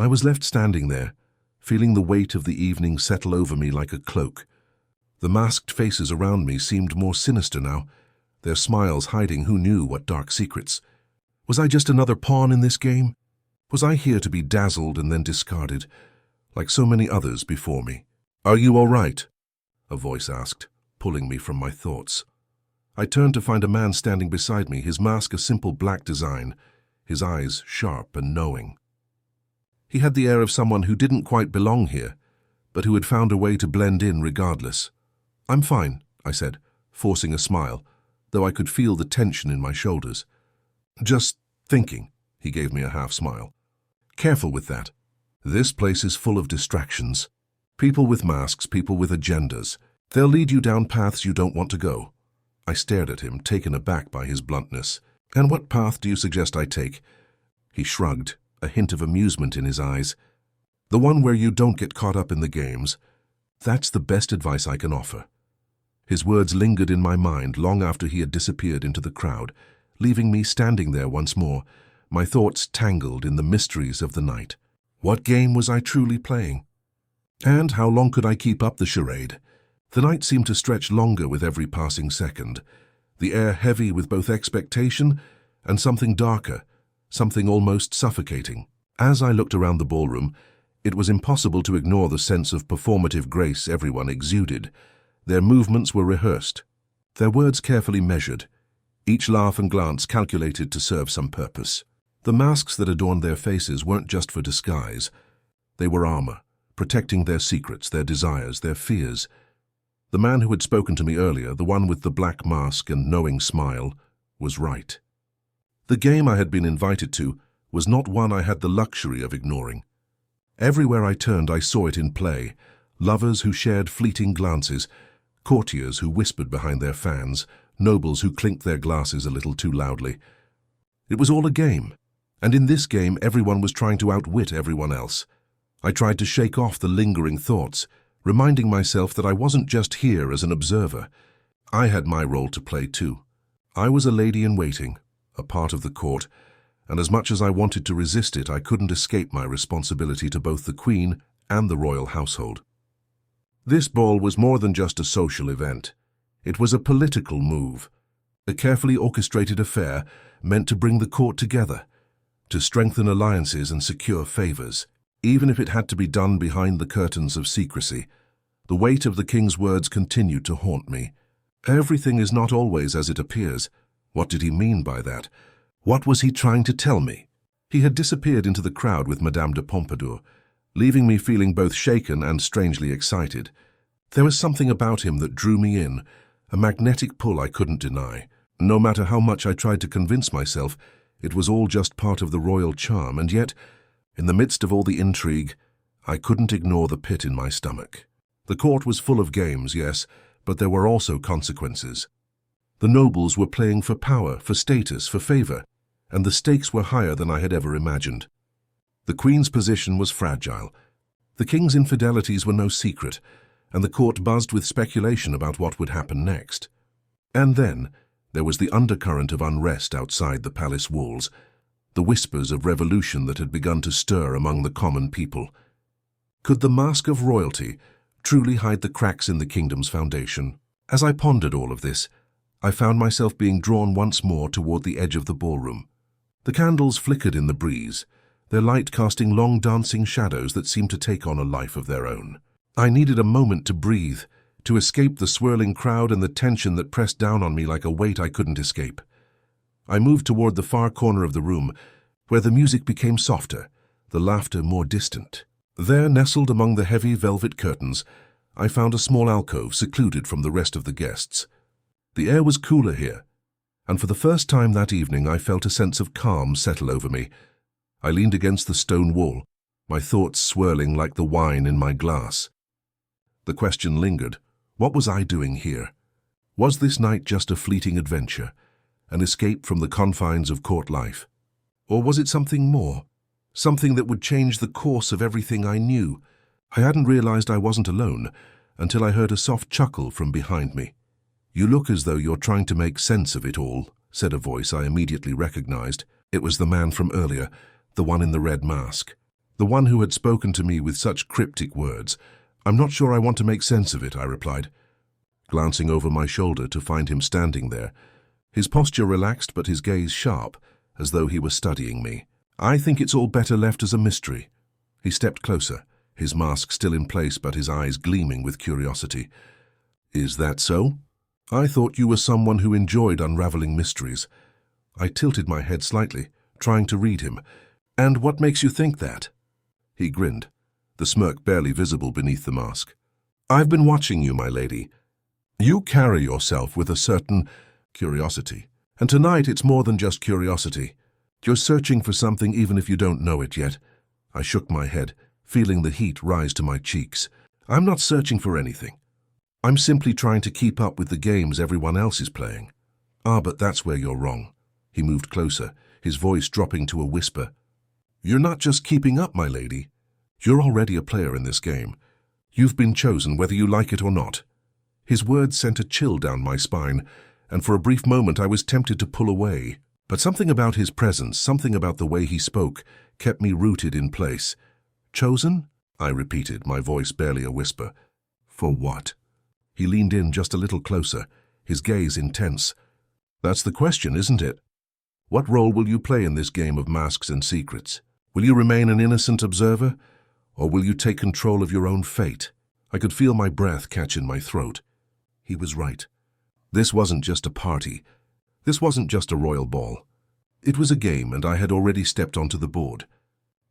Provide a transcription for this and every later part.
I was left standing there, feeling the weight of the evening settle over me like a cloak. The masked faces around me seemed more sinister now, their smiles hiding who knew what dark secrets. Was I just another pawn in this game? Was I here to be dazzled and then discarded, like so many others before me? "Are you all right?" a voice asked, pulling me from my thoughts. I turned to find a man standing beside me, his mask a simple black design, his eyes sharp and knowing. He had the air of someone who didn't quite belong here, but who had found a way to blend in regardless. "I'm fine," I said, forcing a smile, though I could feel the tension in my shoulders. "Just thinking," he gave me a half smile. "Careful with that. This place is full of distractions. People with masks, people with agendas. They'll lead you down paths you don't want to go." I stared at him, taken aback by his bluntness. "And what path do you suggest I take?" He shrugged, a hint of amusement in his eyes. "The one where you don't get caught up in the games. That's the best advice I can offer." His words lingered in my mind long after he had disappeared into the crowd, leaving me standing there once more, my thoughts tangled in the mysteries of the night. What game was I truly playing? And how long could I keep up the charade? The night seemed to stretch longer with every passing second, the air heavy with both expectation and something darker, something almost suffocating. As I looked around the ballroom, it was impossible to ignore the sense of performative grace everyone exuded. Their movements were rehearsed, their words carefully measured, each laugh and glance calculated to serve some purpose. The masks that adorned their faces weren't just for disguise. They were armor, protecting their secrets, their desires, their fears. The man who had spoken to me earlier, the one with the black mask and knowing smile, was right. The game I had been invited to was not one I had the luxury of ignoring. Everywhere I turned, I saw it in play. Lovers who shared fleeting glances, courtiers who whispered behind their fans, nobles who clinked their glasses a little too loudly. It was all a game, and in this game everyone was trying to outwit everyone else. I tried to shake off the lingering thoughts, reminding myself that I wasn't just here as an observer. I had my role to play too. I was a lady in waiting, a part of the court, and as much as I wanted to resist it, I couldn't escape my responsibility to both the Queen and the royal household. This ball was more than just a social event. It was a political move, a carefully orchestrated affair meant to bring the court together, to strengthen alliances and secure favors, even if it had to be done behind the curtains of secrecy. The weight of the king's words continued to haunt me. Everything is not always as it appears. What did he mean by that? What was he trying to tell me? He had disappeared into the crowd with Madame de Pompadour, leaving me feeling both shaken and strangely excited. There was something about him that drew me in, a magnetic pull I couldn't deny. No matter how much I tried to convince myself, it was all just part of the royal charm, and yet, in the midst of all the intrigue, I couldn't ignore the pit in my stomach. The court was full of games, yes, but there were also consequences. The nobles were playing for power, for status, for favor, and the stakes were higher than I had ever imagined. The Queen's position was fragile. The King's infidelities were no secret, and the court buzzed with speculation about what would happen next. And then, there was the undercurrent of unrest outside the palace walls, the whispers of revolution that had begun to stir among the common people. Could the mask of royalty truly hide the cracks in the kingdom's foundation? As I pondered all of this, I found myself being drawn once more toward the edge of the ballroom. The candles flickered in the breeze, their light casting long dancing shadows that seemed to take on a life of their own. I needed a moment to breathe, to escape the swirling crowd and the tension that pressed down on me like a weight I couldn't escape. I moved toward the far corner of the room, where the music became softer, the laughter more distant. There, nestled among the heavy velvet curtains, I found a small alcove secluded from the rest of the guests. The air was cooler here, and for the first time that evening I felt a sense of calm settle over me. I leaned against the stone wall, my thoughts swirling like the wine in my glass. The question lingered. What was I doing here? Was this night just a fleeting adventure, an escape from the confines of court life? Or was it something more? Something that would change the course of everything I knew? I hadn't realized I wasn't alone until I heard a soft chuckle from behind me. "You look as though you're trying to make sense of it all," said a voice I immediately recognized. It was the man from earlier, the one in the red mask. The one who had spoken to me with such cryptic words. "I'm not sure I want to make sense of it," I replied, glancing over my shoulder to find him standing there, his posture relaxed but his gaze sharp, as though he were studying me. "I think it's all better left as a mystery." He stepped closer, his mask still in place but his eyes gleaming with curiosity. "Is that so? I thought you were someone who enjoyed unraveling mysteries." I tilted my head slightly, trying to read him. "And what makes you think that?" He grinned, the smirk barely visible beneath the mask. "I've been watching you, my lady. You carry yourself with a certain curiosity. And tonight it's more than just curiosity. You're searching for something even if you don't know it yet." I shook my head, feeling the heat rise to my cheeks. "I'm not searching for anything. I'm simply trying to keep up with the games everyone else is playing." "Ah, but that's where you're wrong." He moved closer, his voice dropping to a whisper. "You're not just keeping up, my lady. You're already a player in this game. You've been chosen whether you like it or not." His words sent a chill down my spine, and for a brief moment I was tempted to pull away. But something about his presence, something about the way he spoke, kept me rooted in place. "Chosen?" I repeated, my voice barely a whisper. "For what?" He leaned in just a little closer, his gaze intense. "That's the question, isn't it? What role will you play in this game of masks and secrets? Will you remain an innocent observer, or will you take control of your own fate?" I could feel my breath catch in my throat. He was right. This wasn't just a party. This wasn't just a royal ball. It was a game, and I had already stepped onto the board.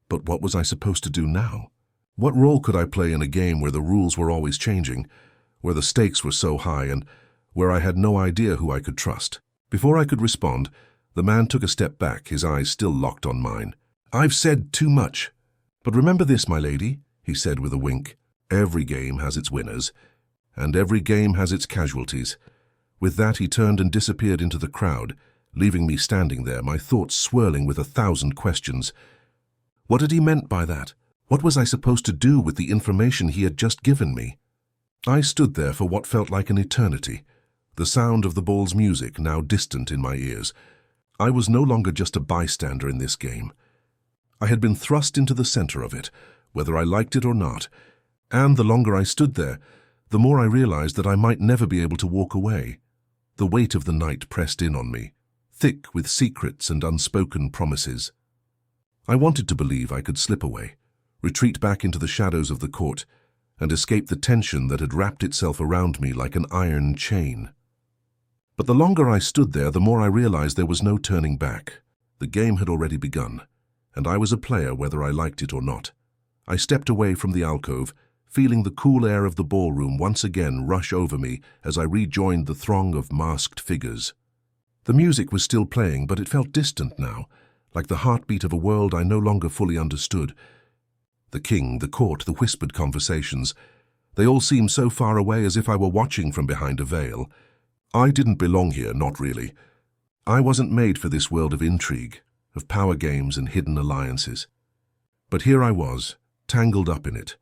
But what was I supposed to do now? What role could I play in a game where the rules were always changing, where the stakes were so high, and where I had no idea who I could trust? Before I could respond, the man took a step back, his eyes still locked on mine. "I've said too much. But remember this, my lady," he said with a wink. "Every game has its winners, and every game has its casualties." With that, he turned and disappeared into the crowd, leaving me standing there, my thoughts swirling with 1,000 questions. What had he meant by that? What was I supposed to do with the information he had just given me? I stood there for what felt like an eternity, the sound of the ball's music now distant in my ears. I was no longer just a bystander in this game. I had been thrust into the center of it, whether I liked it or not, and the longer I stood there, the more I realized that I might never be able to walk away. The weight of the night pressed in on me, thick with secrets and unspoken promises. I wanted to believe I could slip away, retreat back into the shadows of the court, and escape the tension that had wrapped itself around me like an iron chain. But the longer I stood there, the more I realized there was no turning back. The game had already begun, and I was a player whether I liked it or not. I stepped away from the alcove, feeling the cool air of the ballroom once again rush over me as I rejoined the throng of masked figures. The music was still playing, but it felt distant now, like the heartbeat of a world I no longer fully understood. The king, the court, the whispered conversations, they all seemed so far away, as if I were watching from behind a veil. I didn't belong here, not really. I wasn't made for this world of intrigue, of power games and hidden alliances. But here I was, tangled up in it,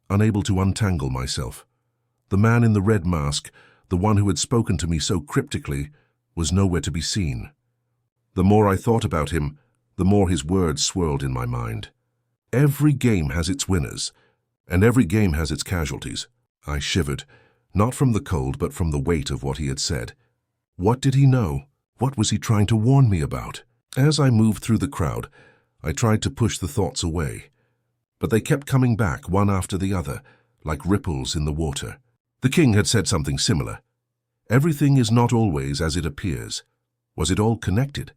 unable to untangle myself. The man in the red mask, the one who had spoken to me so cryptically, was nowhere to be seen. The more I thought about him, the more his words swirled in my mind. Every game has its winners, and every game has its casualties. I shivered, not from the cold but from the weight of what he had said. What did he know? What was he trying to warn me about? As I moved through the crowd, I tried to push the thoughts away. But they kept coming back, one after the other, like ripples in the water. The king had said something similar. Everything is not always as it appears. Was it all connected?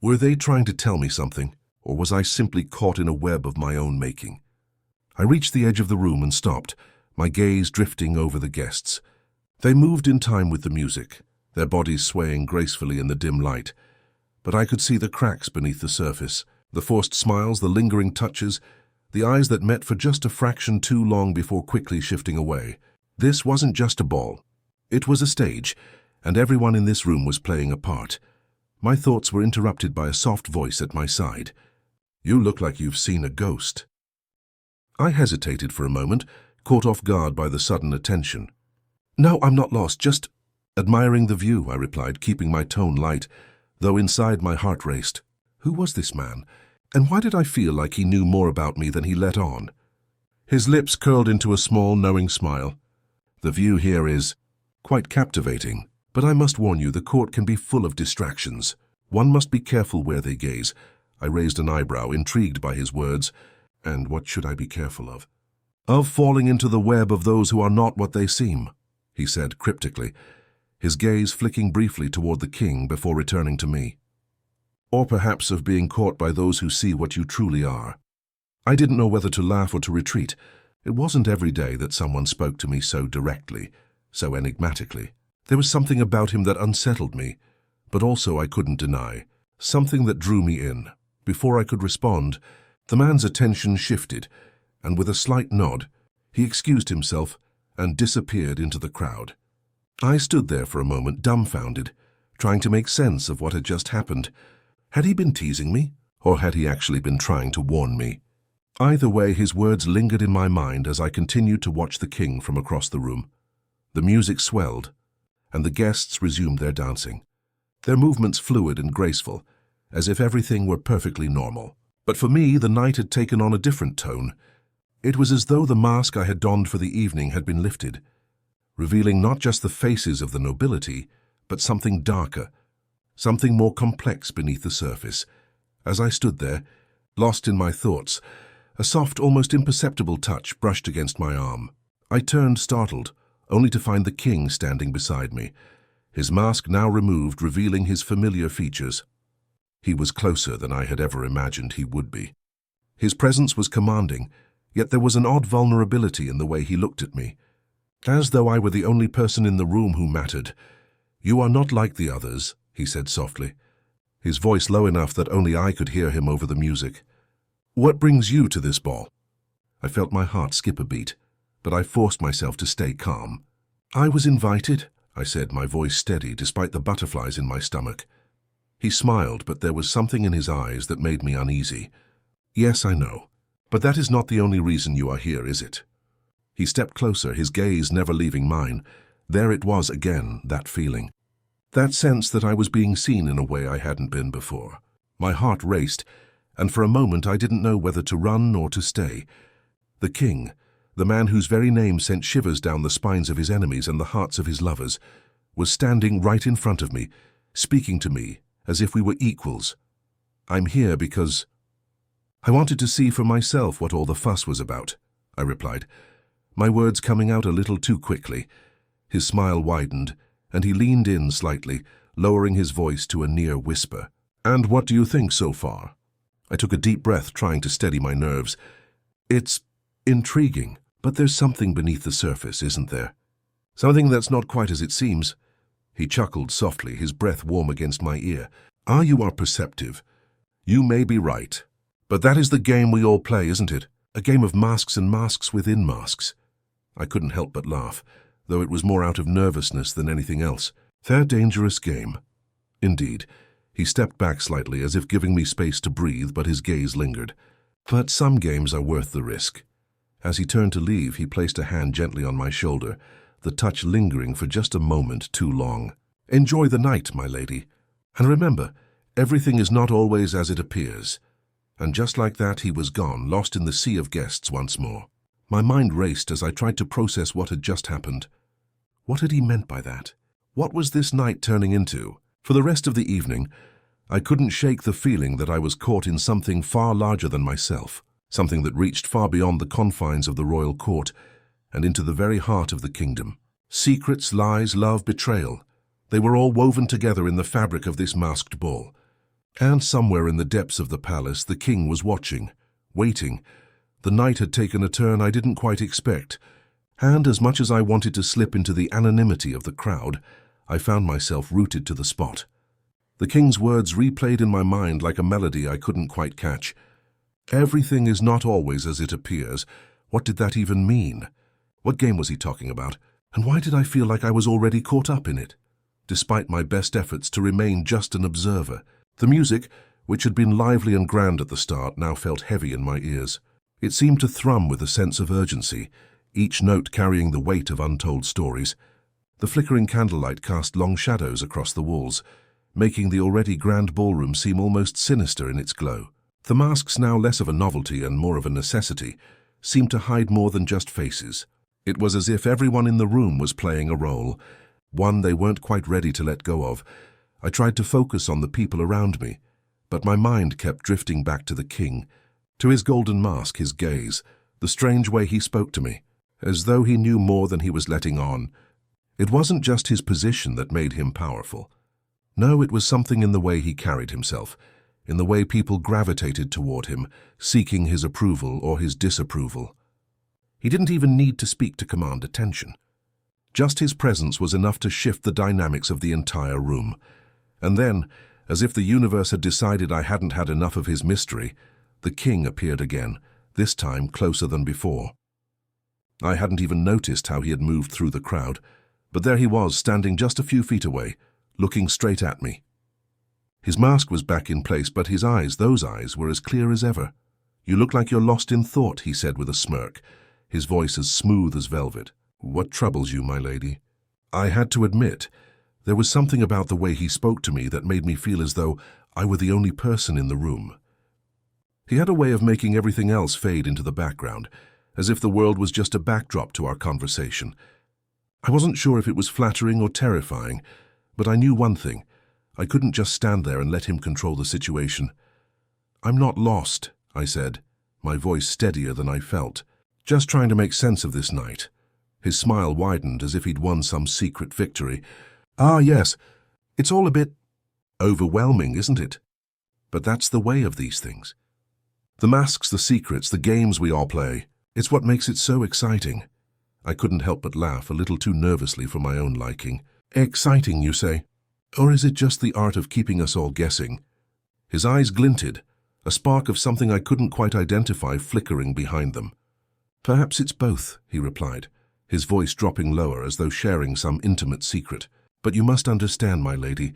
Were they trying to tell me something, or was I simply caught in a web of my own making? I reached the edge of the room and stopped, my gaze drifting over the guests. They moved in time with the music, their bodies swaying gracefully in the dim light. But I could see the cracks beneath the surface, the forced smiles, the lingering touches, the eyes that met for just a fraction too long before quickly shifting away. This wasn't just a ball. It was a stage, and everyone in this room was playing a part. My thoughts were interrupted by a soft voice at my side. "You look like you've seen a ghost." I hesitated for a moment, caught off guard by the sudden attention. "No, I'm not lost, just admiring the view," I replied, keeping my tone light, though inside my heart raced. Who was this man? And why did I feel like he knew more about me than he let on? His lips curled into a small, knowing smile. The view here is quite captivating, but I must warn you, the court can be full of distractions. One must be careful where they gaze. I raised an eyebrow, intrigued by his words. And what should I be careful of? Of falling into the web of those who are not what they seem, he said cryptically, his gaze flicking briefly toward the king before returning to me. Or perhaps of being caught by those who see what you truly are. I didn't know whether to laugh or to retreat. It wasn't every day that someone spoke to me so directly, so enigmatically. There was something about him that unsettled me, but also I couldn't deny, something that drew me in. Before I could respond, the man's attention shifted, and with a slight nod, he excused himself and disappeared into the crowd. I stood there for a moment, dumbfounded, trying to make sense of what had just happened. Had he been teasing me, or had he actually been trying to warn me? Either way, his words lingered in my mind as I continued to watch the king from across the room. The music swelled, and the guests resumed their dancing, their movements fluid and graceful, as if everything were perfectly normal. But for me, the night had taken on a different tone. It was as though the mask I had donned for the evening had been lifted, revealing not just the faces of the nobility, but something darker, something more complex beneath the surface. As I stood there, lost in my thoughts, a soft, almost imperceptible touch brushed against my arm. I turned, startled, only to find the king standing beside me, his mask now removed, revealing his familiar features. He was closer than I had ever imagined he would be. His presence was commanding, yet there was an odd vulnerability in the way he looked at me, as though I were the only person in the room who mattered. "You are not like the others," he said softly, his voice low enough that only I could hear him over the music. "What brings you to this ball?" I felt my heart skip a beat, but I forced myself to stay calm. "I was invited," I said, my voice steady despite the butterflies in my stomach. He smiled, but there was something in his eyes that made me uneasy. "Yes, I know, but that is not the only reason you are here, is it?" He stepped closer, his gaze never leaving mine. There it was again, that feeling. That sense that I was being seen in a way I hadn't been before. My heart raced, and for a moment I didn't know whether to run or to stay. The king, the man whose very name sent shivers down the spines of his enemies and the hearts of his lovers, was standing right in front of me, speaking to me as if we were equals. "I'm here because I wanted to see for myself what all the fuss was about," I replied, my words coming out a little too quickly. His smile widened, and he leaned in slightly, lowering his voice to a near whisper. "And what do you think so far?" I took a deep breath, trying to steady my nerves. "It's intriguing, but there's something beneath the surface, isn't there? Something that's not quite as it seems." He chuckled softly, his breath warm against my ear. You are perceptive. You may be right. But that is the game we all play, isn't it? A game of masks and masks within masks." I couldn't help but laugh, though it was more out of nervousness than anything else. "Their dangerous game." Indeed. He stepped back slightly, as if giving me space to breathe, but his gaze lingered. "But some games are worth the risk." As he turned to leave, he placed a hand gently on my shoulder, the touch lingering for just a moment too long. "Enjoy the night, my lady. And remember, everything is not always as it appears." And just like that, he was gone, lost in the sea of guests once more. My mind raced as I tried to process what had just happened. What had he meant by that? What was this night turning into? For the rest of the evening, I couldn't shake the feeling that I was caught in something far larger than myself, something that reached far beyond the confines of the royal court and into the very heart of the kingdom. Secrets, lies, love, betrayal. They were all woven together in the fabric of this masked ball. And somewhere in the depths of the palace, the king was watching, waiting. The night had taken a turn I didn't quite expect, and as much as I wanted to slip into the anonymity of the crowd, I found myself rooted to the spot. The king's words replayed in my mind like a melody I couldn't quite catch. Everything is not always as it appears. What did that even mean? What game was he talking about? And why did I feel like I was already caught up in it? Despite my best efforts to remain just an observer, the music, which had been lively and grand at the start, now felt heavy in my ears. It seemed to thrum with a sense of urgency, each note carrying the weight of untold stories. The flickering candlelight cast long shadows across the walls, making the already grand ballroom seem almost sinister in its glow. The masks, now less of a novelty and more of a necessity, seemed to hide more than just faces. It was as if everyone in the room was playing a role, one they weren't quite ready to let go of. I tried to focus on the people around me, but my mind kept drifting back to the king, to his golden mask, his gaze, the strange way he spoke to me, as though he knew more than he was letting on. It wasn't just his position that made him powerful. No, it was something in the way he carried himself, in the way people gravitated toward him, seeking his approval or his disapproval. He didn't even need to speak to command attention. Just his presence was enough to shift the dynamics of the entire room. And then, as if the universe had decided I hadn't had enough of his mystery, the king appeared again, this time closer than before. I hadn't even noticed how he had moved through the crowd, but there he was, standing just a few feet away, looking straight at me. His mask was back in place, but his eyes, those eyes, were as clear as ever. "You look like you're lost in thought," he said with a smirk, his voice as smooth as velvet. "What troubles you, my lady?" I had to admit, there was something about the way he spoke to me that made me feel as though I were the only person in the room. He had a way of making everything else fade into the background, as if the world was just a backdrop to our conversation. I wasn't sure if it was flattering or terrifying, but I knew one thing. I couldn't just stand there and let him control the situation. "I'm not lost," I said, my voice steadier than I felt. "Just trying to make sense of this night." His smile widened as if he'd won some secret victory. "Ah, yes, it's all a bit overwhelming, isn't it? But that's the way of these things. The masks, the secrets, the games we all play. It's what makes it so exciting." I couldn't help but laugh, a little too nervously for my own liking. "Exciting, you say? Or is it just the art of keeping us all guessing?" His eyes glinted, a spark of something I couldn't quite identify flickering behind them. "Perhaps it's both," he replied, his voice dropping lower as though sharing some intimate secret. "But you must understand, my lady,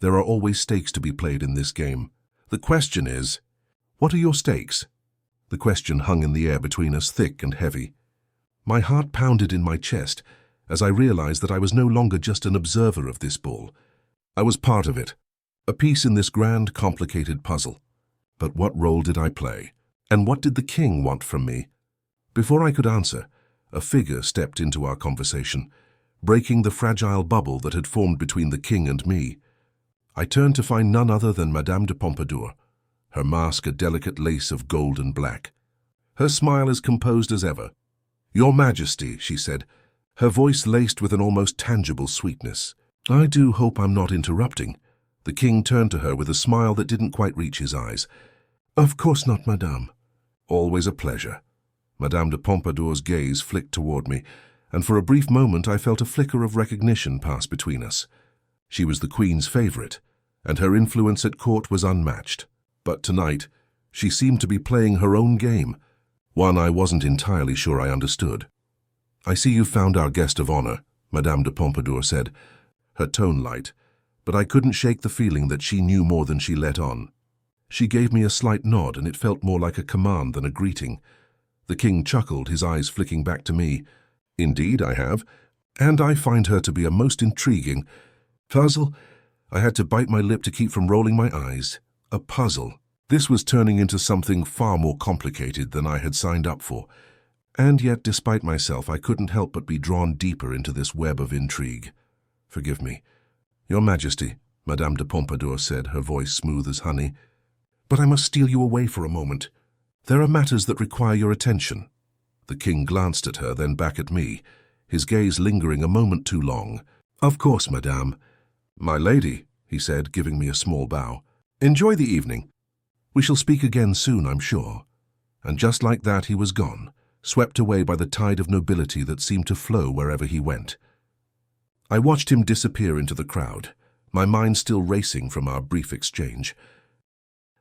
there are always stakes to be played in this game. The question is, what are your stakes?" The question hung in the air between us, thick and heavy. My heart pounded in my chest as I realized that I was no longer just an observer of this ball. I was part of it, a piece in this grand, complicated puzzle. But what role did I play? And what did the king want from me? Before I could answer, a figure stepped into our conversation, breaking the fragile bubble that had formed between the king and me. I turned to find none other than Madame de Pompadour, her mask a delicate lace of gold and black. Her smile as composed as ever. "Your Majesty," she said, her voice laced with an almost tangible sweetness. "I do hope I'm not interrupting." The king turned to her with a smile that didn't quite reach his eyes. "Of course not, madame." "Always a pleasure." Madame de Pompadour's gaze flicked toward me, and for a brief moment I felt a flicker of recognition pass between us. She was the queen's favorite, and her influence at court was unmatched. But tonight, she seemed to be playing her own game, one I wasn't entirely sure I understood. "I see you found our guest of honor," Madame de Pompadour said, her tone light, but I couldn't shake the feeling that she knew more than she let on. She gave me a slight nod, and it felt more like a command than a greeting. The king chuckled, his eyes flicking back to me. "Indeed, I have, and I find her to be a most intriguing puzzle." I had to bite my lip to keep from rolling my eyes. A puzzle. This was turning into something far more complicated than I had signed up for. And yet, despite myself, I couldn't help but be drawn deeper into this web of intrigue. "Forgive me." "Your Majesty," Madame de Pompadour said, her voice smooth as honey. "But I must steal you away for a moment. There are matters that require your attention." The king glanced at her, then back at me, his gaze lingering a moment too long. "Of course, madame." "My lady," he said, giving me a small bow. "Enjoy the evening. We shall speak again soon, I'm sure." And just like that he was gone, swept away by the tide of nobility that seemed to flow wherever he went. I watched him disappear into the crowd, my mind still racing from our brief exchange.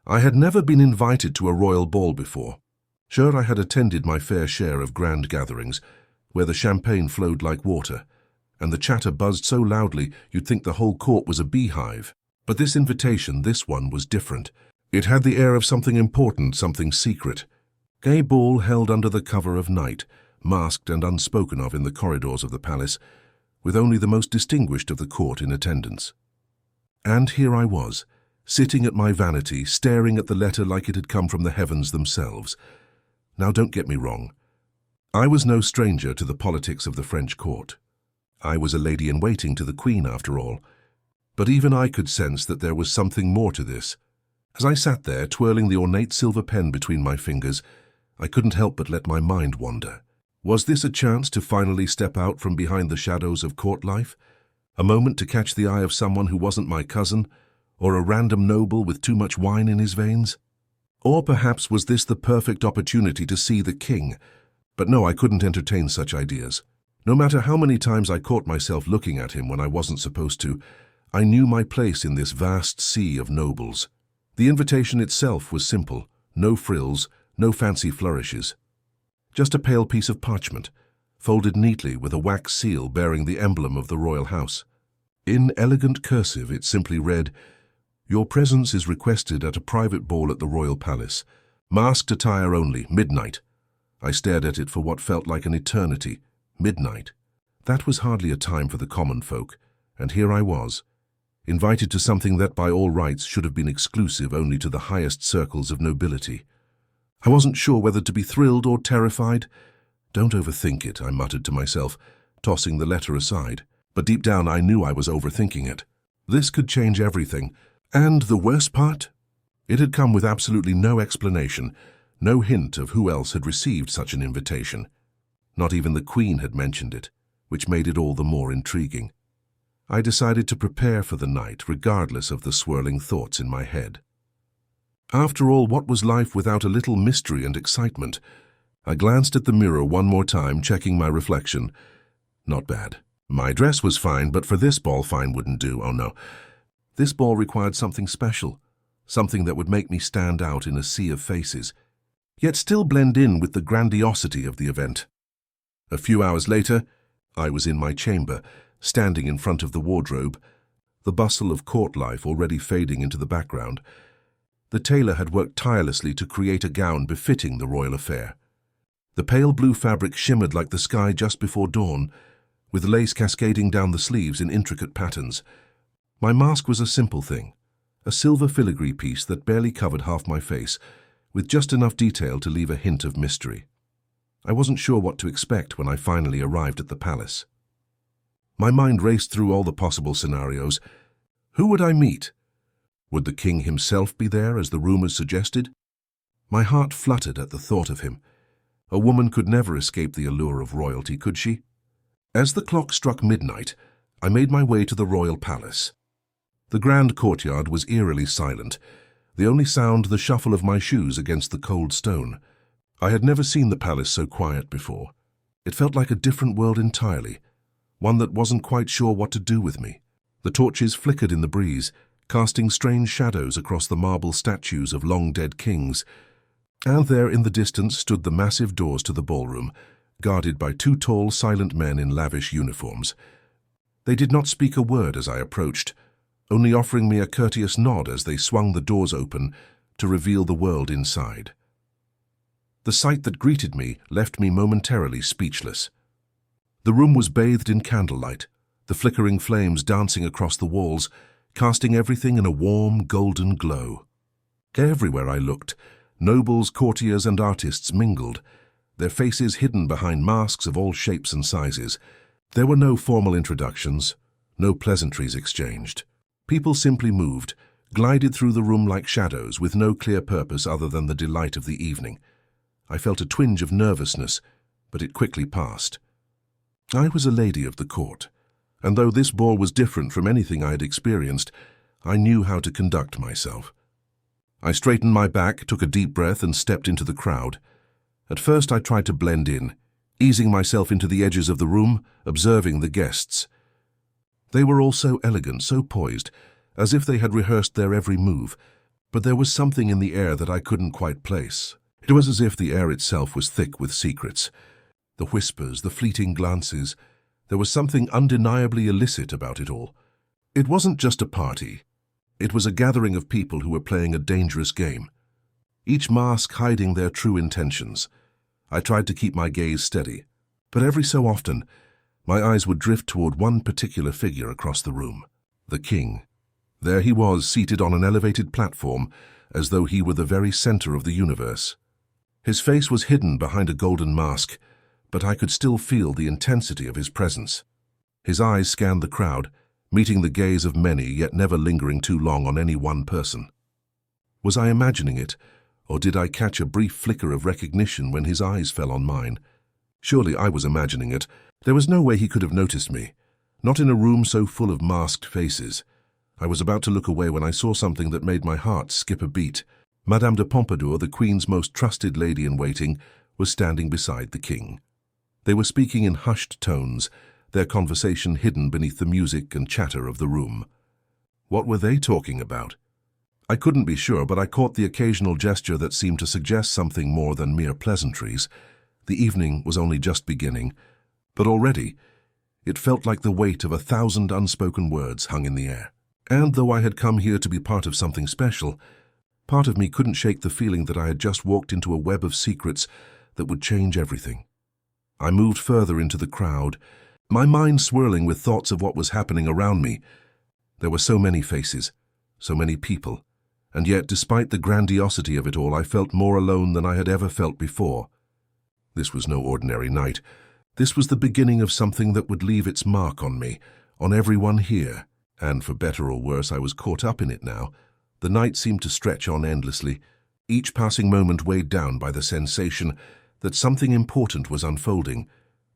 I had never been invited to a royal ball before. Sure, I had attended my fair share of grand gatherings, where the champagne flowed like water, and the chatter buzzed so loudly you'd think the whole court was a beehive. But this invitation, this one, was different. It had the air of something important, something secret. Gay ball held under the cover of night, masked and unspoken of in the corridors of the palace, with only the most distinguished of the court in attendance. And here I was, sitting at my vanity, staring at the letter like it had come from the heavens themselves. Now, don't get me wrong. I was no stranger to the politics of the French court. I was a lady-in-waiting to the Queen, after all. But even I could sense that there was something more to this. As I sat there, twirling the ornate silver pen between my fingers, I couldn't help but let my mind wander. Was this a chance to finally step out from behind the shadows of court life? A moment to catch the eye of someone who wasn't my cousin, or a random noble with too much wine in his veins? Or perhaps was this the perfect opportunity to see the king? But no, I couldn't entertain such ideas. No matter how many times I caught myself looking at him when I wasn't supposed to, I knew my place in this vast sea of nobles. The invitation itself was simple, no frills, no fancy flourishes. Just a pale piece of parchment, folded neatly with a wax seal bearing the emblem of the royal house. In elegant cursive it simply read, "Your presence is requested at a private ball at the royal palace. Masked attire only, midnight." I stared at it for what felt like an eternity. Midnight. That was hardly a time for the common folk, and here I was, invited to something that by all rights should have been exclusive only to the highest circles of nobility. I wasn't sure whether to be thrilled or terrified. "Don't overthink it," I muttered to myself, tossing the letter aside. But deep down I knew I was overthinking it. This could change everything. And the worst part? It had come with absolutely no explanation, no hint of who else had received such an invitation. Not even the Queen had mentioned it, which made it all the more intriguing. I decided to prepare for the night, regardless of the swirling thoughts in my head. After all, what was life without a little mystery and excitement? I glanced at the mirror one more time, checking my reflection. Not bad. My dress was fine, but for this ball, fine wouldn't do. Oh no. This ball required something special, something that would make me stand out in a sea of faces, yet still blend in with the grandiosity of the event. A few hours later, I was in my chamber, standing in front of the wardrobe, the bustle of court life already fading into the background. The tailor had worked tirelessly to create a gown befitting the royal affair. The pale blue fabric shimmered like the sky just before dawn, with lace cascading down the sleeves in intricate patterns. My mask was a simple thing, a silver filigree piece that barely covered half my face, with just enough detail to leave a hint of mystery. I wasn't sure what to expect when I finally arrived at the palace. My mind raced through all the possible scenarios. Who would I meet? Would the king himself be there, as the rumors suggested? My heart fluttered at the thought of him. A woman could never escape the allure of royalty, could she? As the clock struck midnight, I made my way to the royal palace. The grand courtyard was eerily silent, the only sound the shuffle of my shoes against the cold stone. I had never seen the palace so quiet before. It felt like a different world entirely, one that wasn't quite sure what to do with me. The torches flickered in the breeze, casting strange shadows across the marble statues of long-dead kings. And there in the distance stood the massive doors to the ballroom, guarded by two tall, silent men in lavish uniforms. They did not speak a word as I approached, only offering me a courteous nod as they swung the doors open to reveal the world inside. The sight that greeted me left me momentarily speechless. The room was bathed in candlelight, the flickering flames dancing across the walls, casting everything in a warm, golden glow. Everywhere I looked, nobles, courtiers, and artists mingled, their faces hidden behind masks of all shapes and sizes. There were no formal introductions, no pleasantries exchanged. People simply moved, glided through the room like shadows with no clear purpose other than the delight of the evening. I felt a twinge of nervousness, but it quickly passed. I was a lady of the court, and though this ball was different from anything I had experienced, I knew how to conduct myself. I straightened my back, took a deep breath, and stepped into the crowd. At first I tried to blend in, easing myself into the edges of the room, observing the guests. They were all so elegant, so poised, as if they had rehearsed their every move, but there was something in the air that I couldn't quite place. It was as if the air itself was thick with secrets. The whispers, the fleeting glances, there was something undeniably illicit about it all. It wasn't just a party. It was a gathering of people who were playing a dangerous game, each mask hiding their true intentions. I tried to keep my gaze steady, but every so often, my eyes would drift toward one particular figure across the room, the king. There he was, seated on an elevated platform, as though he were the very center of the universe. His face was hidden behind a golden mask, but I could still feel the intensity of his presence. His eyes scanned the crowd, meeting the gaze of many, yet never lingering too long on any one person. Was I imagining it, or did I catch a brief flicker of recognition when his eyes fell on mine? Surely I was imagining it. There was no way he could have noticed me, not in a room so full of masked faces. I was about to look away when I saw something that made my heart skip a beat. Madame de Pompadour, the Queen's most trusted lady-in-waiting, was standing beside the king. They were speaking in hushed tones, their conversation hidden beneath the music and chatter of the room. What were they talking about? I couldn't be sure, but I caught the occasional gesture that seemed to suggest something more than mere pleasantries. The evening was only just beginning, but already it felt like the weight of 1,000 unspoken words hung in the air. And though I had come here to be part of something special, part of me couldn't shake the feeling that I had just walked into a web of secrets that would change everything. I moved further into the crowd, my mind swirling with thoughts of what was happening around me. There were so many faces, so many people, and yet, despite the grandiosity of it all, I felt more alone than I had ever felt before. This was no ordinary night. This was the beginning of something that would leave its mark on me, on everyone here. And for better or worse, I was caught up in it now. The night seemed to stretch on endlessly, each passing moment weighed down by the sensation that something important was unfolding,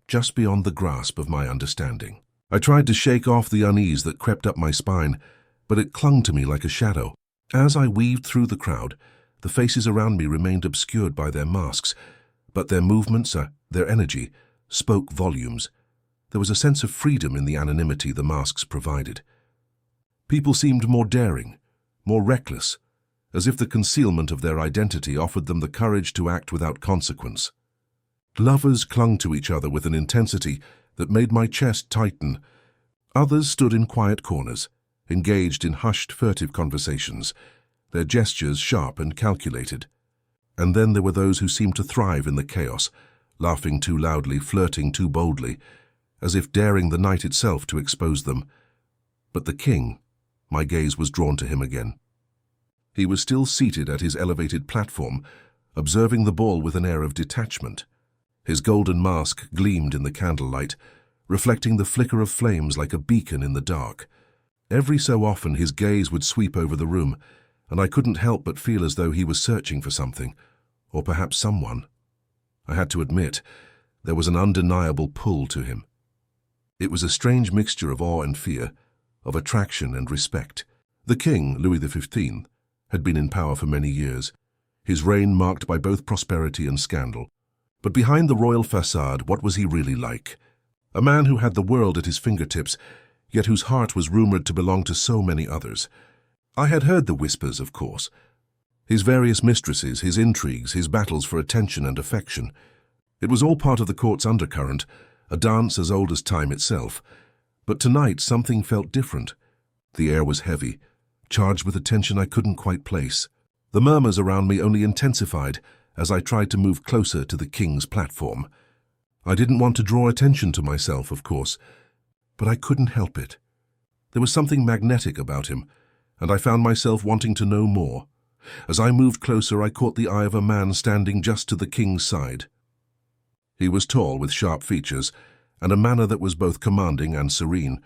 just beyond the grasp of my understanding. I tried to shake off the unease that crept up my spine, but it clung to me like a shadow. As I weaved through the crowd, the faces around me remained obscured by their masks, but their movements, their energy, spoke volumes. There was a sense of freedom in the anonymity the masks provided. People seemed more daring, more reckless, as if the concealment of their identity offered them the courage to act without consequence. Lovers clung to each other with an intensity that made my chest tighten. Others stood in quiet corners, engaged in hushed, furtive conversations, their gestures sharp and calculated. And then there were those who seemed to thrive in the chaos, laughing too loudly, flirting too boldly, as if daring the night itself to expose them. But the king, my gaze was drawn to him again. He was still seated at his elevated platform, observing the ball with an air of detachment. His golden mask gleamed in the candlelight, reflecting the flicker of flames like a beacon in the dark. Every so often his gaze would sweep over the room, and I couldn't help but feel as though he was searching for something, or perhaps someone. I had to admit, there was an undeniable pull to him. It was a strange mixture of awe and fear, of attraction and respect. The king, Louis XV, had been in power for many years, his reign marked by both prosperity and scandal. But behind the royal facade, what was he really like? A man who had the world at his fingertips, yet whose heart was rumored to belong to so many others. I had heard the whispers, of course. His various mistresses, his intrigues, his battles for attention and affection. It was all part of the court's undercurrent, a dance as old as time itself. But tonight something felt different. The air was heavy, charged with a tension I couldn't quite place. The murmurs around me only intensified as I tried to move closer to the king's platform. I didn't want to draw attention to myself, of course, but I couldn't help it. There was something magnetic about him, and I found myself wanting to know more. As I moved closer, I caught the eye of a man standing just to the king's side. He was tall, with sharp features, and a manner that was both commanding and serene.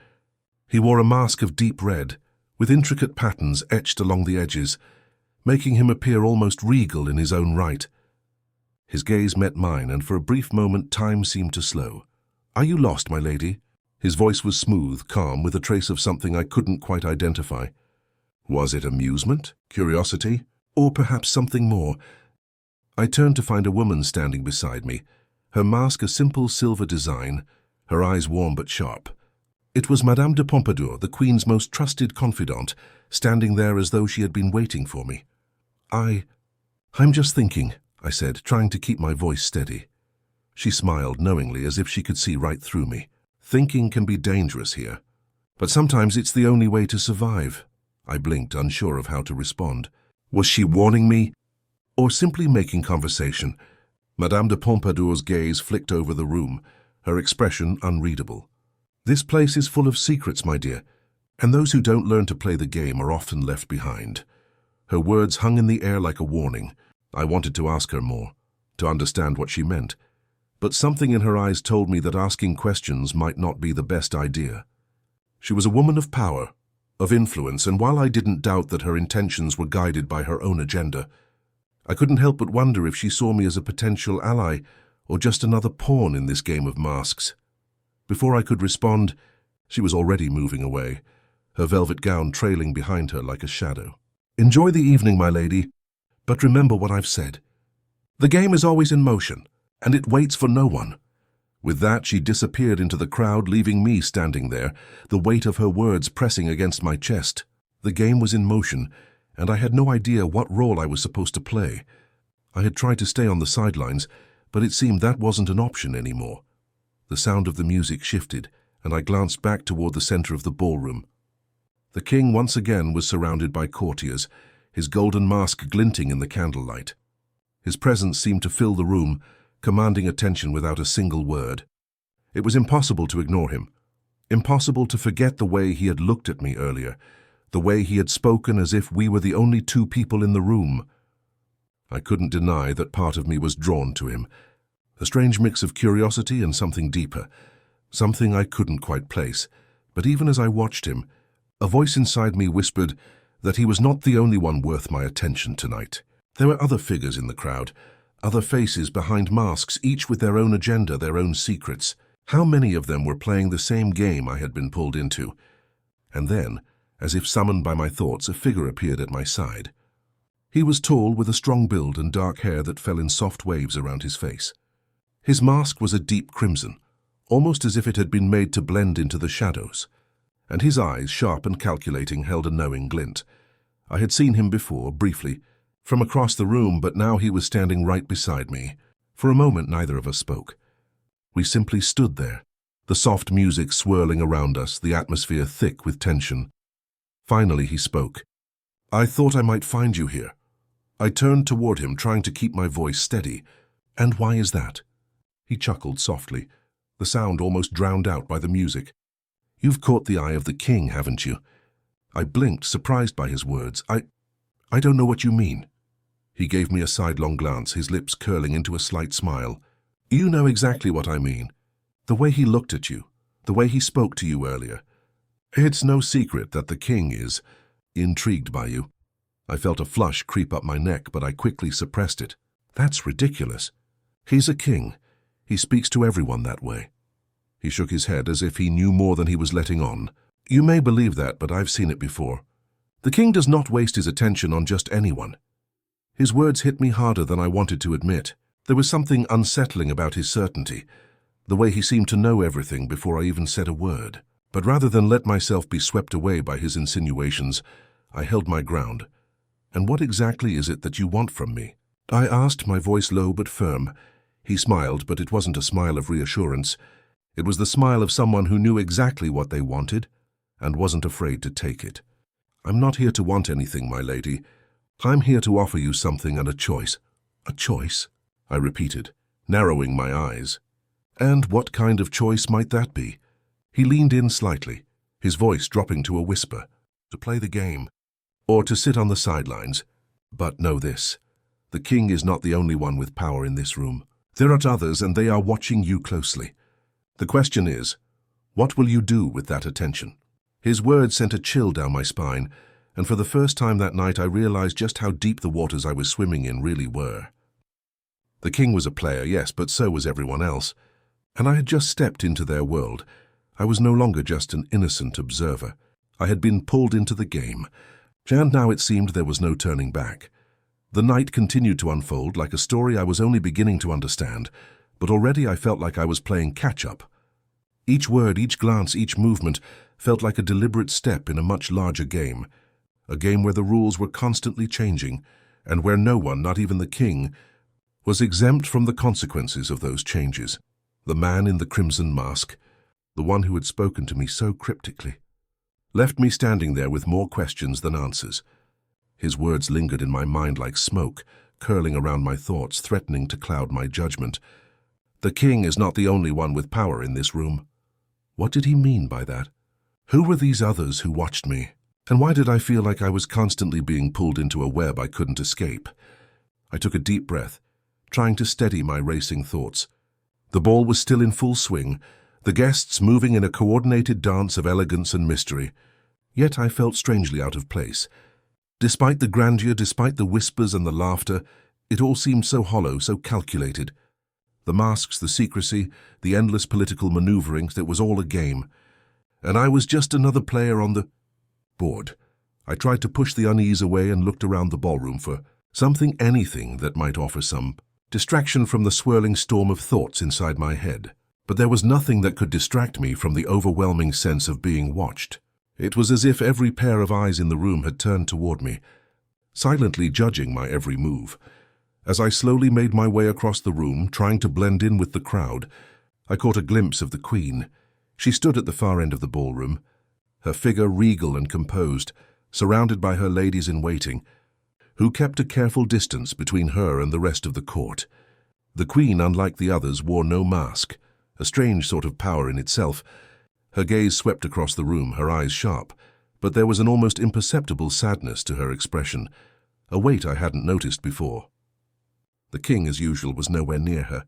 He wore a mask of deep red, with intricate patterns etched along the edges, making him appear almost regal in his own right. His gaze met mine, and for a brief moment time seemed to slow. "Are you lost, my lady?" His voice was smooth, calm, with a trace of something I couldn't quite identify. Was it amusement, curiosity, or perhaps something more? I turned to find a woman standing beside me, her mask a simple silver design, her eyes warm but sharp. It was Madame de Pompadour, the Queen's most trusted confidant, standing there as though she had been waiting for me. I'm just thinking," I said, trying to keep my voice steady. She smiled knowingly, as if she could see right through me. "Thinking can be dangerous here, but sometimes it's the only way to survive." I blinked, unsure of how to respond. Was she warning me, or simply making conversation? Madame de Pompadour's gaze flicked over the room, her expression unreadable. "This place is full of secrets, my dear. And those who don't learn to play the game are often left behind. Her words hung in the air like a warning. I wanted to ask her more, to understand what she meant. But something in her eyes told me that asking questions might not be the best idea. She was a woman of power, of influence, and while I didn't doubt that her intentions were guided by her own agenda, I couldn't help but wonder if she saw me as a potential ally or just another pawn in this game of masks. Before I could respond, she was already moving away, her velvet gown trailing behind her like a shadow. "Enjoy the evening, my lady, but remember what I've said. The game is always in motion, and it waits for no one." With that, she disappeared into the crowd, leaving me standing there, the weight of her words pressing against my chest. The game was in motion, and I had no idea what role I was supposed to play. I had tried to stay on the sidelines, but it seemed that wasn't an option anymore. The sound of the music shifted, and I glanced back toward the center of the ballroom. The king once again was surrounded by courtiers, his golden mask glinting in the candlelight. His presence seemed to fill the room, commanding attention without a single word. It was impossible to ignore him, impossible to forget the way he had looked at me earlier, the way he had spoken as if we were the only two people in the room. I couldn't deny that part of me was drawn to him, a strange mix of curiosity and something deeper, something I couldn't quite place. But even as I watched him, a voice inside me whispered that he was not the only one worth my attention tonight. There were other figures in the crowd, other faces behind masks, each with their own agenda, their own secrets. How many of them were playing the same game I had been pulled into? And then, as if summoned by my thoughts, a figure appeared at my side. He was tall, with a strong build and dark hair that fell in soft waves around his face. His mask was a deep crimson, almost as if it had been made to blend into the shadows, and his eyes, sharp and calculating, held a knowing glint. I had seen him before, briefly, from across the room, but now he was standing right beside me. For a moment, neither of us spoke. We simply stood there, the soft music swirling around us, the atmosphere thick with tension. Finally, he spoke. "I thought I might find you here." I turned toward him, trying to keep my voice steady. "And why is that?" He chuckled softly, the sound almost drowned out by the music. "You've caught the eye of the king, haven't you?" I blinked, surprised by his words. I don't know what you mean." He gave me a sidelong glance, his lips curling into a slight smile. "You know exactly what I mean. The way he looked at you, the way he spoke to you earlier. It's no secret that the king is intrigued by you." I felt a flush creep up my neck, but I quickly suppressed it. "That's ridiculous. He's a king. He speaks to everyone that way." He shook his head as if he knew more than he was letting on. "You may believe that, but I've seen it before. The king does not waste his attention on just anyone." His words hit me harder than I wanted to admit. There was something unsettling about his certainty, the way he seemed to know everything before I even said a word. But rather than let myself be swept away by his insinuations, I held my ground. "And what exactly is it that you want from me?" I asked, my voice low but firm. He smiled, but it wasn't a smile of reassurance. It was the smile of someone who knew exactly what they wanted and wasn't afraid to take it. "I'm not here to want anything, my lady. I'm here to offer you something and a choice." "A choice?" I repeated, narrowing my eyes. "And what kind of choice might that be?" He leaned in slightly, his voice dropping to a whisper. "To play the game, or to sit on the sidelines. But know this, the king is not the only one with power in this room. There are others, and they are watching you closely. The question is, what will you do with that attention?" His words sent a chill down my spine, and for the first time that night I realized just how deep the waters I was swimming in really were. The king was a player, yes, but so was everyone else, and I had just stepped into their world. I was no longer just an innocent observer. I had been pulled into the game, and now it seemed there was no turning back. The night continued to unfold like a story I was only beginning to understand, but already I felt like I was playing catch-up. Each word, each glance, each movement felt like a deliberate step in a much larger game, a game where the rules were constantly changing, and where no one, not even the king, was exempt from the consequences of those changes. The man in the crimson mask, the one who had spoken to me so cryptically, left me standing there with more questions than answers. His words lingered in my mind like smoke, curling around my thoughts, threatening to cloud my judgment. The king is not the only one with power in this room. What did he mean by that? Who were these others who watched me? And why did I feel like I was constantly being pulled into a web I couldn't escape? I took a deep breath, trying to steady my racing thoughts. The ball was still in full swing, the guests moving in a coordinated dance of elegance and mystery. Yet I felt strangely out of place. Despite the grandeur, despite the whispers and the laughter, it all seemed so hollow, so calculated. The masks, the secrecy, the endless political maneuverings, it was all a game. And I was just another player on the board. I tried to push the unease away and looked around the ballroom for something, anything that might offer some distraction from the swirling storm of thoughts inside my head. But there was nothing that could distract me from the overwhelming sense of being watched. It was as if every pair of eyes in the room had turned toward me, silently judging my every move. As I slowly made my way across the room, trying to blend in with the crowd, I caught a glimpse of the Queen. She stood at the far end of the ballroom, her figure regal and composed, surrounded by her ladies-in-waiting, who kept a careful distance between her and the rest of the court. The Queen, unlike the others, wore no mask, a strange sort of power in itself. Her gaze swept across the room, her eyes sharp, but there was an almost imperceptible sadness to her expression, a weight I hadn't noticed before. The King, as usual, was nowhere near her.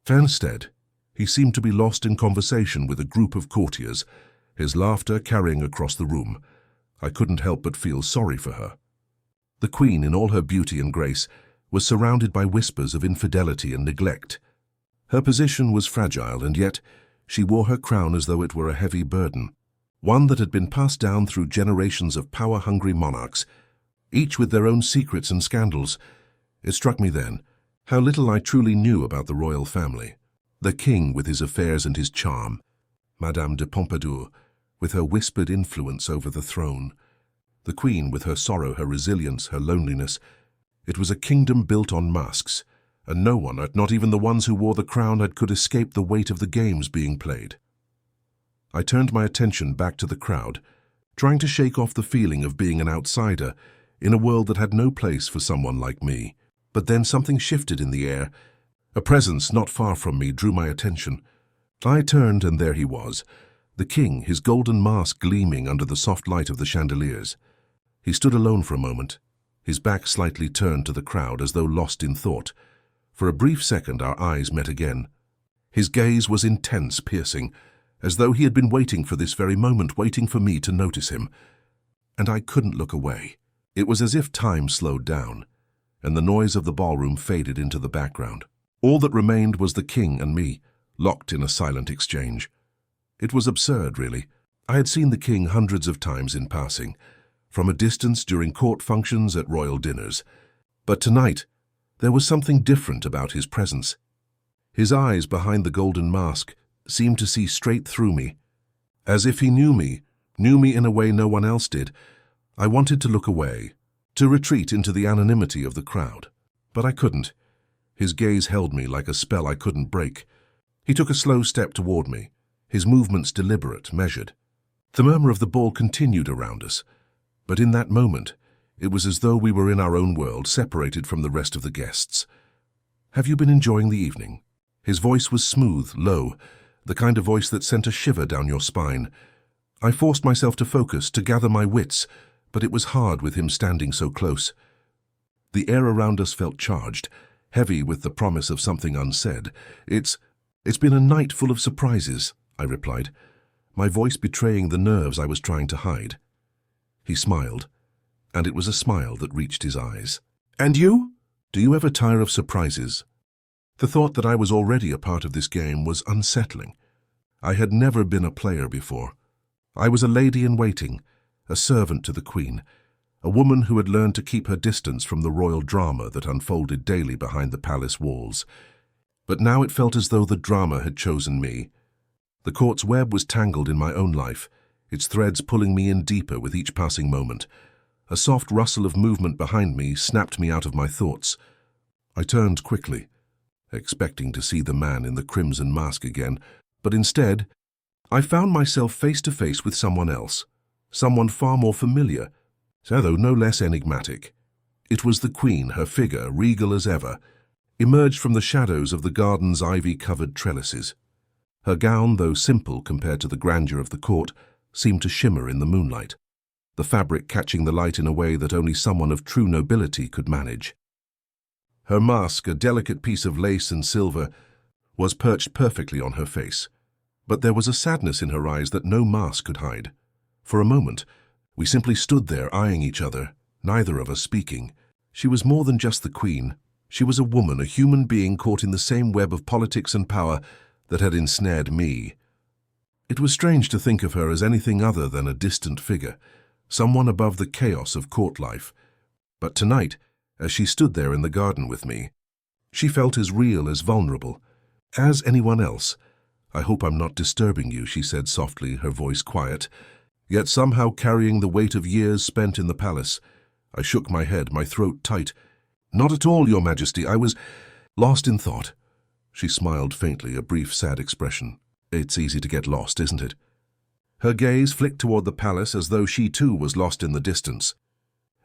Instead, he seemed to be lost in conversation with a group of courtiers, his laughter carrying across the room. I couldn't help but feel sorry for her. The Queen, in all her beauty and grace, was surrounded by whispers of infidelity and neglect. Her position was fragile, and yet she wore her crown as though it were a heavy burden, one that had been passed down through generations of power-hungry monarchs, each with their own secrets and scandals. It struck me then how little I truly knew about the royal family. The King with his affairs and his charm, Madame de Pompadour with her whispered influence over the throne, the Queen with her sorrow, her resilience, her loneliness. It was a kingdom built on masks, and no one, not even the ones who wore the crown, could escape the weight of the games being played. I turned my attention back to the crowd, trying to shake off the feeling of being an outsider in a world that had no place for someone like me. But then something shifted in the air. A presence not far from me drew my attention. I turned, and there he was, the King, his golden mask gleaming under the soft light of the chandeliers. He stood alone for a moment, his back slightly turned to the crowd as though lost in thought. For a brief second our eyes met again. His gaze was intense, piercing, as though he had been waiting for this very moment, waiting for me to notice him. And I couldn't look away. It was as if time slowed down, and the noise of the ballroom faded into the background. All that remained was the King and me, locked in a silent exchange. It was absurd, really. I had seen the King hundreds of times in passing, from a distance during court functions, at royal dinners. But tonight, there was something different about his presence. His eyes behind the golden mask seemed to see straight through me, as if he knew me in a way no one else did. I wanted to look away, to retreat into the anonymity of the crowd, but I couldn't. His gaze held me like a spell I couldn't break. He took a slow step toward me, his movements deliberate, measured. The murmur of the ball continued around us, but in that moment, it was as though we were in our own world, separated from the rest of the guests. "Have you been enjoying the evening?" His voice was smooth, low, the kind of voice that sent a shiver down your spine. I forced myself to focus, to gather my wits, but it was hard with him standing so close. The air around us felt charged, heavy with the promise of something unsaid. It's been a night full of surprises," I replied, my voice betraying the nerves I was trying to hide. He smiled, and it was a smile that reached his eyes. "And you? Do you ever tire of surprises?" The thought that I was already a part of this game was unsettling. I had never been a player before. I was a lady-in-waiting, a servant to the Queen, a woman who had learned to keep her distance from the royal drama that unfolded daily behind the palace walls. But now it felt as though the drama had chosen me. The court's web was tangled in my own life, its threads pulling me in deeper with each passing moment. A soft rustle of movement behind me snapped me out of my thoughts. I turned quickly, expecting to see the man in the crimson mask again, but instead, I found myself face to face with someone else, someone far more familiar, though no less enigmatic. It was the Queen, her figure, regal as ever, emerged from the shadows of the garden's ivy-covered trellises. Her gown, though simple compared to the grandeur of the court, seemed to shimmer in the moonlight, the fabric catching the light in a way that only someone of true nobility could manage. Her mask, a delicate piece of lace and silver, was perched perfectly on her face, but there was a sadness in her eyes that no mask could hide. For a moment, we simply stood there eyeing each other, neither of us speaking. She was more than just the queen. She was a woman, a human being caught in the same web of politics and power that had ensnared me. It was strange to think of her as anything other than a distant figure, someone above the chaos of court life. But tonight, as she stood there in the garden with me, she felt as real, as vulnerable, as anyone else. "I hope I'm not disturbing you," she said softly, her voice quiet, yet somehow carrying the weight of years spent in the palace. I shook my head, my throat tight. "Not at all, Your Majesty. I was lost in thought." She smiled faintly, a brief, sad expression. "It's easy to get lost, isn't it?" Her gaze flicked toward the palace as though she too was lost in the distance.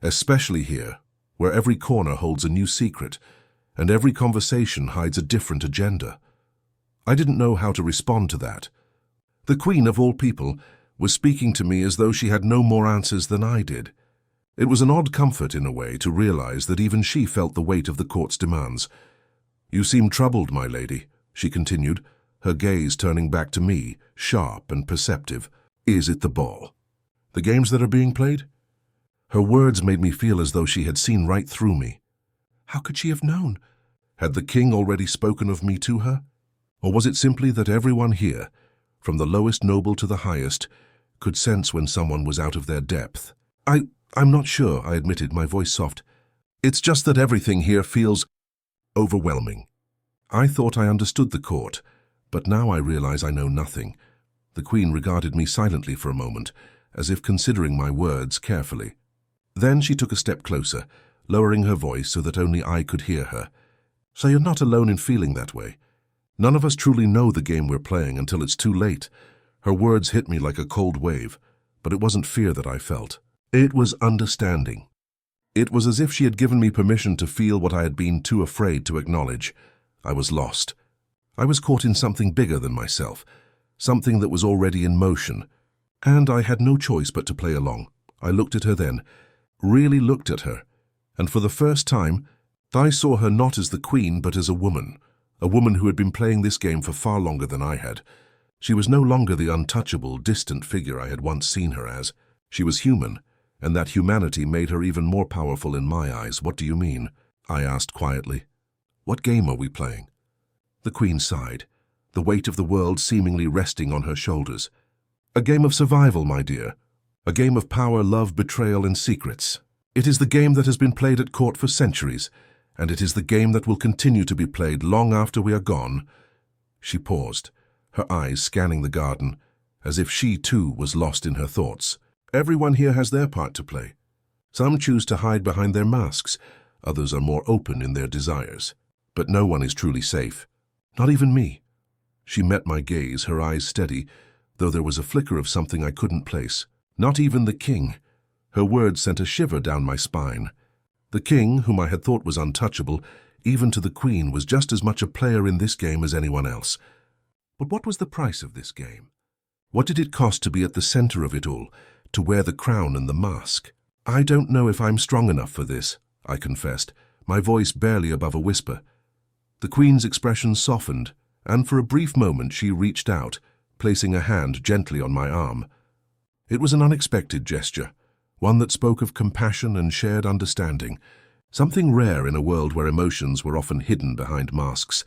"Especially here, where every corner holds a new secret, and every conversation hides a different agenda." I didn't know how to respond to that. The Queen, of all people, was speaking to me as though she had no more answers than I did. It was an odd comfort, in a way, to realize that even she felt the weight of the court's demands. "You seem troubled, my lady," she continued, her gaze turning back to me, sharp and perceptive. "Is it the ball? The games that are being played?" Her words made me feel as though she had seen right through me. How could she have known? Had the king already spoken of me to her? Or was it simply that everyone here, from the lowest noble to the highest, could sense when someone was out of their depth? I'm not sure," I admitted, my voice soft. "It's just that everything here feels overwhelming." I thought I understood the court, but now I realize I know nothing. The Queen regarded me silently for a moment, as if considering my words carefully. Then she took a step closer, lowering her voice so that only I could hear her. "So you're not alone in feeling that way. None of us truly know the game we're playing until it's too late." Her words hit me like a cold wave, but it wasn't fear that I felt. It was understanding. It was as if she had given me permission to feel what I had been too afraid to acknowledge. I was lost. I was caught in something bigger than myself, something that was already in motion, and I had no choice but to play along. I looked at her then, really looked at her, and for the first time, I saw her not as the queen but as a woman who had been playing this game for far longer than I had. She was no longer the untouchable, distant figure I had once seen her as. She was human, and that humanity made her even more powerful in my eyes. "What do you mean?" I asked quietly. "What game are we playing?" The Queen sighed, the weight of the world seemingly resting on her shoulders. "A game of survival, my dear. A game of power, love, betrayal, and secrets. It is the game that has been played at court for centuries, and it is the game that will continue to be played long after we are gone." She paused, her eyes scanning the garden, as if she too was lost in her thoughts. "Everyone here has their part to play. Some choose to hide behind their masks, others are more open in their desires. But no one is truly safe. Not even me." She met my gaze, her eyes steady, though there was a flicker of something I couldn't place. "Not even the king." Her words sent a shiver down my spine. The king, whom I had thought was untouchable, even to the Queen, was just as much a player in this game as anyone else. But what was the price of this game? What did it cost to be at the center of it all, to wear the crown and the mask? "I don't know if I'm strong enough for this," I confessed, my voice barely above a whisper. The Queen's expression softened, and for a brief moment she reached out, placing a hand gently on my arm. It was an unexpected gesture, one that spoke of compassion and shared understanding, something rare in a world where emotions were often hidden behind masks.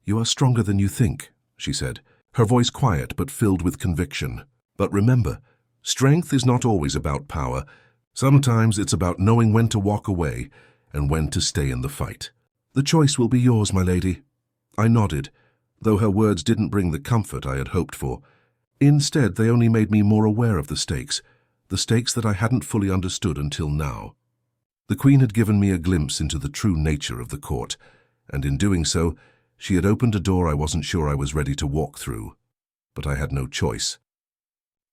"You are stronger than you think," she said, her voice quiet but filled with conviction. "But remember, strength is not always about power. Sometimes it's about knowing when to walk away and when to stay in the fight. The choice will be yours, my lady." I nodded, though her words didn't bring the comfort I had hoped for. Instead, they only made me more aware of the stakes that I hadn't fully understood until now. The Queen had given me a glimpse into the true nature of the court, and in doing so, she had opened a door I wasn't sure I was ready to walk through. But I had no choice.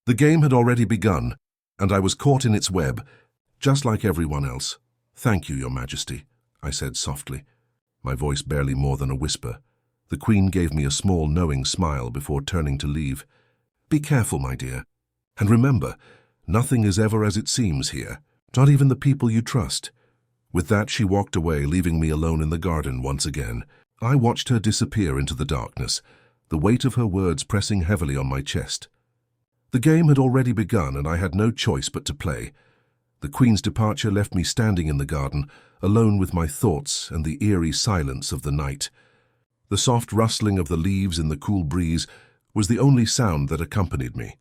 The game had already begun, and I was caught in its web, just like everyone else. "Thank you, Your Majesty," I said softly, my voice barely more than a whisper. The Queen gave me a small, knowing smile before turning to leave. "Be careful, my dear. And remember, nothing is ever as it seems here, not even the people you trust. With that, she walked away, leaving me alone in the garden once again. I watched her disappear into the darkness, the weight of her words pressing heavily on my chest. The game had already begun, and I had no choice but to play. The Queen's departure left me standing in the garden, alone with my thoughts and the eerie silence of the night. The soft rustling of the leaves in the cool breeze was the only sound that accompanied me,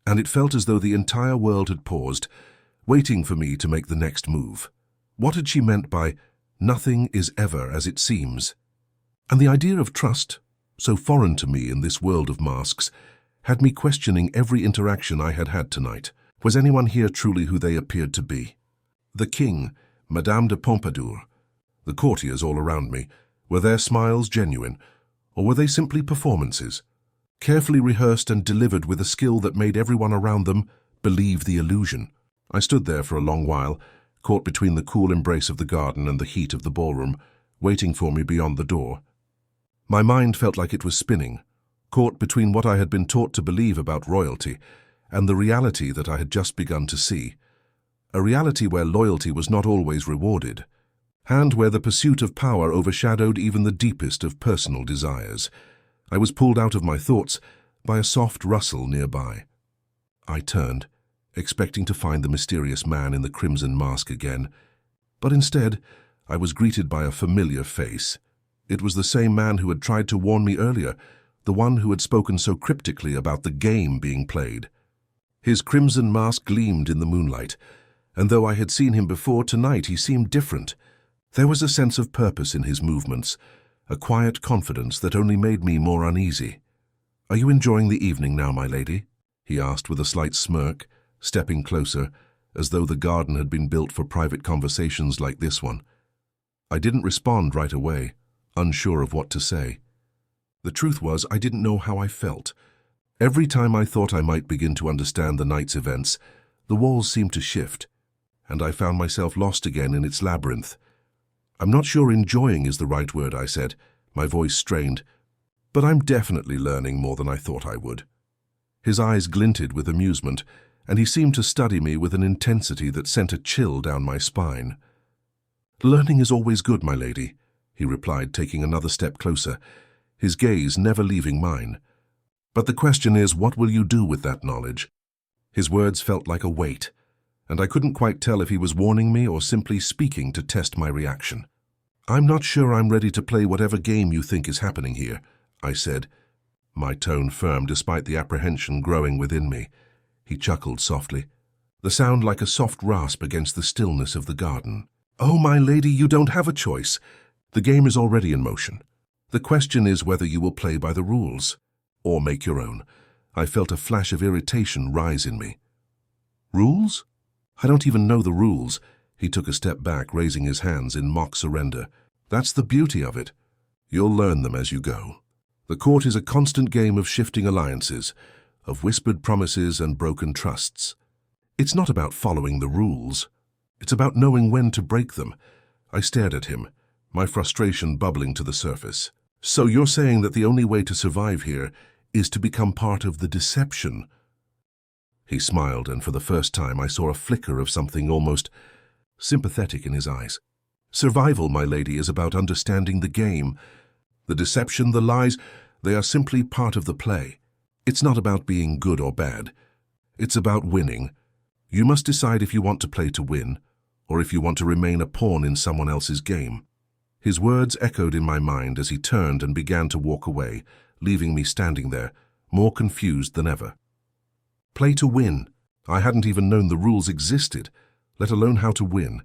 and it felt as though the entire world had paused, waiting for me to make the next move. What had she meant by, "Nothing is ever as it seems"? And the idea of trust, so foreign to me in this world of masks, had me questioning every interaction I had had tonight. Was anyone here truly who they appeared to be? The king, Madame de Pompadour, the courtiers all around me, were their smiles genuine, or were they simply performances, carefully rehearsed and delivered with a skill that made everyone around them believe the illusion? I stood there for a long while, caught between the cool embrace of the garden and the heat of the ballroom, waiting for me beyond the door. My mind felt like it was spinning, caught between what I had been taught to believe about royalty and the reality that I had just begun to see. A reality where loyalty was not always rewarded, and where the pursuit of power overshadowed even the deepest of personal desires. I was pulled out of my thoughts by a soft rustle nearby. I turned, expecting to find the mysterious man in the crimson mask again, but instead I was greeted by a familiar face. It was the same man who had tried to warn me earlier, the one who had spoken so cryptically about the game being played. His crimson mask gleamed in the moonlight, and though I had seen him before, tonight he seemed different. There was a sense of purpose in his movements, a quiet confidence that only made me more uneasy. "Are you enjoying the evening now, my lady?" he asked with a slight smirk, stepping closer, as though the garden had been built for private conversations like this one. I didn't respond right away, unsure of what to say. The truth was, I didn't know how I felt. Every time I thought I might begin to understand the night's events, the walls seemed to shift, and I found myself lost again in its labyrinth. "I'm not sure enjoying is the right word," I said, my voice strained, "but I'm definitely learning more than I thought I would." His eyes glinted with amusement, and he seemed to study me with an intensity that sent a chill down my spine. "Learning is always good, my lady," he replied, taking another step closer, his gaze never leaving mine. "But the question is, what will you do with that knowledge?" His words felt like a weight, and I couldn't quite tell if he was warning me or simply speaking to test my reaction. "I'm not sure I'm ready to play whatever game you think is happening here," I said, my tone firm despite the apprehension growing within me. He chuckled softly, the sound like a soft rasp against the stillness of the garden. "Oh, my lady, you don't have a choice. The game is already in motion. The question is whether you will play by the rules, or make your own." I felt a flash of irritation rise in me. "Rules? I don't even know the rules." He took a step back, raising his hands in mock surrender. "That's the beauty of it. You'll learn them as you go. The court is a constant game of shifting alliances, of whispered promises and broken trusts. It's not about following the rules. It's about knowing when to break them." I stared at him, my frustration bubbling to the surface. "So you're saying that the only way to survive here is to become part of the deception?" He smiled, and for the first time I saw a flicker of something almost sympathetic in his eyes. "Survival, my lady, is about understanding the game. The deception, the lies, they are simply part of the play. It's not about being good or bad. It's about winning. You must decide if you want to play to win, or if you want to remain a pawn in someone else's game." His words echoed in my mind as he turned and began to walk away, leaving me standing there, more confused than ever. Play to win. I hadn't even known the rules existed, let alone how to win.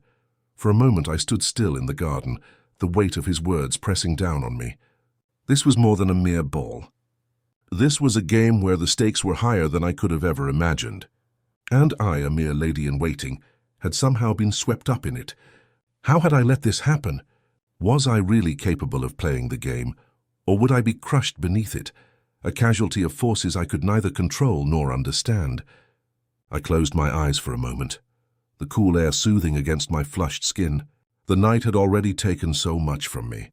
For a moment I stood still in the garden, the weight of his words pressing down on me. This was more than a mere ball. This was a game where the stakes were higher than I could have ever imagined. And I, a mere lady-in-waiting, had somehow been swept up in it. How had I let this happen? Was I really capable of playing the game, or would I be crushed beneath it, a casualty of forces I could neither control nor understand? I closed my eyes for a moment, the cool air soothing against my flushed skin. The night had already taken so much from me.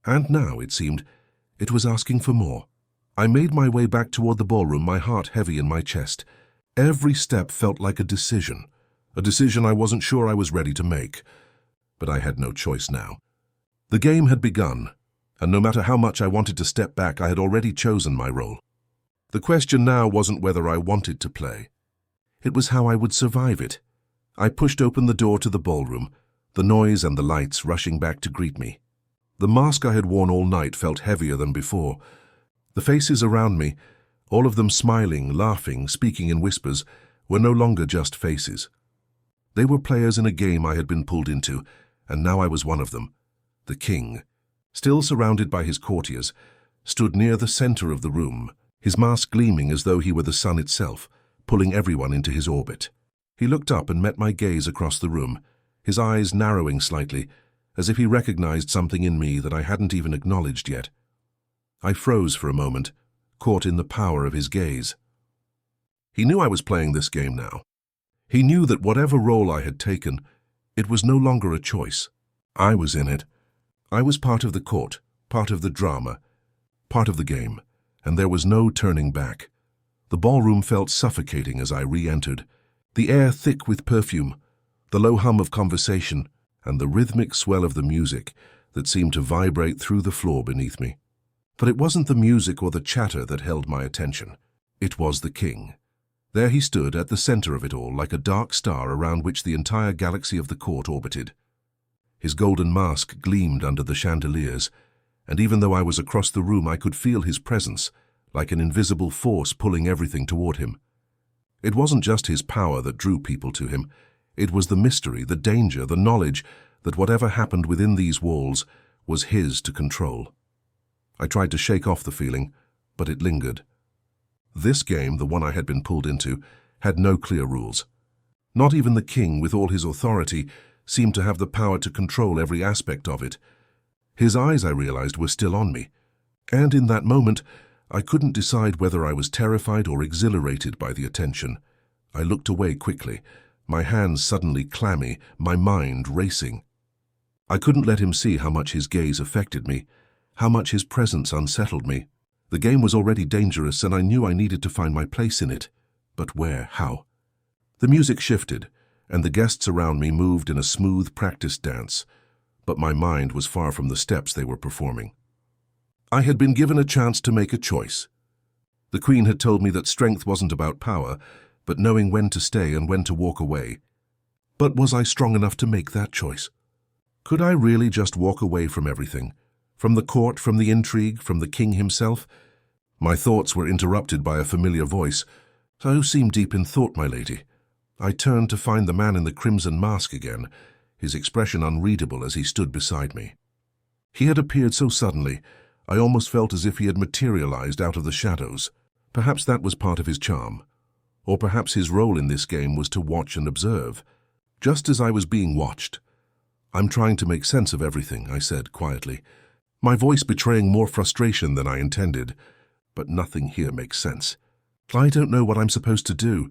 And now, it seemed, it was asking for more. I made my way back toward the ballroom, my heart heavy in my chest. Every step felt like a decision I wasn't sure I was ready to make. But I had no choice now. The game had begun, and no matter how much I wanted to step back, I had already chosen my role. The question now wasn't whether I wanted to play. It was how I would survive it. I pushed open the door to the ballroom, the noise and the lights rushing back to greet me. The mask I had worn all night felt heavier than before. The faces around me, all of them smiling, laughing, speaking in whispers, were no longer just faces. They were players in a game I had been pulled into, and now I was one of them. The king, still surrounded by his courtiers, stood near the center of the room, his mask gleaming as though he were the sun itself, pulling everyone into his orbit. He looked up and met my gaze across the room, his eyes narrowing slightly, as if he recognized something in me that I hadn't even acknowledged yet. I froze for a moment, caught in the power of his gaze. He knew I was playing this game now. He knew that whatever role I had taken, it was no longer a choice. I was in it. I was part of the court, part of the drama, part of the game, and there was no turning back. The ballroom felt suffocating as I re-entered, the air thick with perfume, the low hum of conversation, and the rhythmic swell of the music that seemed to vibrate through the floor beneath me. But it wasn't the music or the chatter that held my attention. It was the king. There he stood at the center of it all, like a dark star around which the entire galaxy of the court orbited. His golden mask gleamed under the chandeliers, and even though I was across the room, I could feel his presence, like an invisible force pulling everything toward him. It wasn't just his power that drew people to him. It was the mystery, the danger, the knowledge that whatever happened within these walls was his to control. I tried to shake off the feeling, but it lingered. This game, the one I had been pulled into, had no clear rules. Not even the king, with all his authority, seemed to have the power to control every aspect of it. His eyes, I realized, were still on me, and in that moment, I couldn't decide whether I was terrified or exhilarated by the attention. I looked away quickly, my hands suddenly clammy, my mind racing. I couldn't let him see how much his gaze affected me, how much his presence unsettled me. The game was already dangerous, and I knew I needed to find my place in it. But where? How? The music shifted, and the guests around me moved in a smooth, practiced dance, but my mind was far from the steps they were performing. I had been given a chance to make a choice. The Queen had told me that strength wasn't about power, but knowing when to stay and when to walk away. But was I strong enough to make that choice? Could I really just walk away from everything? From the court, from the intrigue, from the king himself? My thoughts were interrupted by a familiar voice. "You seem deep in thought, my lady." I turned to find the man in the crimson mask again, his expression unreadable as he stood beside me. He had appeared so suddenly, I almost felt as if he had materialized out of the shadows. Perhaps that was part of his charm. Or perhaps his role in this game was to watch and observe, just as I was being watched. "I'm trying to make sense of everything," I said quietly, my voice betraying more frustration than I intended. "But nothing here makes sense. I don't know what I'm supposed to do."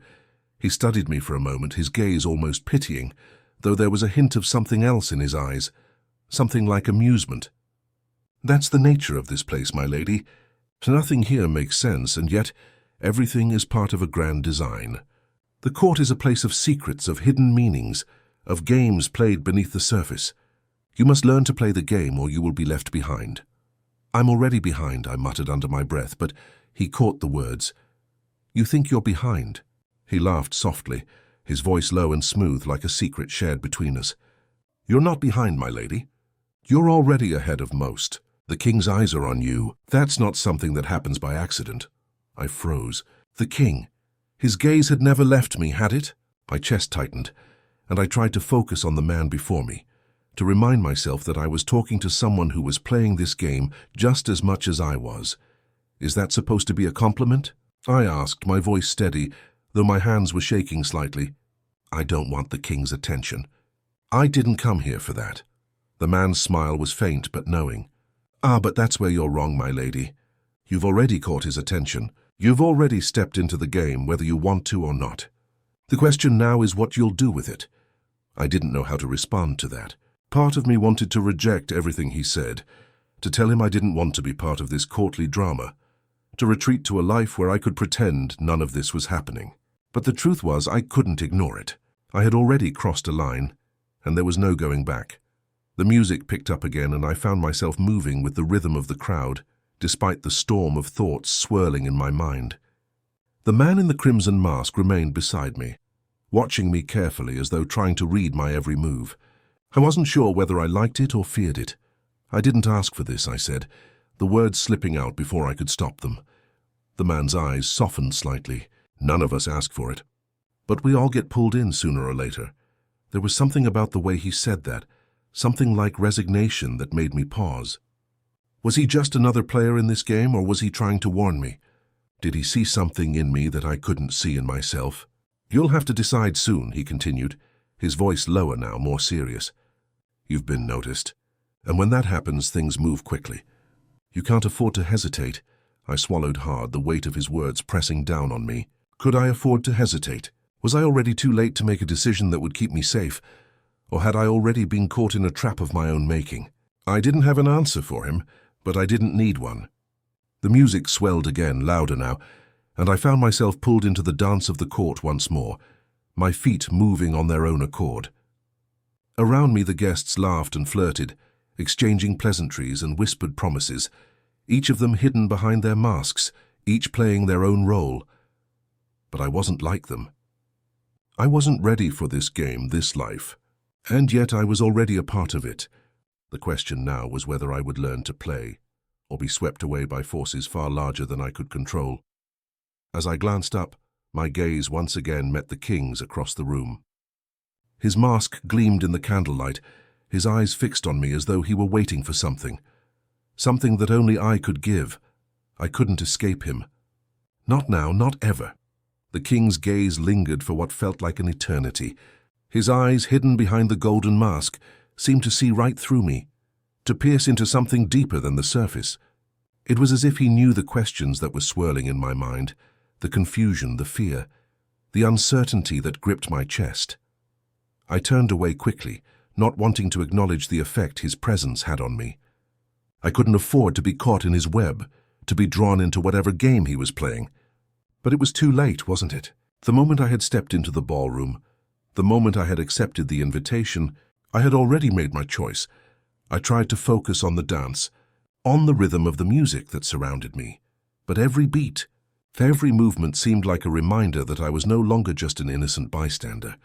He studied me for a moment, his gaze almost pitying, though there was a hint of something else in his eyes, something like amusement. "That's the nature of this place, my lady. Nothing here makes sense, and yet everything is part of a grand design. The court is a place of secrets, of hidden meanings, of games played beneath the surface. You must learn to play the game or you will be left behind." "I'm already behind," I muttered under my breath, but he caught the words. "You think you're behind?" He laughed softly, his voice low and smooth like a secret shared between us. "You're not behind, my lady. You're already ahead of most. The king's eyes are on you. That's not something that happens by accident." I froze. The king. His gaze had never left me, had it? My chest tightened, and I tried to focus on the man before me, to remind myself that I was talking to someone who was playing this game just as much as I was. "Is that supposed to be a compliment?" I asked, my voice steady, though my hands were shaking slightly. "I don't want the king's attention. I didn't come here for that." The man's smile was faint but knowing. But that's where you're wrong, my lady. You've already caught his attention. You've already stepped into the game, whether you want to or not. The question now is what you'll do with it." I didn't know how to respond to that. Part of me wanted to reject everything he said, to tell him I didn't want to be part of this courtly drama, to retreat to a life where I could pretend none of this was happening. But the truth was I couldn't ignore it. I had already crossed a line, and there was no going back. The music picked up again, and I found myself moving with the rhythm of the crowd, despite the storm of thoughts swirling in my mind. The man in the crimson mask remained beside me, watching me carefully as though trying to read my every move. I wasn't sure whether I liked it or feared it. "I didn't ask for this," I said, the words slipping out before I could stop them. The man's eyes softened slightly. "None of us asked for it. But we all get pulled in sooner or later." There was something about the way he said that, something like resignation, that made me pause. Was he just another player in this game, or was he trying to warn me? Did he see something in me that I couldn't see in myself? "You'll have to decide soon," he continued, his voice lower now, more serious. "You've been noticed. And when that happens, things move quickly. You can't afford to hesitate." I swallowed hard, the weight of his words pressing down on me. Could I afford to hesitate? Was I already too late to make a decision that would keep me safe? Or had I already been caught in a trap of my own making? I didn't have an answer for him, but I didn't need one. The music swelled again, louder now, and I found myself pulled into the dance of the court once more, my feet moving on their own accord. Around me the guests laughed and flirted, exchanging pleasantries and whispered promises, each of them hidden behind their masks, each playing their own role. But I wasn't like them. I wasn't ready for this game, this life. And yet I was already a part of it. The question now was whether I would learn to play, or be swept away by forces far larger than I could control. As I glanced up, my gaze once again met the king's across the room. His mask gleamed in the candlelight, his eyes fixed on me as though he were waiting for something. Something that only I could give. I couldn't escape him. Not now, not ever. The king's gaze lingered for what felt like an eternity. His eyes, hidden behind the golden mask, seemed to see right through me, to pierce into something deeper than the surface. It was as if he knew the questions that were swirling in my mind, the confusion, the fear, the uncertainty that gripped my chest. I turned away quickly, not wanting to acknowledge the effect his presence had on me. I couldn't afford to be caught in his web, to be drawn into whatever game he was playing. But it was too late, wasn't it? The moment I had stepped into the ballroom, the moment I had accepted the invitation, I had already made my choice. I tried to focus on the dance, on the rhythm of the music that surrounded me. But every beat, every movement seemed like a reminder that I was no longer just an innocent bystander.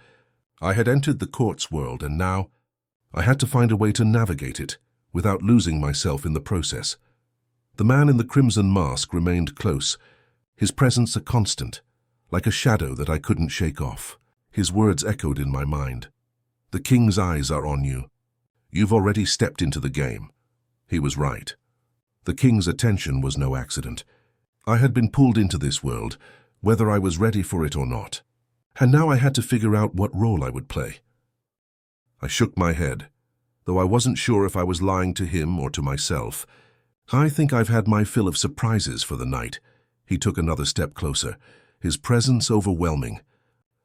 I had entered the court's world, and now I had to find a way to navigate it without losing myself in the process. The man in the crimson mask remained close, his presence a constant, like a shadow that I couldn't shake off. His words echoed in my mind. "The king's eyes are on you. You've already stepped into the game." He was right. The king's attention was no accident. I had been pulled into this world, whether I was ready for it or not. And now I had to figure out what role I would play. I shook my head, though I wasn't sure if I was lying to him or to myself. "I think I've had my fill of surprises for the night." He took another step closer, his presence overwhelming.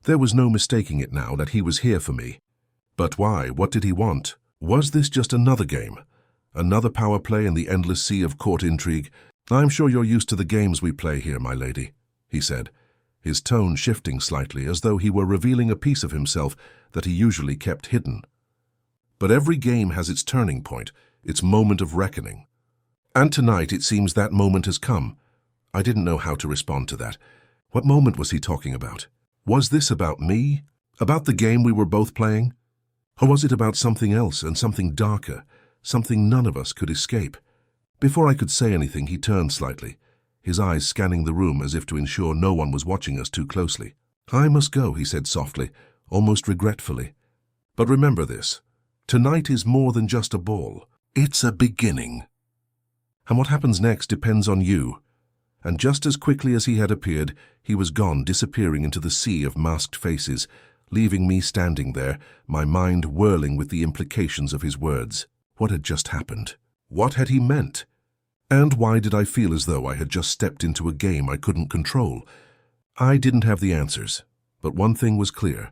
There was no mistaking it now that he was here for me. But why? What did he want? Was this just another game? Another power play in the endless sea of court intrigue? "I'm sure you're used to the games we play here, my lady," he said, his tone shifting slightly as though he were revealing a piece of himself that he usually kept hidden. "But every game has its turning point, its moment of reckoning. And tonight it seems that moment has come." I didn't know how to respond to that. What moment was he talking about? Was this about me? About the game we were both playing? Or was it about something else, and something darker, something none of us could escape? Before I could say anything, he turned slightly, his eyes scanning the room as if to ensure no one was watching us too closely. "I must go," he said softly, almost regretfully. "But remember this. Tonight is more than just a ball. It's a beginning. And what happens next depends on you." And just as quickly as he had appeared, he was gone, disappearing into the sea of masked faces, leaving me standing there, my mind whirling with the implications of his words. What had just happened? What had he meant? And why did I feel as though I had just stepped into a game I couldn't control? I didn't have the answers, but one thing was clear.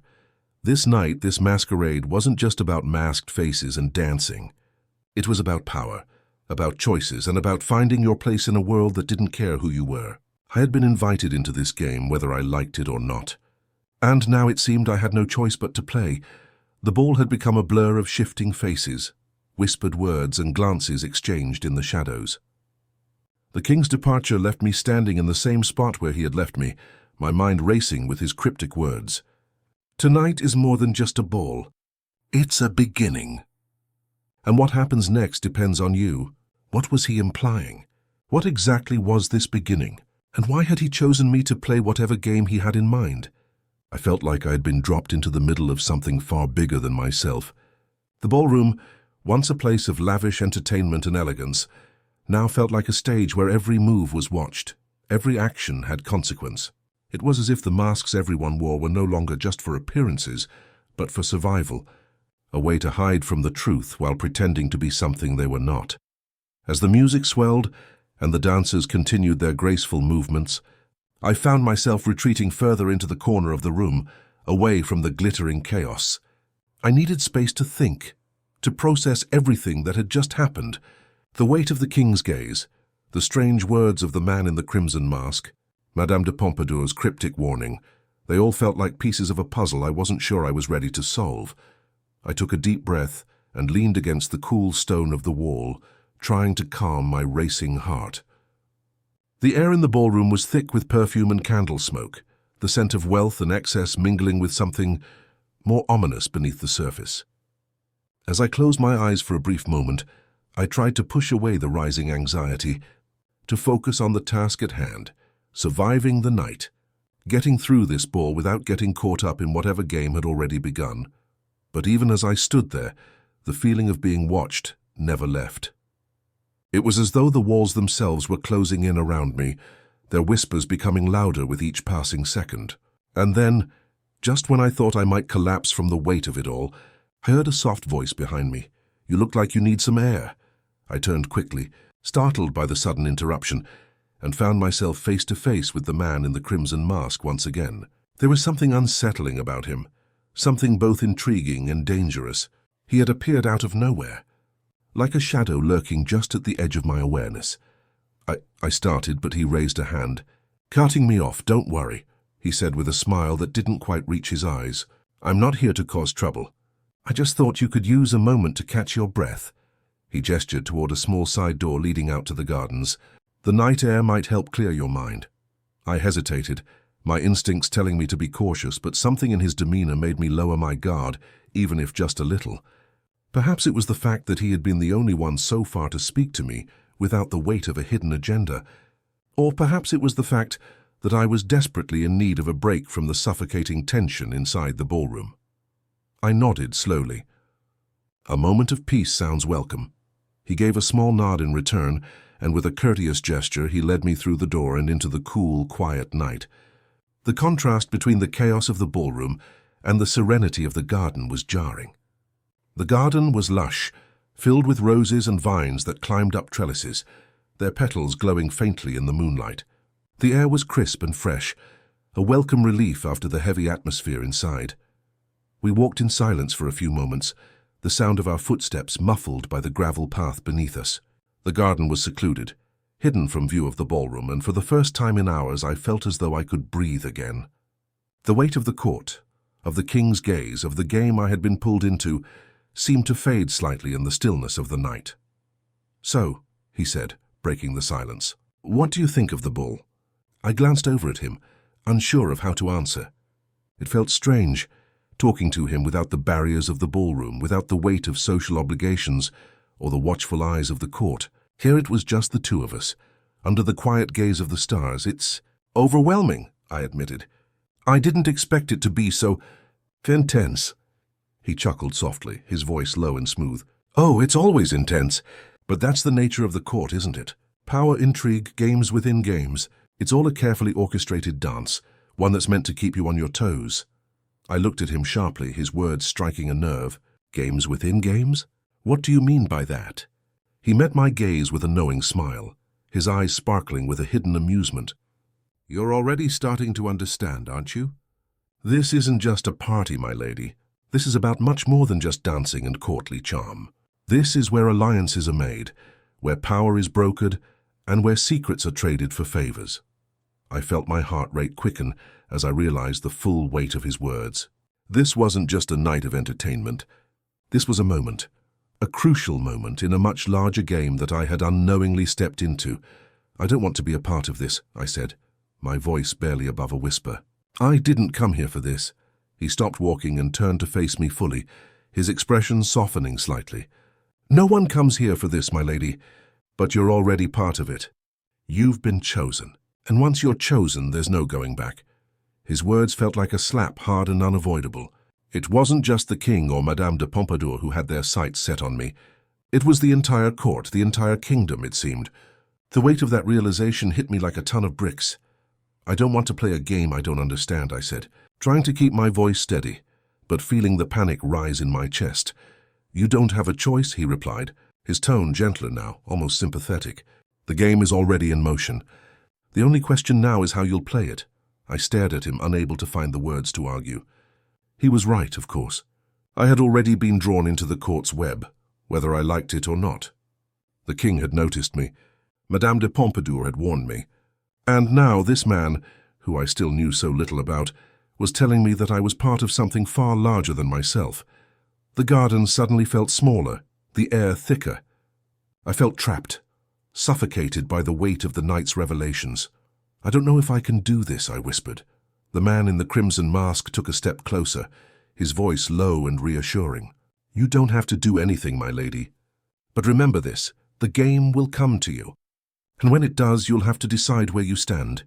This night, this masquerade wasn't just about masked faces and dancing. It was about power, about choices, and about finding your place in a world that didn't care who you were. I had been invited into this game whether I liked it or not. And now it seemed I had no choice but to play. The ball had become a blur of shifting faces, whispered words and glances exchanged in the shadows. The king's departure left me standing in the same spot where he had left me, my mind racing with his cryptic words. Tonight is more than just a ball. It's a beginning. And what happens next depends on you. What was he implying? What exactly was this beginning? And why had he chosen me to play whatever game he had in mind? I felt like I had been dropped into the middle of something far bigger than myself. The ballroom, once a place of lavish entertainment and elegance, now felt like a stage where every move was watched. Every action had consequence. It was as if the masks everyone wore were no longer just for appearances, but for survival, a way to hide from the truth while pretending to be something they were not. As the music swelled and the dancers continued their graceful movements, I found myself retreating further into the corner of the room, away from the glittering chaos. I needed space to think, to process everything that had just happened. The weight of the king's gaze, the strange words of the man in the crimson mask, Madame de Pompadour's cryptic warning, they all felt like pieces of a puzzle I wasn't sure I was ready to solve. I took a deep breath and leaned against the cool stone of the wall, trying to calm my racing heart. The air in the ballroom was thick with perfume and candle smoke, the scent of wealth and excess mingling with something more ominous beneath the surface. As I closed my eyes for a brief moment, I tried to push away the rising anxiety, to focus on the task at hand, surviving the night, getting through this ball without getting caught up in whatever game had already begun. But even as I stood there, the feeling of being watched never left. It was as though the walls themselves were closing in around me, their whispers becoming louder with each passing second. And then, just when I thought I might collapse from the weight of it all, I heard a soft voice behind me. "You look like you need some air." I turned quickly, startled by the sudden interruption, and found myself face to face with the man in the crimson mask once again. There was something unsettling about him, something both intriguing and dangerous. He had appeared out of nowhere, like a shadow lurking just at the edge of my awareness. I started, but he raised a hand. "Cutting me off, don't worry," he said with a smile that didn't quite reach his eyes. "I'm not here to cause trouble. I just thought you could use a moment to catch your breath." He gestured toward a small side door leading out to the gardens. "The night air might help clear your mind." I hesitated, my instincts telling me to be cautious, but something in his demeanor made me lower my guard, even if just a little. Perhaps it was the fact that he had been the only one so far to speak to me without the weight of a hidden agenda. Or perhaps it was the fact that I was desperately in need of a break from the suffocating tension inside the ballroom. I nodded slowly. "A moment of peace sounds welcome." He gave a small nod in return, and with a courteous gesture he led me through the door and into the cool, quiet night. The contrast between the chaos of the ballroom and the serenity of the garden was jarring. The garden was lush, filled with roses and vines that climbed up trellises, their petals glowing faintly in the moonlight. The air was crisp and fresh, a welcome relief after the heavy atmosphere inside. We walked in silence for a few moments, the sound of our footsteps muffled by the gravel path beneath us. The garden was secluded, hidden from view of the ballroom, and for the first time in hours I felt as though I could breathe again. The weight of the court, of the king's gaze, of the game I had been pulled into, seemed to fade slightly in the stillness of the night. "So," he said, breaking the silence, "what do you think of the ball?" I glanced over at him, unsure of how to answer. It felt strange, talking to him without the barriers of the ballroom, without the weight of social obligations or the watchful eyes of the court. Here it was just the two of us, under the quiet gaze of the stars. "It's overwhelming," I admitted. "I didn't expect it to be so intense." He chuckled softly, his voice low and smooth. "Oh, it's always intense. But that's the nature of the court, isn't it? Power, intrigue, games within games. It's all a carefully orchestrated dance, one that's meant to keep you on your toes." I looked at him sharply, his words striking a nerve. "Games within games? What do you mean by that?" He met my gaze with a knowing smile, his eyes sparkling with a hidden amusement. "You're already starting to understand, aren't you? This isn't just a party, my lady. This is about much more than just dancing and courtly charm. This is where alliances are made, where power is brokered, and where secrets are traded for favors." I felt my heart rate quicken as I realized the full weight of his words. This wasn't just a night of entertainment. This was a moment, a crucial moment in a much larger game that I had unknowingly stepped into. "I don't want to be a part of this," I said, my voice barely above a whisper. "I didn't come here for this." He stopped walking and turned to face me fully, his expression softening slightly. "No one comes here for this, my lady, but you're already part of it. You've been chosen, and once you're chosen, there's no going back." His words felt like a slap, hard and unavoidable. It wasn't just the king or Madame de Pompadour who had their sights set on me. It was the entire court, the entire kingdom, it seemed. The weight of that realization hit me like a ton of bricks. "I don't want to play a game I don't understand," I said, trying to keep my voice steady, but feeling the panic rise in my chest. "You don't have a choice," he replied, his tone gentler now, almost sympathetic. "The game is already in motion. The only question now is how you'll play it." I stared at him, unable to find the words to argue. He was right, of course. I had already been drawn into the court's web, whether I liked it or not. The king had noticed me. Madame de Pompadour had warned me. And now this man, who I still knew so little about, was telling me that I was part of something far larger than myself. The garden suddenly felt smaller, the air thicker. I felt trapped, suffocated by the weight of the night's revelations. "I don't know if I can do this," I whispered. The man in the crimson mask took a step closer, his voice low and reassuring. "You don't have to do anything, my lady. But remember this, the game will come to you. And when it does, you'll have to decide where you stand."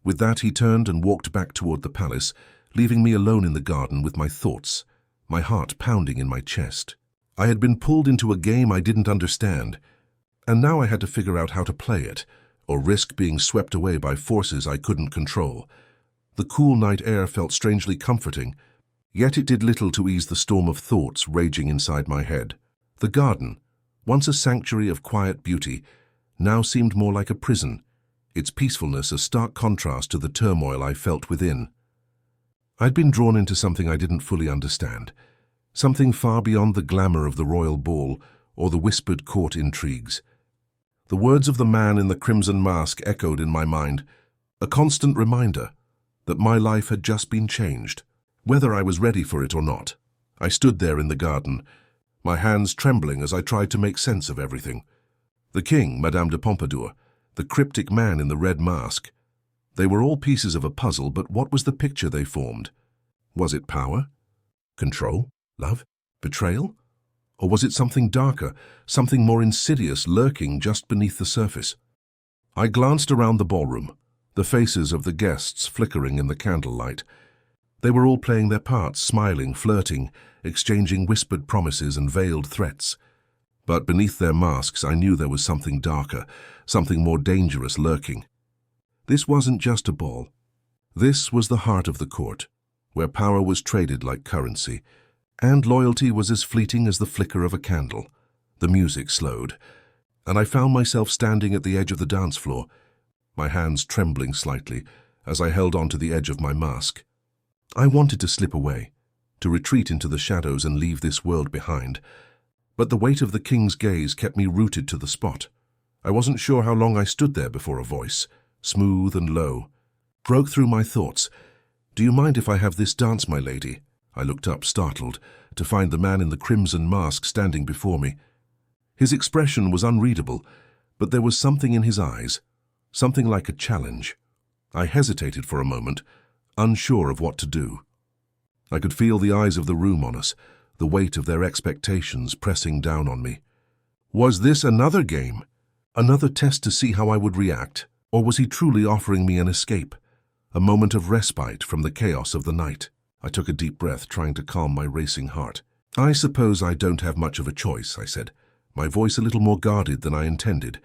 With that, he turned and walked back toward the palace, leaving me alone in the garden with my thoughts, my heart pounding in my chest. I had been pulled into a game I didn't understand, and now I had to figure out how to play it, or risk being swept away by forces I couldn't control. The cool night air felt strangely comforting, yet it did little to ease the storm of thoughts raging inside my head. The garden, once a sanctuary of quiet beauty, now seemed more like a prison, its peacefulness a stark contrast to the turmoil I felt within. I'd been drawn into something I didn't fully understand, something far beyond the glamour of the royal ball or the whispered court intrigues. The words of the man in the crimson mask echoed in my mind, a constant reminder that my life had just been changed, whether I was ready for it or not. I stood there in the garden, my hands trembling as I tried to make sense of everything. The king, Madame de Pompadour, the cryptic man in the red mask. They were all pieces of a puzzle, but what was the picture they formed? Was it power? Control? Love? Betrayal? Or was it something darker, something more insidious lurking just beneath the surface? I glanced around the ballroom, the faces of the guests flickering in the candlelight. They were all playing their parts, smiling, flirting, exchanging whispered promises and veiled threats. But beneath their masks, I knew there was something darker, something more dangerous lurking. This wasn't just a ball. This was the heart of the court, where power was traded like currency, and loyalty was as fleeting as the flicker of a candle. The music slowed, and I found myself standing at the edge of the dance floor, my hands trembling slightly as I held onto the edge of my mask. I wanted to slip away, to retreat into the shadows and leave this world behind, but the weight of the king's gaze kept me rooted to the spot. I wasn't sure how long I stood there before a voice, smooth and low, broke through my thoughts. "Do you mind if I have this dance, my lady?" I looked up, startled, to find the man in the crimson mask standing before me. His expression was unreadable, but there was something in his eyes, something like a challenge. I hesitated for a moment, unsure of what to do. I could feel the eyes of the room on us, the weight of their expectations pressing down on me. Was this another game? Another test to see how I would react? Or was he truly offering me an escape, a moment of respite from the chaos of the night? I took a deep breath, trying to calm my racing heart. "I suppose I don't have much of a choice," I said, my voice a little more guarded than I intended.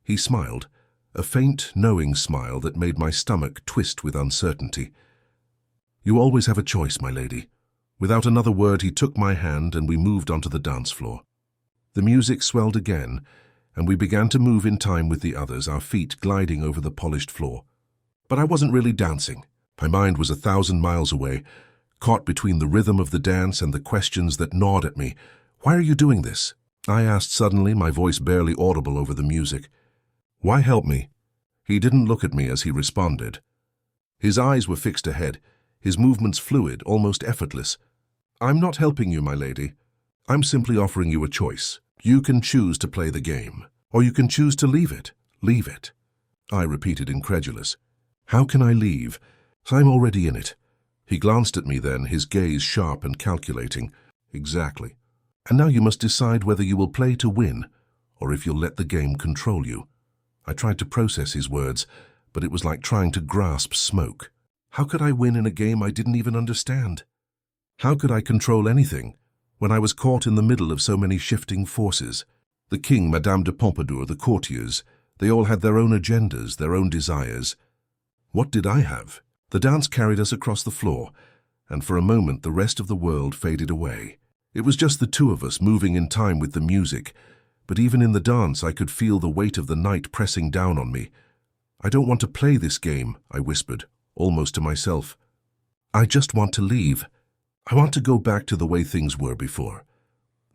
He smiled, a faint, knowing smile that made my stomach twist with uncertainty. "You always have a choice, my lady." Without another word, he took my hand and we moved onto the dance floor. The music swelled again, and we began to move in time with the others, our feet gliding over the polished floor. But I wasn't really dancing. My mind was 1,000 miles away, caught between the rhythm of the dance and the questions that gnawed at me. "Why are you doing this?" I asked suddenly, my voice barely audible over the music. "Why help me?" He didn't look at me as he responded. His eyes were fixed ahead, his movements fluid, almost effortless. "I'm not helping you, my lady. I'm simply offering you a choice. You can choose to play the game, or you can choose to leave it. Leave it." I repeated, incredulous. "How can I leave? I'm already in it." He glanced at me then, his gaze sharp and calculating. "Exactly. And now you must decide whether you will play to win, or if you'll let the game control you." I tried to process his words, but it was like trying to grasp smoke. How could I win in a game I didn't even understand? How could I control anything when I was caught in the middle of so many shifting forces? The king, Madame de Pompadour, the courtiers, they all had their own agendas, their own desires. What did I have? The dance carried us across the floor, and for a moment the rest of the world faded away. It was just the two of us moving in time with the music, but even in the dance I could feel the weight of the night pressing down on me. "I don't want to play this game," I whispered, almost to myself. "I just want to leave. I want to go back to the way things were before."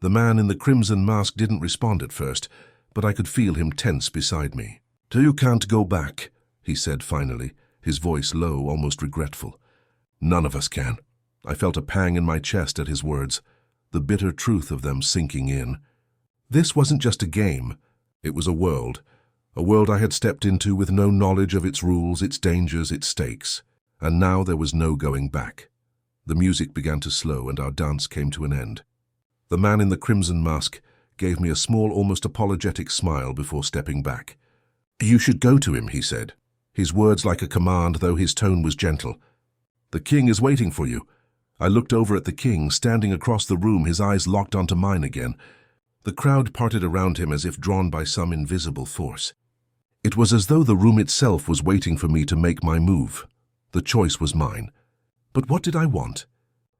The man in the crimson mask didn't respond at first, but I could feel him tense beside me. "You can't go back," he said finally, his voice low, almost regretful. "None of us can." I felt a pang in my chest at his words, the bitter truth of them sinking in. This wasn't just a game. It was a world I had stepped into with no knowledge of its rules, its dangers, its stakes. And now there was no going back. The music began to slow and our dance came to an end. The man in the crimson mask gave me a small, almost apologetic smile before stepping back. "You should go to him," he said, his words like a command, though his tone was gentle. "The king is waiting for you." I looked over at the king, standing across the room, his eyes locked onto mine again. The crowd parted around him as if drawn by some invisible force. It was as though the room itself was waiting for me to make my move. The choice was mine. But what did I want?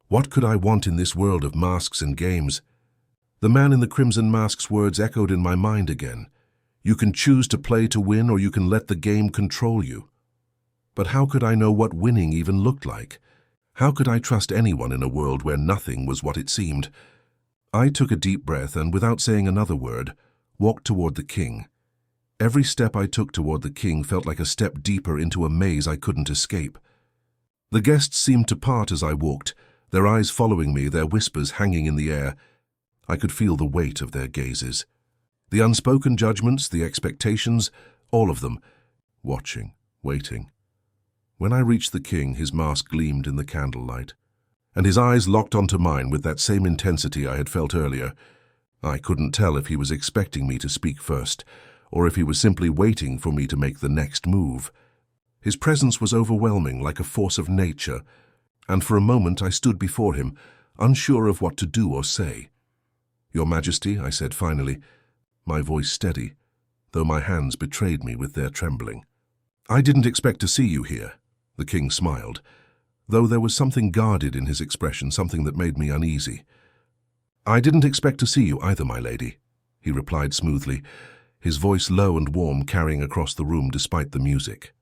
What could I want in this world of masks and games? The man in the crimson mask's words echoed in my mind again. "You can choose to play to win, or you can let the game control you." But how could I know what winning even looked like? How could I trust anyone in a world where nothing was what it seemed? I took a deep breath and, without saying another word, walked toward the king. Every step I took toward the king felt like a step deeper into a maze I couldn't escape. The guests seemed to part as I walked, their eyes following me, their whispers hanging in the air. I could feel the weight of their gazes. The unspoken judgments, the expectations, all of them, watching, waiting. When I reached the king, his mask gleamed in the candlelight, and his eyes locked onto mine with that same intensity I had felt earlier. I couldn't tell if he was expecting me to speak first, or if he was simply waiting for me to make the next move. His presence was overwhelming, like a force of nature, and for a moment I stood before him, unsure of what to do or say. "Your Majesty," I said finally, my voice steady, though my hands betrayed me with their trembling. "I didn't expect to see you here." The king smiled, though there was something guarded in his expression, something that made me uneasy. "I didn't expect to see you either, my lady," he replied smoothly, his voice low and warm, carrying across the room despite the music.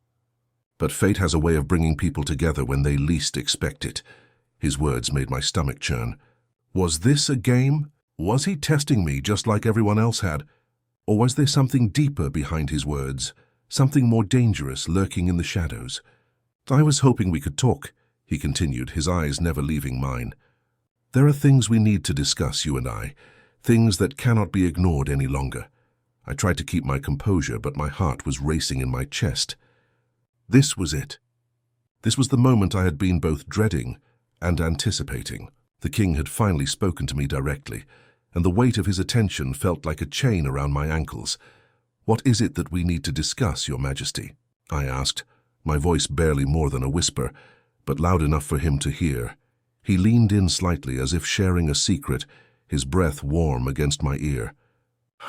"But fate has a way of bringing people together when they least expect it." His words made my stomach churn. Was this a game? Was he testing me just like everyone else had? Or was there something deeper behind his words, something more dangerous lurking in the shadows? "I was hoping we could talk," he continued, his eyes never leaving mine. "There are things we need to discuss, you and I, things that cannot be ignored any longer." I tried to keep my composure, but my heart was racing in my chest. This was it. This was the moment I had been both dreading and anticipating. The king had finally spoken to me directly, and the weight of his attention felt like a chain around my ankles. "What is it that we need to discuss, Your Majesty?" I asked, my voice barely more than a whisper, but loud enough for him to hear. He leaned in slightly, as if sharing a secret, his breath warm against my ear.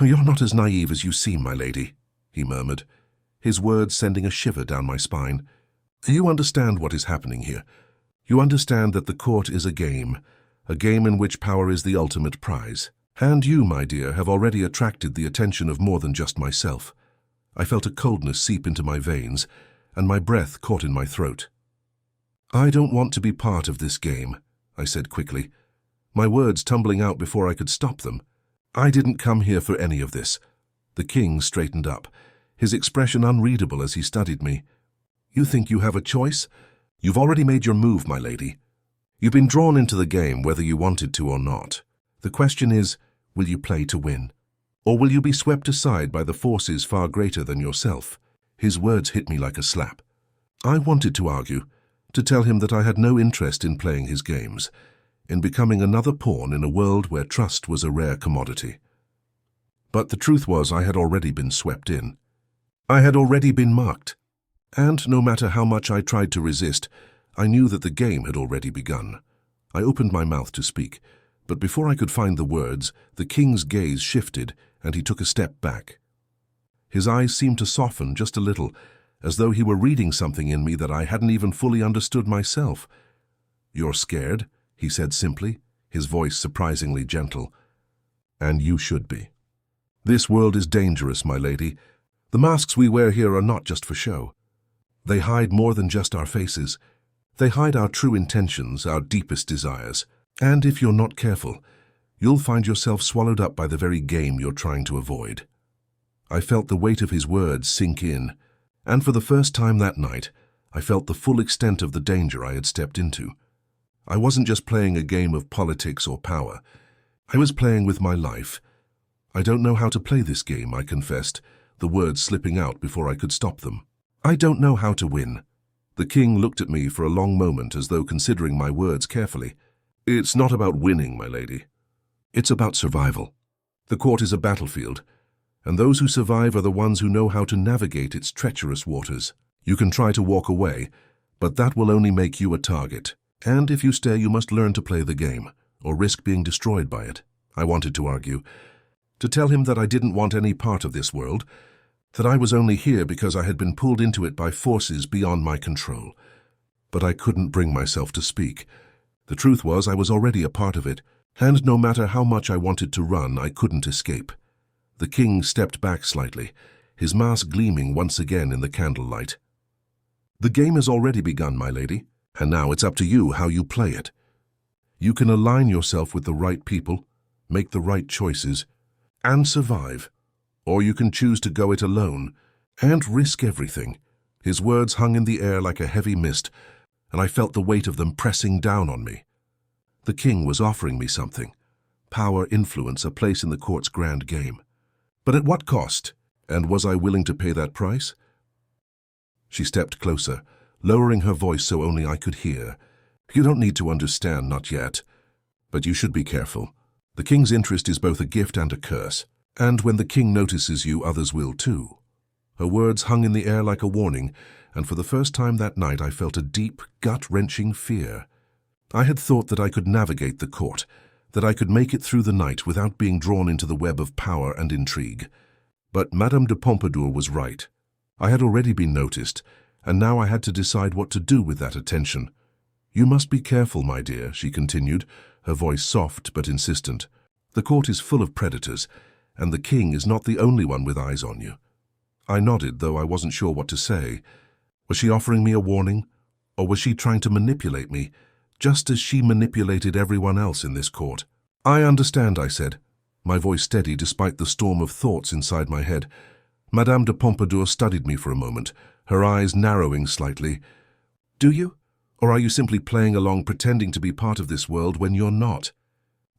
"You're not as naive as you seem, my lady," he murmured, his words sending a shiver down my spine. "You understand what is happening here. You understand that the court is a game in which power is the ultimate prize. And you, my dear, have already attracted the attention of more than just myself." I felt a coldness seep into my veins, and my breath caught in my throat. "I don't want to be part of this game," I said quickly, my words tumbling out before I could stop them. "I didn't come here for any of this." The king straightened up, his expression unreadable as he studied me. "You think you have a choice? You've already made your move, my lady. You've been drawn into the game whether you wanted to or not. The question is, will you play to win? Or will you be swept aside by the forces far greater than yourself?" His words hit me like a slap. I wanted to argue, to tell him that I had no interest in playing his games, in becoming another pawn in a world where trust was a rare commodity. But the truth was I had already been swept in. I had already been marked. And no matter how much I tried to resist, I knew that the game had already begun. I opened my mouth to speak, but before I could find the words, the king's gaze shifted and he took a step back. His eyes seemed to soften just a little, as though he were reading something in me that I hadn't even fully understood myself. "You're scared," he said simply, his voice surprisingly gentle. "And you should be. This world is dangerous, my lady. The masks we wear here are not just for show. They hide more than just our faces. They hide our true intentions, our deepest desires. And if you're not careful, you'll find yourself swallowed up by the very game you're trying to avoid." I felt the weight of his words sink in, and for the first time that night, I felt the full extent of the danger I had stepped into. I wasn't just playing a game of politics or power. I was playing with my life. "I don't know how to play this game," I confessed, the words slipping out before I could stop them. "I don't know how to win." The king looked at me for a long moment as though considering my words carefully. "It's not about winning, my lady. It's about survival. The court is a battlefield, and those who survive are the ones who know how to navigate its treacherous waters. You can try to walk away, but that will only make you a target. And if you stay, you must learn to play the game, or risk being destroyed by it." I wanted to argue, to tell him that I didn't want any part of this world, that I was only here because I had been pulled into it by forces beyond my control. But I couldn't bring myself to speak. The truth was I was already a part of it, and no matter how much I wanted to run, I couldn't escape. The king stepped back slightly, his mask gleaming once again in the candlelight. "The game has already begun, my lady, and now it's up to you how you play it. You can align yourself with the right people, make the right choices, and survive. Or you can choose to go it alone and risk everything." His words hung in the air like a heavy mist, and I felt the weight of them pressing down on me. The king was offering me something: power, influence, a place in the court's grand game. But at what cost? And was I willing to pay that price? She stepped closer, lowering her voice so only I could hear. "You don't need to understand, not yet. But you should be careful. The king's interest is both a gift and a curse. And when the king notices you, others will too." Her words hung in the air like a warning, and for the first time that night I felt a deep, gut-wrenching fear. I had thought that I could navigate the court, that I could make it through the night without being drawn into the web of power and intrigue. But Madame de Pompadour was right. I had already been noticed, and now I had to decide what to do with that attention. "You must be careful, my dear," she continued, her voice soft but insistent. "The court is full of predators, and the king is not the only one with eyes on you." I nodded, though I wasn't sure what to say. Was she offering me a warning, or was she trying to manipulate me, just as she manipulated everyone else in this court? "I understand," I said, my voice steady despite the storm of thoughts inside my head. Madame de Pompadour studied me for a moment, her eyes narrowing slightly. "Do you? Or are you simply playing along, pretending to be part of this world when you're not?"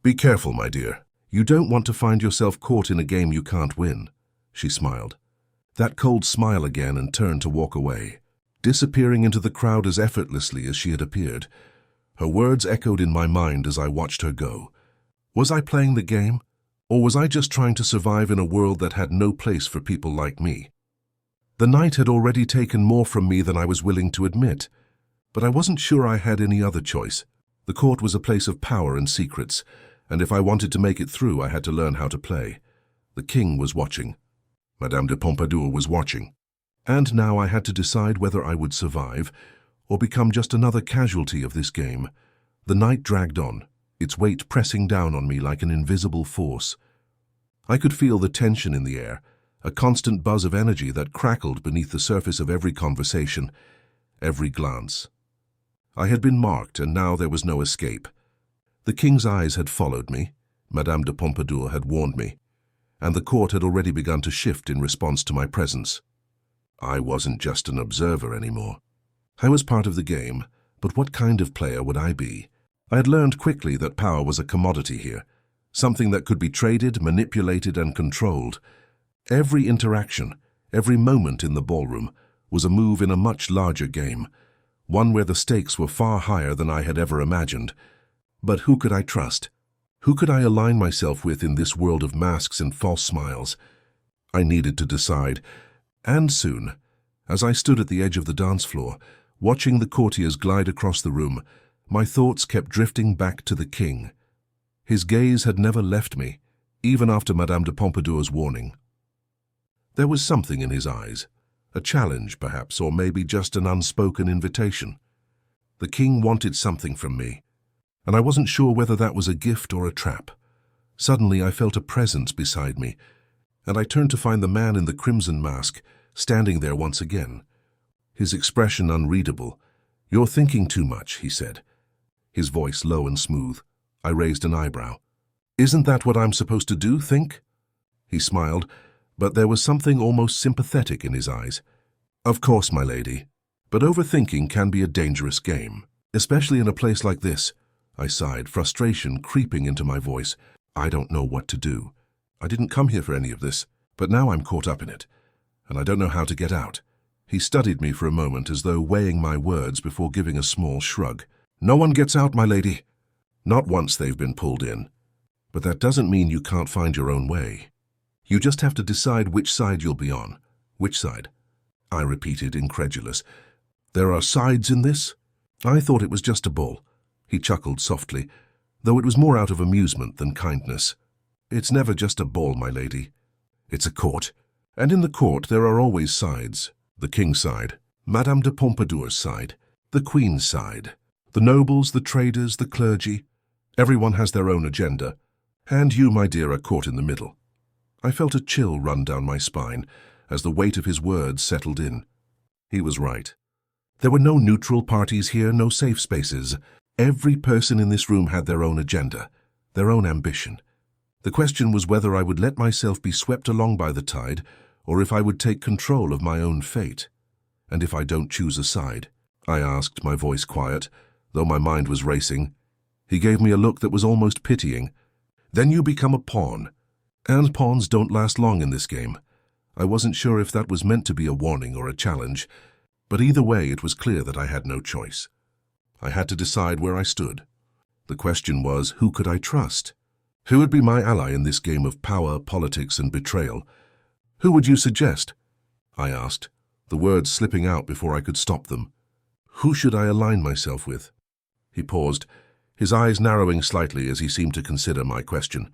"Be careful, my dear. You don't want to find yourself caught in a game you can't win." She smiled. That cold smile again, and turned to walk away, disappearing into the crowd as effortlessly as she had appeared. Her words echoed in my mind as I watched her go. Was I playing the game? Or was I just trying to survive in a world that had no place for people like me? The night had already taken more from me than I was willing to admit, but I wasn't sure I had any other choice. The court was a place of power and secrets, and if I wanted to make it through, I had to learn how to play. The king was watching. Madame de Pompadour was watching. And now I had to decide whether I would survive or become just another casualty of this game. The night dragged on, its weight pressing down on me like an invisible force. I could feel the tension in the air, a constant buzz of energy that crackled beneath the surface of every conversation, every glance. I had been marked, and now there was no escape. The king's eyes had followed me, Madame de Pompadour had warned me, and the court had already begun to shift in response to my presence. I wasn't just an observer anymore. I was part of the game, but what kind of player would I be? I had learned quickly that power was a commodity here, something that could be traded, manipulated, and controlled. Every interaction, every moment in the ballroom was a move in a much larger game, one where the stakes were far higher than I had ever imagined. But who could I trust? Who could I align myself with in this world of masks and false smiles? I needed to decide, and soon, as I stood at the edge of the dance floor, watching the courtiers glide across the room, my thoughts kept drifting back to the king. His gaze had never left me, even after Madame de Pompadour's warning. There was something in his eyes, a challenge perhaps, or maybe just an unspoken invitation. The king wanted something from me, and I wasn't sure whether that was a gift or a trap. Suddenly I felt a presence beside me, and I turned to find the man in the crimson mask standing there once again. His expression unreadable. "You're thinking too much," he said, his voice low and smooth. I raised an eyebrow. "Isn't that what I'm supposed to do, think?" He smiled, but there was something almost sympathetic in his eyes. "Of course, my lady, but overthinking can be a dangerous game, especially in a place like this." I sighed, frustration creeping into my voice. "I don't know what to do. I didn't come here for any of this, but now I'm caught up in it, and I don't know how to get out." He studied me for a moment as though weighing my words before giving a small shrug. "No one gets out, my lady. Not once they've been pulled in. But that doesn't mean you can't find your own way. You just have to decide which side you'll be on." "Which side?" I repeated, incredulous. "There are sides in this?" "I thought it was just a ball." He chuckled softly, though it was more out of amusement than kindness. "It's never just a ball, my lady. It's a court. And in the court there are always sides. The king's side, Madame de Pompadour's side, the queen's side, the nobles, the traders, the clergy. Everyone has their own agenda, and you, my dear, are caught in the middle." I felt a chill run down my spine as the weight of his words settled in. He was right. There were no neutral parties here, no safe spaces. Every person in this room had their own agenda, their own ambition. The question was whether I would let myself be swept along by the tide, or if I would take control of my own fate. "And if I don't choose a side?" I asked, my voice quiet, though my mind was racing. He gave me a look that was almost pitying. "Then you become a pawn. And pawns don't last long in this game." I wasn't sure if that was meant to be a warning or a challenge, but either way it was clear that I had no choice. I had to decide where I stood. The question was, who could I trust? Who would be my ally in this game of power, politics, and betrayal? "Who would you suggest?" I asked, the words slipping out before I could stop them. "Who should I align myself with?" He paused, his eyes narrowing slightly as he seemed to consider my question.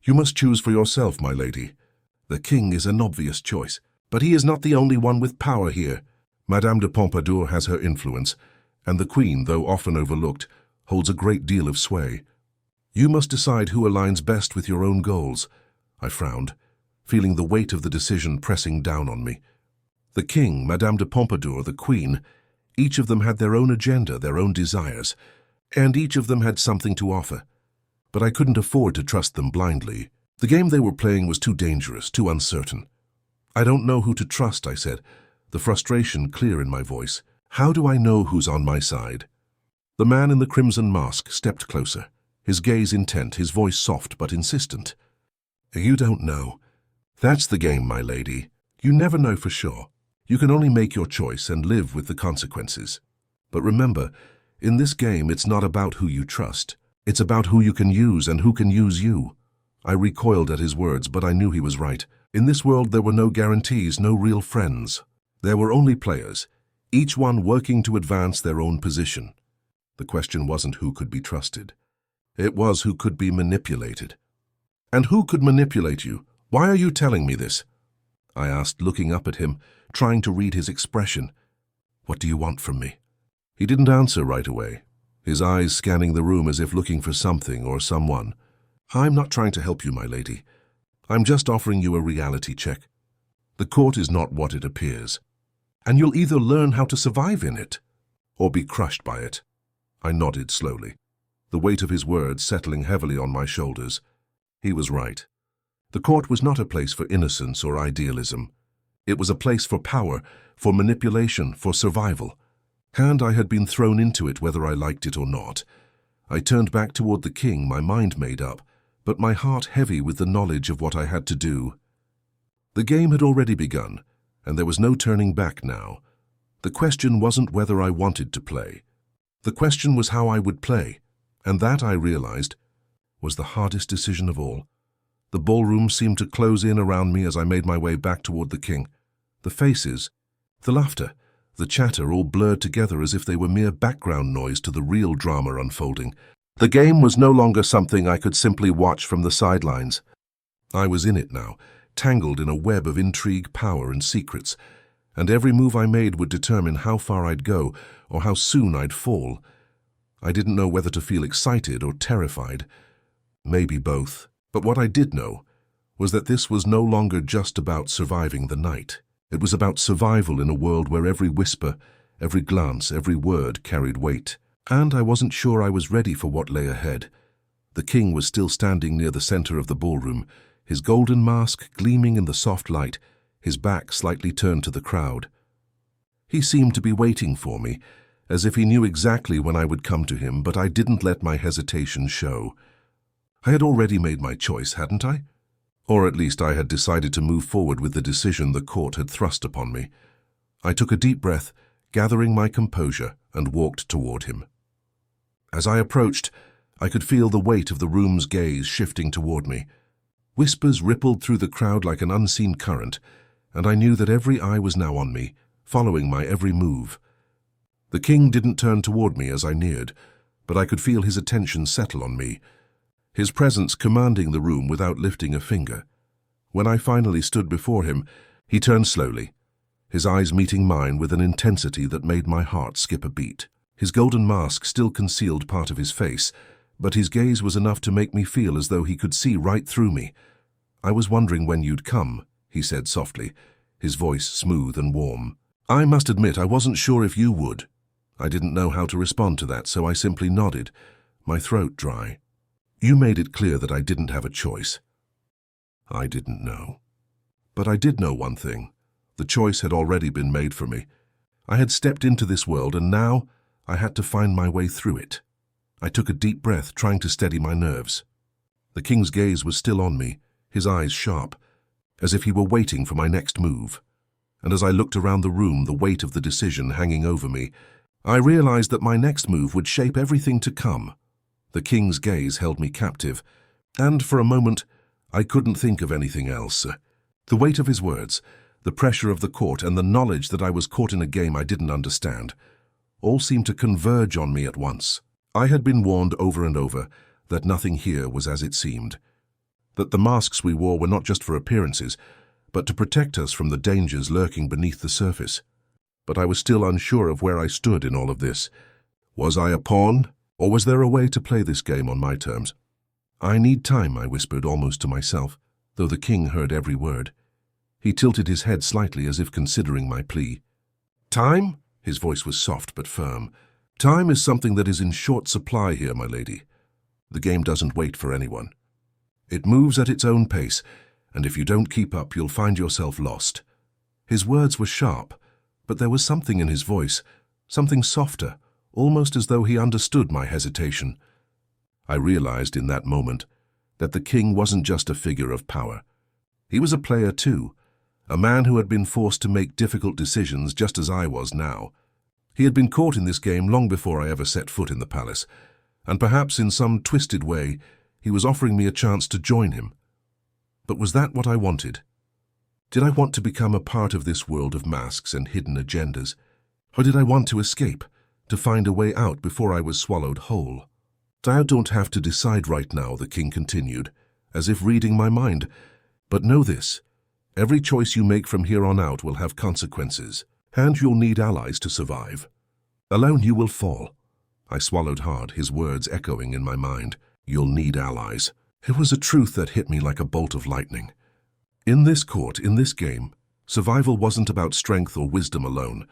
"You must choose for yourself, my lady. The king is an obvious choice, but he is not the only one with power here. Madame de Pompadour has her influence, and the queen, though often overlooked, holds a great deal of sway. You must decide who aligns best with your own goals." I frowned, feeling the weight of the decision pressing down on me. The king, Madame de Pompadour, the queen, each of them had their own agenda, their own desires, and each of them had something to offer. But I couldn't afford to trust them blindly. The game they were playing was too dangerous, too uncertain. "I don't know who to trust," I said, the frustration clear in my voice. "How do I know who's on my side?" The man in the crimson mask stepped closer, his gaze intent, his voice soft but insistent. "You don't know. That's the game, my lady. You never know for sure. You can only make your choice and live with the consequences. But remember, in this game it's not about who you trust. It's about who you can use and who can use you." I recoiled at his words, but I knew he was right. In this world there were no guarantees, no real friends. There were only players, each one working to advance their own position. The question wasn't who could be trusted. It was who could be manipulated. "And who could manipulate you? Why are you telling me this?" I asked, looking up at him, trying to read his expression. "What do you want from me?" He didn't answer right away, his eyes scanning the room as if looking for something or someone. "I'm not trying to help you, my lady. I'm just offering you a reality check. The court is not what it appears, and you'll either learn how to survive in it or be crushed by it." I nodded slowly, the weight of his words settling heavily on my shoulders. He was right. The court was not a place for innocence or idealism. It was a place for power, for manipulation, for survival. And I had been thrown into it whether I liked it or not. I turned back toward the king, my mind made up, but my heart heavy with the knowledge of what I had to do. The game had already begun, and there was no turning back now. The question wasn't whether I wanted to play. The question was how I would play, and that, I realized, was the hardest decision of all. The ballroom seemed to close in around me as I made my way back toward the king. The faces, the laughter, the chatter all blurred together as if they were mere background noise to the real drama unfolding. The game was no longer something I could simply watch from the sidelines. I was in it now, tangled in a web of intrigue, power, and secrets, and every move I made would determine how far I'd go or how soon I'd fall. I didn't know whether to feel excited or terrified. Maybe both. But what I did know was that this was no longer just about surviving the night. It was about survival in a world where every whisper, every glance, every word carried weight. And I wasn't sure I was ready for what lay ahead. The king was still standing near the center of the ballroom, his golden mask gleaming in the soft light, his back slightly turned to the crowd. He seemed to be waiting for me, as if he knew exactly when I would come to him, but I didn't let my hesitation show. I had already made my choice, hadn't I? Or at least I had decided to move forward with the decision the court had thrust upon me. I took a deep breath, gathering my composure, and walked toward him. As I approached, I could feel the weight of the room's gaze shifting toward me. Whispers rippled through the crowd like an unseen current, and I knew that every eye was now on me, following my every move. The king didn't turn toward me as I neared, but I could feel his attention settle on me, his presence commanding the room without lifting a finger. When I finally stood before him, he turned slowly, his eyes meeting mine with an intensity that made my heart skip a beat. His golden mask still concealed part of his face, but his gaze was enough to make me feel as though he could see right through me. "I was wondering when you'd come," he said softly, his voice smooth and warm. "I must admit I wasn't sure if you would." I didn't know how to respond to that, so I simply nodded, my throat dry. "You made it clear that I didn't have a choice." I didn't know. But I did know one thing. The choice had already been made for me. I had stepped into this world, and now I had to find my way through it. I took a deep breath, trying to steady my nerves. The king's gaze was still on me, his eyes sharp, as if he were waiting for my next move. And as I looked around the room, the weight of the decision hanging over me, I realized that my next move would shape everything to come. The king's gaze held me captive, and for a moment, I couldn't think of anything else. The weight of his words, the pressure of the court, and the knowledge that I was caught in a game I didn't understand, all seemed to converge on me at once. I had been warned over and over that nothing here was as it seemed, that the masks we wore were not just for appearances, but to protect us from the dangers lurking beneath the surface. But I was still unsure of where I stood in all of this. Was I a pawn, or was there a way to play this game on my terms? "I need time," I whispered almost to myself, though the king heard every word. He tilted his head slightly as if considering my plea. "Time?" His voice was soft but firm. "Time is something that is in short supply here, my lady. The game doesn't wait for anyone. It moves at its own pace, and if you don't keep up, you'll find yourself lost." His words were sharp, but there was something in his voice, something softer, almost as though he understood my hesitation. I realized in that moment that the king wasn't just a figure of power. He was a player too, a man who had been forced to make difficult decisions just as I was now. He had been caught in this game long before I ever set foot in the palace, and perhaps in some twisted way he was offering me a chance to join him. But was that what I wanted? Did I want to become a part of this world of masks and hidden agendas? Or did I want to escape, to find a way out before I was swallowed whole? "I don't have to decide right now," the king continued, as if reading my mind. "But know this, every choice you make from here on out will have consequences, and you'll need allies to survive. Alone you will fall." I swallowed hard, his words echoing in my mind. "You'll need allies." It was a truth that hit me like a bolt of lightning. In this court, in this game, survival wasn't about strength or wisdom alone.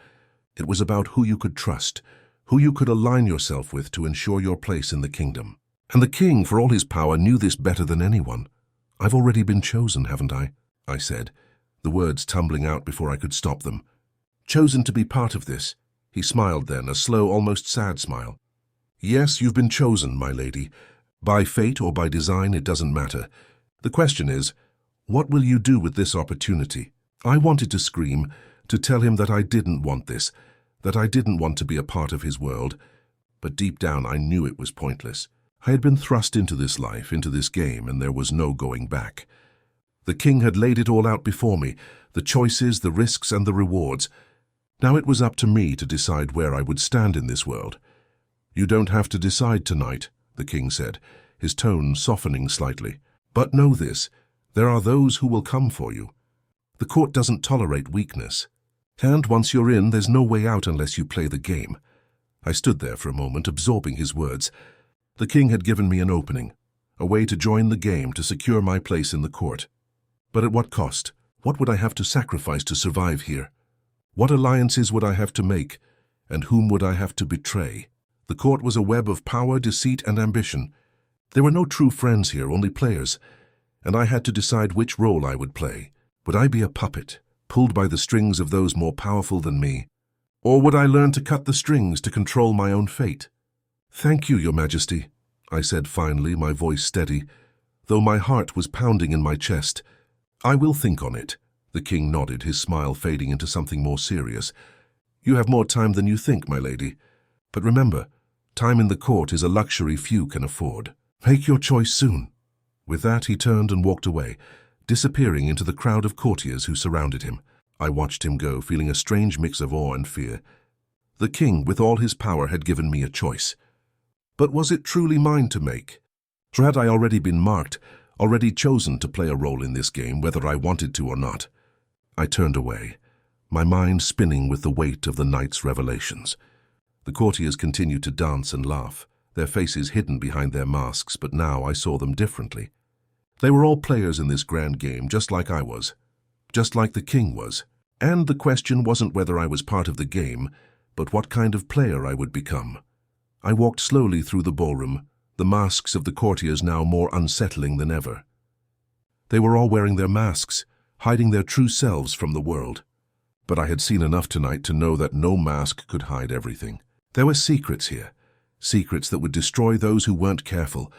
It was about who you could trust, who you could align yourself with to ensure your place in the kingdom. And the king, for all his power, knew this better than anyone. "I've already been chosen, haven't I?" I said, the words tumbling out before I could stop them. "Chosen to be part of this." He smiled then, a slow, almost sad smile. "Yes, you've been chosen, my lady. By fate or by design, it doesn't matter. The question is, what will you do with this opportunity?" I wanted to scream, to tell him that I didn't want this, that I didn't want to be a part of his world, but deep down I knew it was pointless. I had been thrust into this life, into this game, and there was no going back. The king had laid it all out before me, the choices, the risks, and the rewards. Now it was up to me to decide where I would stand in this world. "You don't have to decide tonight," the king said, his tone softening slightly. "But know this, there are those who will come for you. The court doesn't tolerate weakness. And once you're in, there's no way out unless you play the game." I stood there for a moment, absorbing his words. The king had given me an opening, a way to join the game, to secure my place in the court. But at what cost? What would I have to sacrifice to survive here? What alliances would I have to make, and whom would I have to betray? The court was a web of power, deceit, and ambition. There were no true friends here, only players, and I had to decide which role I would play. Would I be a puppet, pulled by the strings of those more powerful than me? Or would I learn to cut the strings to control my own fate? "Thank you, Your Majesty," I said finally, my voice steady, though my heart was pounding in my chest. "I will think on it." The king nodded, his smile fading into something more serious. "You have more time than you think, my lady. But remember, time in the court is a luxury few can afford. Make your choice soon." With that, he turned and walked away, disappearing into the crowd of courtiers who surrounded him. I watched him go, feeling a strange mix of awe and fear. The king, with all his power, had given me a choice. But was it truly mine to make? Or had I already been marked, already chosen to play a role in this game, whether I wanted to or not? I turned away, my mind spinning with the weight of the night's revelations. The courtiers continued to dance and laugh, their faces hidden behind their masks, but now I saw them differently. They were all players in this grand game, just like I was, just like the king was. And the question wasn't whether I was part of the game, but what kind of player I would become. I walked slowly through the ballroom, the masks of the courtiers now more unsettling than ever. They were all wearing their masks, hiding their true selves from the world. But I had seen enough tonight to know that no mask could hide everything. There were secrets here, secrets that would destroy those who weren't careful.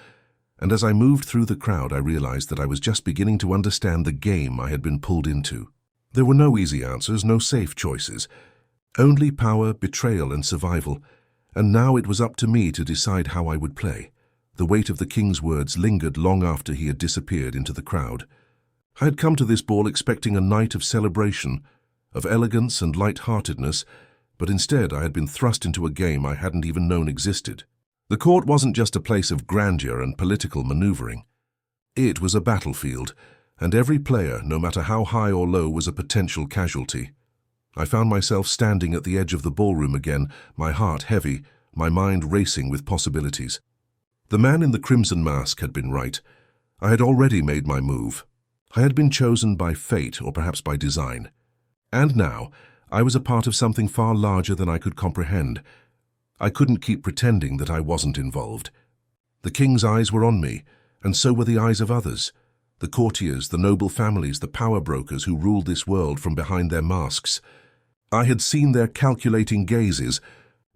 And as I moved through the crowd, I realized that I was just beginning to understand the game I had been pulled into. There were no easy answers, no safe choices. Only power, betrayal, and survival. And now it was up to me to decide how I would play. The weight of the king's words lingered long after he had disappeared into the crowd. I had come to this ball expecting a night of celebration, of elegance and light-heartedness, but instead I had been thrust into a game I hadn't even known existed. The court wasn't just a place of grandeur and political maneuvering. It was a battlefield, and every player, no matter how high or low, was a potential casualty. I found myself standing at the edge of the ballroom again, my heart heavy, my mind racing with possibilities. The man in the crimson mask had been right. I had already made my move. I had been chosen by fate, or perhaps by design. And now, I was a part of something far larger than I could comprehend. I couldn't keep pretending that I wasn't involved. The king's eyes were on me, and so were the eyes of others. The courtiers, the noble families, the power brokers who ruled this world from behind their masks. I had seen their calculating gazes,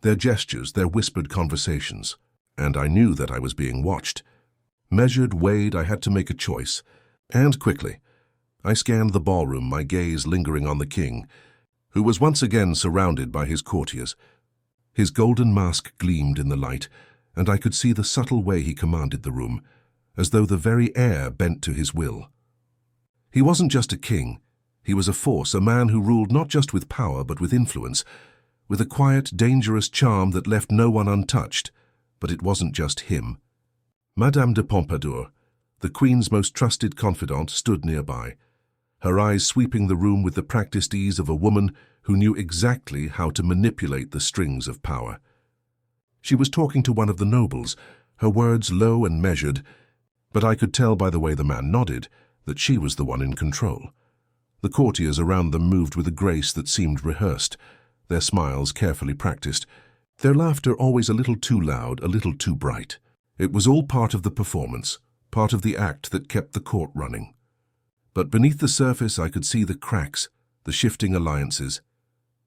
their gestures, their whispered conversations, and I knew that I was being watched. Measured, weighed, I had to make a choice, and quickly. I scanned the ballroom, my gaze lingering on the king, who was once again surrounded by his courtiers. His golden mask gleamed in the light, and I could see the subtle way he commanded the room, as though the very air bent to his will. He wasn't just a king. He was a force, a man who ruled not just with power but with influence, with a quiet, dangerous charm that left no one untouched. But it wasn't just him. Madame de Pompadour, the Queen's most trusted confidant, stood nearby, her eyes sweeping the room with the practiced ease of a woman who knew exactly how to manipulate the strings of power. She was talking to one of the nobles, her words low and measured, but I could tell by the way the man nodded that she was the one in control. The courtiers around them moved with a grace that seemed rehearsed, their smiles carefully practiced, their laughter always a little too loud, a little too bright. It was all part of the performance, part of the act that kept the court running. But beneath the surface I could see the cracks, the shifting alliances,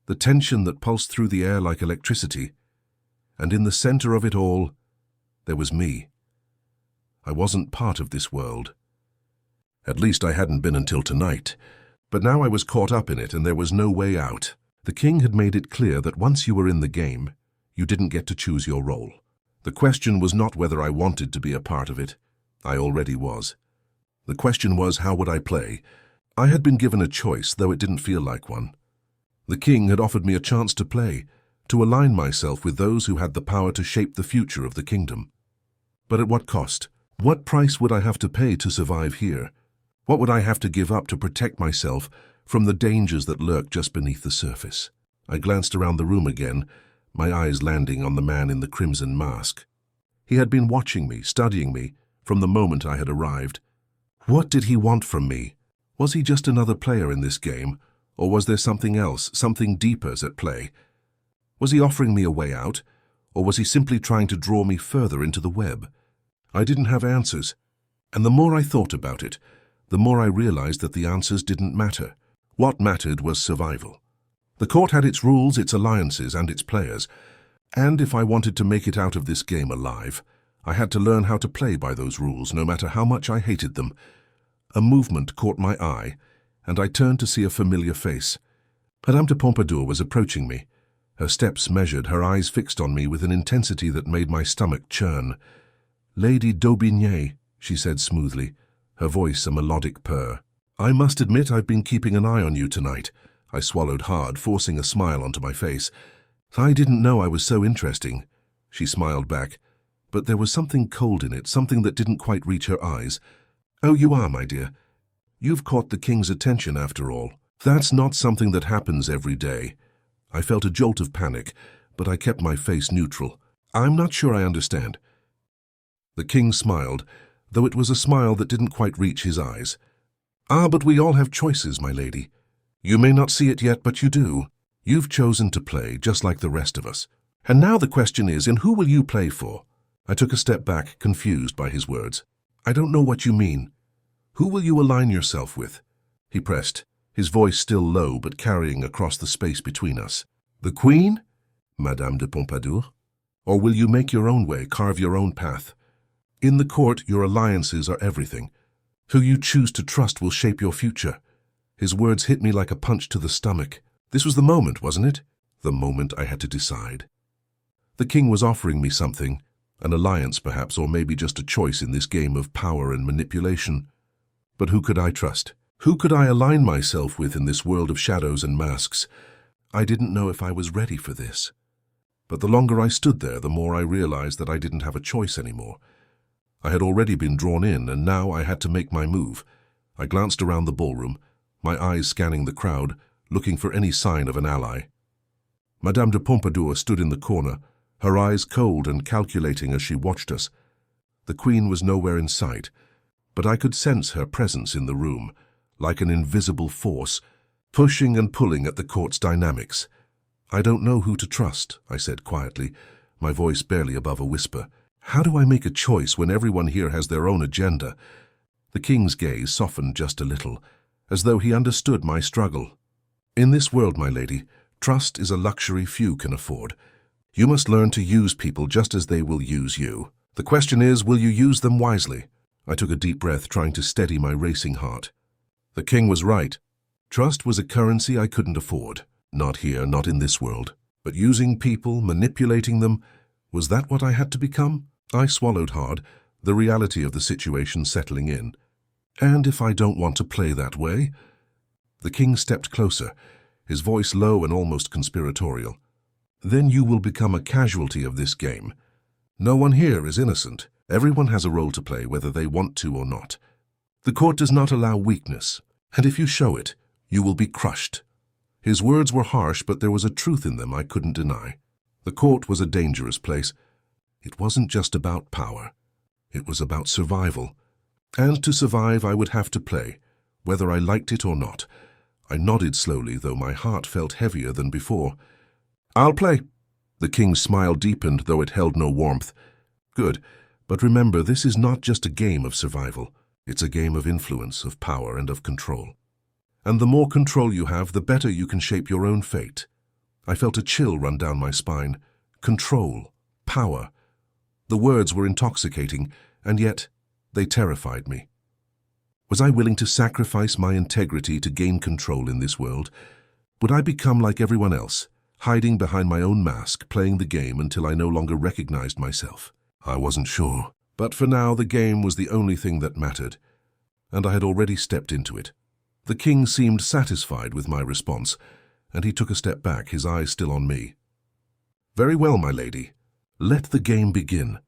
the tension that pulsed through the air like electricity. And in the center of it all, there was me. I wasn't part of this world. At least I hadn't been until tonight. But now I was caught up in it and there was no way out. The king had made it clear that once you were in the game, you didn't get to choose your role. The question was not whether I wanted to be a part of it. I already was. The question was, how would I play? I had been given a choice, though it didn't feel like one. The king had offered me a chance to play, to align myself with those who had the power to shape the future of the kingdom. But at what cost? What price would I have to pay to survive here? What would I have to give up to protect myself from the dangers that lurk just beneath the surface? I glanced around the room again, my eyes landing on the man in the crimson mask. He had been watching me, studying me, from the moment I had arrived. What did he want from me? Was he just another player in this game, or was there something else, something deeper at play? Was he offering me a way out, or was he simply trying to draw me further into the web? I didn't have answers, and the more I thought about it, the more I realized that the answers didn't matter. What mattered was survival. The court had its rules, its alliances, and its players, and if I wanted to make it out of this game alive, I had to learn how to play by those rules, no matter how much I hated them. A movement caught my eye, and I turned to see a familiar face. Madame de Pompadour was approaching me, her steps measured, her eyes fixed on me with an intensity that made my stomach churn. "Lady d'Aubigné," she said smoothly, her voice a melodic purr. "I must admit I've been keeping an eye on you tonight." I swallowed hard, forcing a smile onto my face. "I didn't know I was so interesting." She smiled back, but there was something cold in it, something that didn't quite reach her eyes. "Oh, you are, my dear. You've caught the king's attention after all. That's not something that happens every day." I felt a jolt of panic, but I kept my face neutral. "I'm not sure I understand." The king smiled, though it was a smile that didn't quite reach his eyes. "Ah, but we all have choices, my lady. You may not see it yet, but you do. You've chosen to play, just like the rest of us. And now the question is, in who will you play for?" I took a step back, confused by his words. "I don't know what you mean. Who will you align yourself with?" He pressed, his voice still low but carrying across the space between us. "The Queen, Madame de Pompadour? Or will you make your own way, carve your own path? In the court, your alliances are everything. Who you choose to trust will shape your future." His words hit me like a punch to the stomach. This was the moment, wasn't it? The moment I had to decide. The king was offering me something, an alliance perhaps, or maybe just a choice in this game of power and manipulation. But who could I trust? Who could I align myself with in this world of shadows and masks? I didn't know if I was ready for this. But the longer I stood there, the more I realized that I didn't have a choice anymore. I had already been drawn in, and now I had to make my move. I glanced around the ballroom, my eyes scanning the crowd, looking for any sign of an ally. Madame de Pompadour stood in the corner, her eyes cold and calculating as she watched us. The Queen was nowhere in sight, but I could sense her presence in the room, like an invisible force, pushing and pulling at the court's dynamics. "I don't know who to trust," I said quietly, my voice barely above a whisper. "How do I make a choice when everyone here has their own agenda?" The king's gaze softened just a little, as though he understood my struggle. "In this world, my lady, trust is a luxury few can afford. You must learn to use people just as they will use you. The question is, will you use them wisely?" I took a deep breath, trying to steady my racing heart. The king was right. Trust was a currency I couldn't afford. Not here, not in this world. But using people, manipulating them, was that what I had to become? I swallowed hard, the reality of the situation settling in. "And if I don't want to play that way?" The king stepped closer, his voice low and almost conspiratorial. "Then you will become a casualty of this game. No one here is innocent. Everyone has a role to play, whether they want to or not. The court does not allow weakness, and if you show it, you will be crushed." His words were harsh, but there was a truth in them I couldn't deny. The court was a dangerous place. It wasn't just about power. It was about survival. And to survive, I would have to play, whether I liked it or not. I nodded slowly, though my heart felt heavier than before. "I'll play." The king's smile deepened, though it held no warmth. "Good, but remember, this is not just a game of survival. It's a game of influence, of power, and of control. And the more control you have, the better you can shape your own fate. I felt a chill run down my spine. Control, power. The words were intoxicating, and yet they terrified me. Was I willing to sacrifice my integrity to gain control in this world? Would I become like everyone else, hiding behind my own mask, playing the game until I no longer recognized myself? I wasn't sure, but for now the game was the only thing that mattered, and I had already stepped into it. The king seemed satisfied with my response, and he took a step back, his eyes still on me. "Very well, my lady. Let the game begin."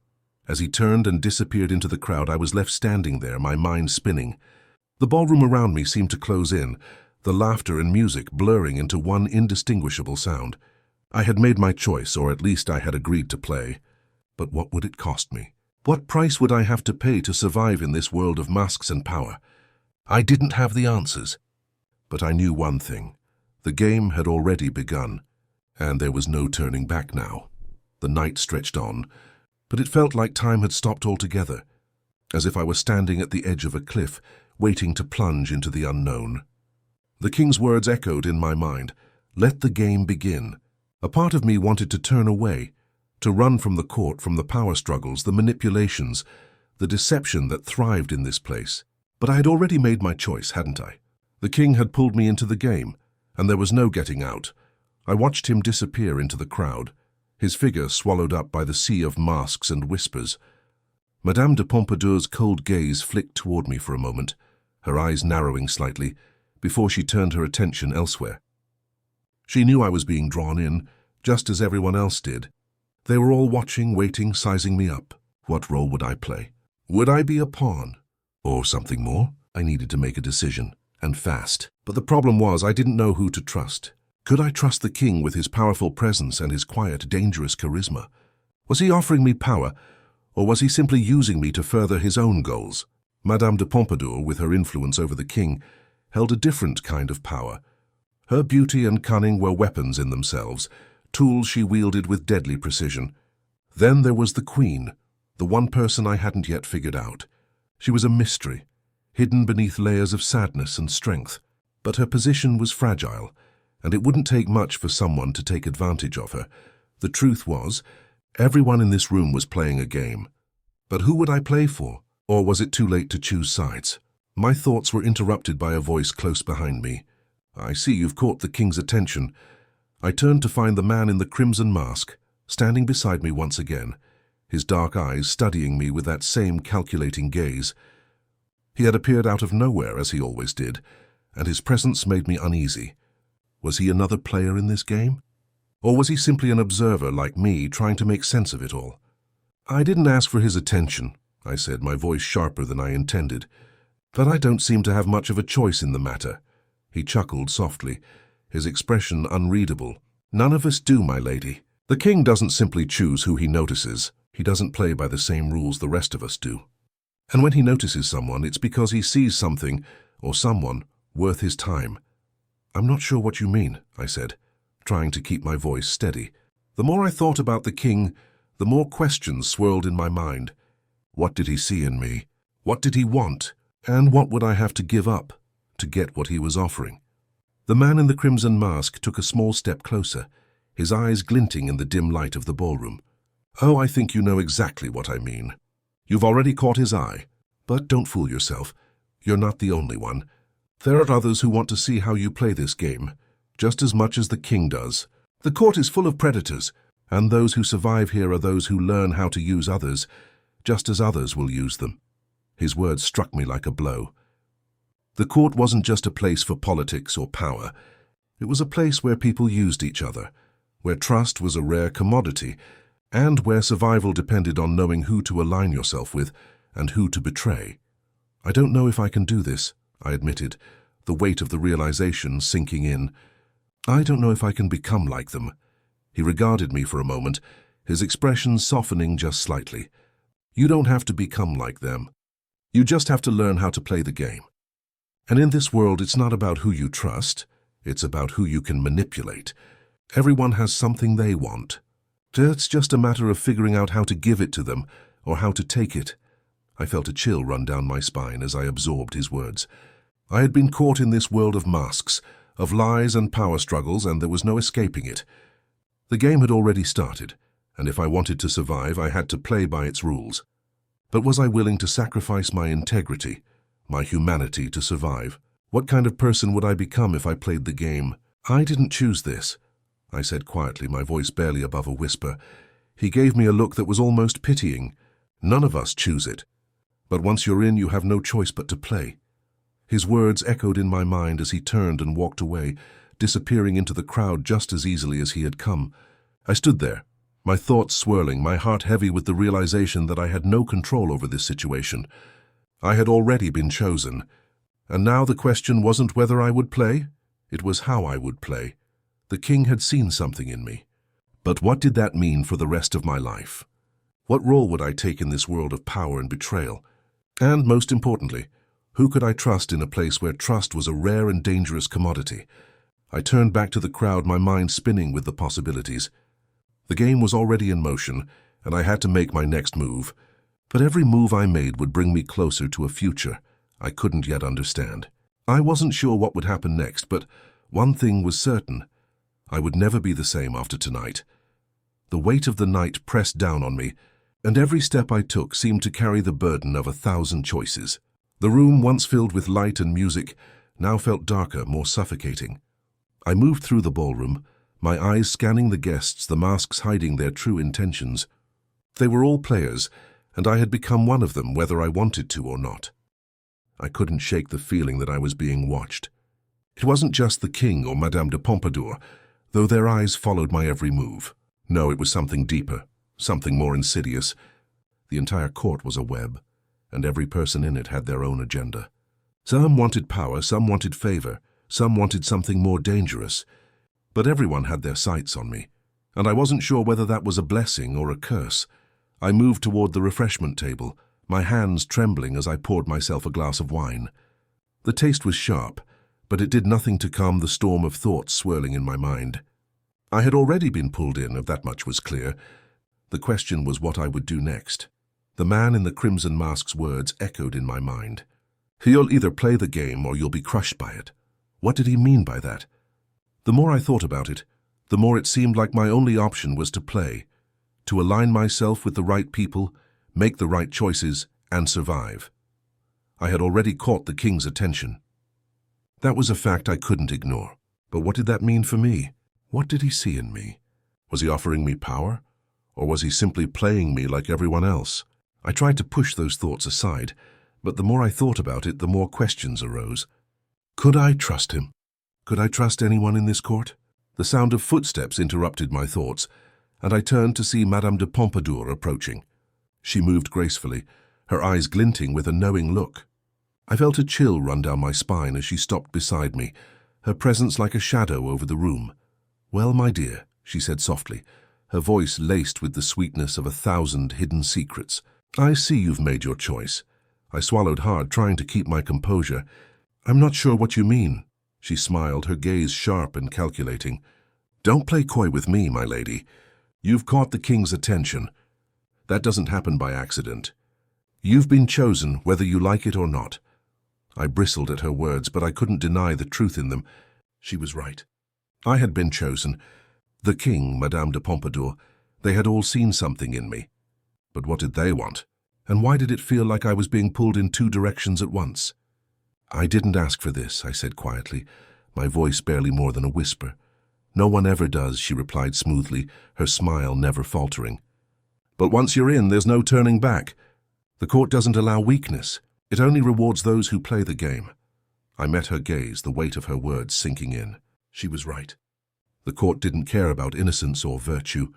As he turned and disappeared into the crowd, I was left standing there, my mind spinning. The ballroom around me seemed to close in, the laughter and music blurring into one indistinguishable sound. I had made my choice, or at least I had agreed to play. But what would it cost me? What price would I have to pay to survive in this world of masks and power? I didn't have the answers. But I knew one thing. The game had already begun, and there was no turning back now. The night stretched on, but it felt like time had stopped altogether, as if I was standing at the edge of a cliff, waiting to plunge into the unknown. The king's words echoed in my mind. Let the game begin. A part of me wanted to turn away, to run from the court, from the power struggles, the manipulations, the deception that thrived in this place. But I had already made my choice, hadn't I? The king had pulled me into the game, and there was no getting out. I watched him disappear into the crowd, his figure swallowed up by the sea of masks and whispers. Madame de Pompadour's cold gaze flicked toward me for a moment, her eyes narrowing slightly, before she turned her attention elsewhere. She knew I was being drawn in, just as everyone else did. They were all watching, waiting, sizing me up. What role would I play? Would I be a pawn? Or something more? I needed to make a decision, and fast. But the problem was I didn't know who to trust. Could I trust the king with his powerful presence and his quiet, dangerous charisma? Was he offering me power, or was he simply using me to further his own goals? Madame de Pompadour, with her influence over the king, held a different kind of power. Her beauty and cunning were weapons in themselves, tools she wielded with deadly precision. Then there was the queen, the one person I hadn't yet figured out. She was a mystery, hidden beneath layers of sadness and strength. But her position was fragile, and it wouldn't take much for someone to take advantage of her. The truth was, everyone in this room was playing a game. But who would I play for? Or was it too late to choose sides? My thoughts were interrupted by a voice close behind me. "I see you've caught the king's attention." I turned to find the man in the crimson mask, standing beside me once again, his dark eyes studying me with that same calculating gaze. He had appeared out of nowhere, as he always did, and his presence made me uneasy. Was he another player in this game? Or was he simply an observer like me, trying to make sense of it all? "I didn't ask for his attention," I said, my voice sharper than I intended. "But I don't seem to have much of a choice in the matter." He chuckled softly, his expression unreadable. "None of us do, my lady. The king doesn't simply choose who he notices. He doesn't play by the same rules the rest of us do. And when he notices someone, it's because he sees something, or someone, worth his time." "I'm not sure what you mean," I said, trying to keep my voice steady. The more I thought about the king, the more questions swirled in my mind. What did he see in me? What did he want? And what would I have to give up to get what he was offering? The man in the crimson mask took a small step closer, his eyes glinting in the dim light of the ballroom. "Oh, I think you know exactly what I mean. You've already caught his eye. But don't fool yourself. You're not the only one. There are others who want to see how you play this game, just as much as the king does. The court is full of predators, and those who survive here are those who learn how to use others, just as others will use them." His words struck me like a blow. The court wasn't just a place for politics or power. It was a place where people used each other, where trust was a rare commodity, and where survival depended on knowing who to align yourself with and who to betray. "I don't know if I can do this," I admitted, the weight of the realization sinking in. "I don't know if I can become like them." He regarded me for a moment, his expression softening just slightly. "You don't have to become like them. You just have to learn how to play the game. And in this world, it's not about who you trust, it's about who you can manipulate. Everyone has something they want. It's just a matter of figuring out how to give it to them or how to take it." I felt a chill run down my spine as I absorbed his words. I had been caught in this world of masks, of lies and power struggles, and there was no escaping it. The game had already started, and if I wanted to survive, I had to play by its rules. But was I willing to sacrifice my integrity, my humanity to survive? What kind of person would I become if I played the game? I didn't choose this, I said quietly, my voice barely above a whisper. He gave me a look that was almost pitying. None of us choose it. But once you're in, you have no choice but to play. His words echoed in my mind as he turned and walked away, disappearing into the crowd just as easily as he had come. I stood there, my thoughts swirling, my heart heavy with the realization that I had no control over this situation. I had already been chosen, and now the question wasn't whether I would play, it was how I would play. The king had seen something in me. But what did that mean for the rest of my life? What role would I take in this world of power and betrayal? And most importantly, who could I trust in a place where trust was a rare and dangerous commodity? I turned back to the crowd, my mind spinning with the possibilities. The game was already in motion, and I had to make my next move. But every move I made would bring me closer to a future I couldn't yet understand. I wasn't sure what would happen next, but one thing was certain. I would never be the same after tonight. The weight of the night pressed down on me, and every step I took seemed to carry the burden of 1,000 choices. The room, once filled with light and music, now felt darker, more suffocating. I moved through the ballroom, my eyes scanning the guests, the masks hiding their true intentions. They were all players, and I had become one of them, whether I wanted to or not. I couldn't shake the feeling that I was being watched. It wasn't just the king or Madame de Pompadour, though their eyes followed my every move. No, it was something deeper, something more insidious. The entire court was a web, and every person in it had their own agenda. Some wanted power, some wanted favor, some wanted something more dangerous. But everyone had their sights on me, and I wasn't sure whether that was a blessing or a curse. I moved toward the refreshment table, my hands trembling as I poured myself a glass of wine. The taste was sharp, but it did nothing to calm the storm of thoughts swirling in my mind. I had already been pulled in, if that much was clear. The question was what I would do next. The man in the crimson mask's words echoed in my mind. You'll either play the game or you'll be crushed by it. What did he mean by that? The more I thought about it, the more it seemed like my only option was to play, to align myself with the right people, make the right choices, and survive. I had already caught the king's attention. That was a fact I couldn't ignore. But what did that mean for me? What did he see in me? Was he offering me power? Or was he simply playing me like everyone else? I tried to push those thoughts aside, but the more I thought about it, the more questions arose. Could I trust him? Could I trust anyone in this court? The sound of footsteps interrupted my thoughts, and I turned to see Madame de Pompadour approaching. She moved gracefully, her eyes glinting with a knowing look. I felt a chill run down my spine as she stopped beside me, her presence like a shadow over the room. "Well, my dear," she said softly, her voice laced with the sweetness of 1,000 hidden secrets. "I see you've made your choice." I swallowed hard, trying to keep my composure. "I'm not sure what you mean." She smiled, her gaze sharp and calculating. "Don't play coy with me, my lady. You've caught the king's attention. That doesn't happen by accident. You've been chosen, whether you like it or not." I bristled at her words, but I couldn't deny the truth in them. She was right. I had been chosen. The king, Madame de Pompadour, they had all seen something in me. But what did they want? And why did it feel like I was being pulled in 2 directions at once? "I didn't ask for this," I said quietly, my voice barely more than a whisper. "No one ever does," she replied smoothly, her smile never faltering. "But once you're in, there's no turning back. The court doesn't allow weakness. It only rewards those who play the game." I met her gaze, the weight of her words sinking in. She was right. The court didn't care about innocence or virtue.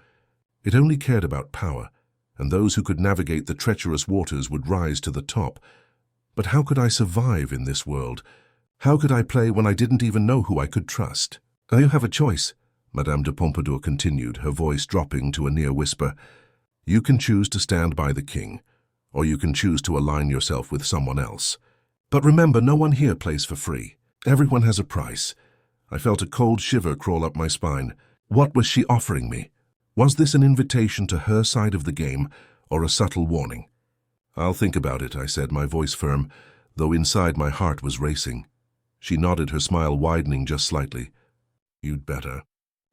It only cared about power, and those who could navigate the treacherous waters would rise to the top. But how could I survive in this world? How could I play when I didn't even know who I could trust? "You have a choice," Madame de Pompadour continued, her voice dropping to a near whisper. "You can choose to stand by the king, or you can choose to align yourself with someone else. But remember, no one here plays for free. Everyone has a price." I felt a cold shiver crawl up my spine. What was she offering me? Was this an invitation to her side of the game, or a subtle warning? "I'll think about it," I said, my voice firm, though inside my heart was racing. She nodded, her smile widening just slightly. "You'd better.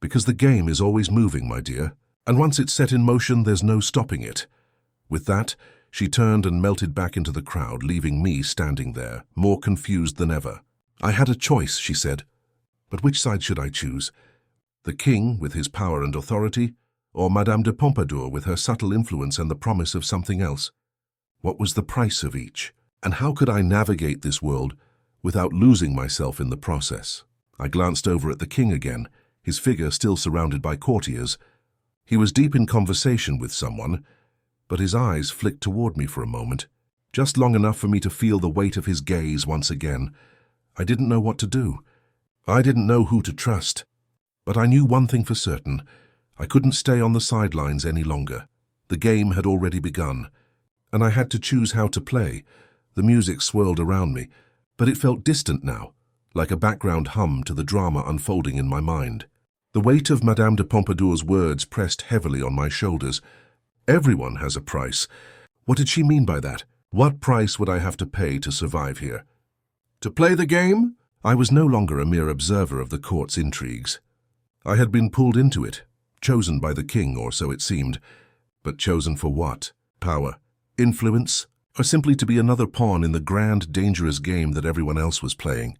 Because the game is always moving, my dear, and once it's set in motion, there's no stopping it." With that, she turned and melted back into the crowd, leaving me standing there, more confused than ever. "I had a choice," she said. "But which side should I choose? The king, with his power and authority, or Madame de Pompadour with her subtle influence and the promise of something else? What was the price of each? And how could I navigate this world without losing myself in the process?" I glanced over at the king again, his figure still surrounded by courtiers. He was deep in conversation with someone, but his eyes flicked toward me for a moment, just long enough for me to feel the weight of his gaze once again. I didn't know what to do. I didn't know who to trust. But I knew one thing for certain. I couldn't stay on the sidelines any longer. The game had already begun, and I had to choose how to play. The music swirled around me, but it felt distant now, like a background hum to the drama unfolding in my mind. The weight of Madame de Pompadour's words pressed heavily on my shoulders. Everyone has a price. What did she mean by that? What price would I have to pay to survive here? To play the game? I was no longer a mere observer of the court's intrigues. I had been pulled into it, chosen by the king, or so it seemed. But chosen for what? Power? Influence? Or simply to be another pawn in the grand, dangerous game that everyone else was playing?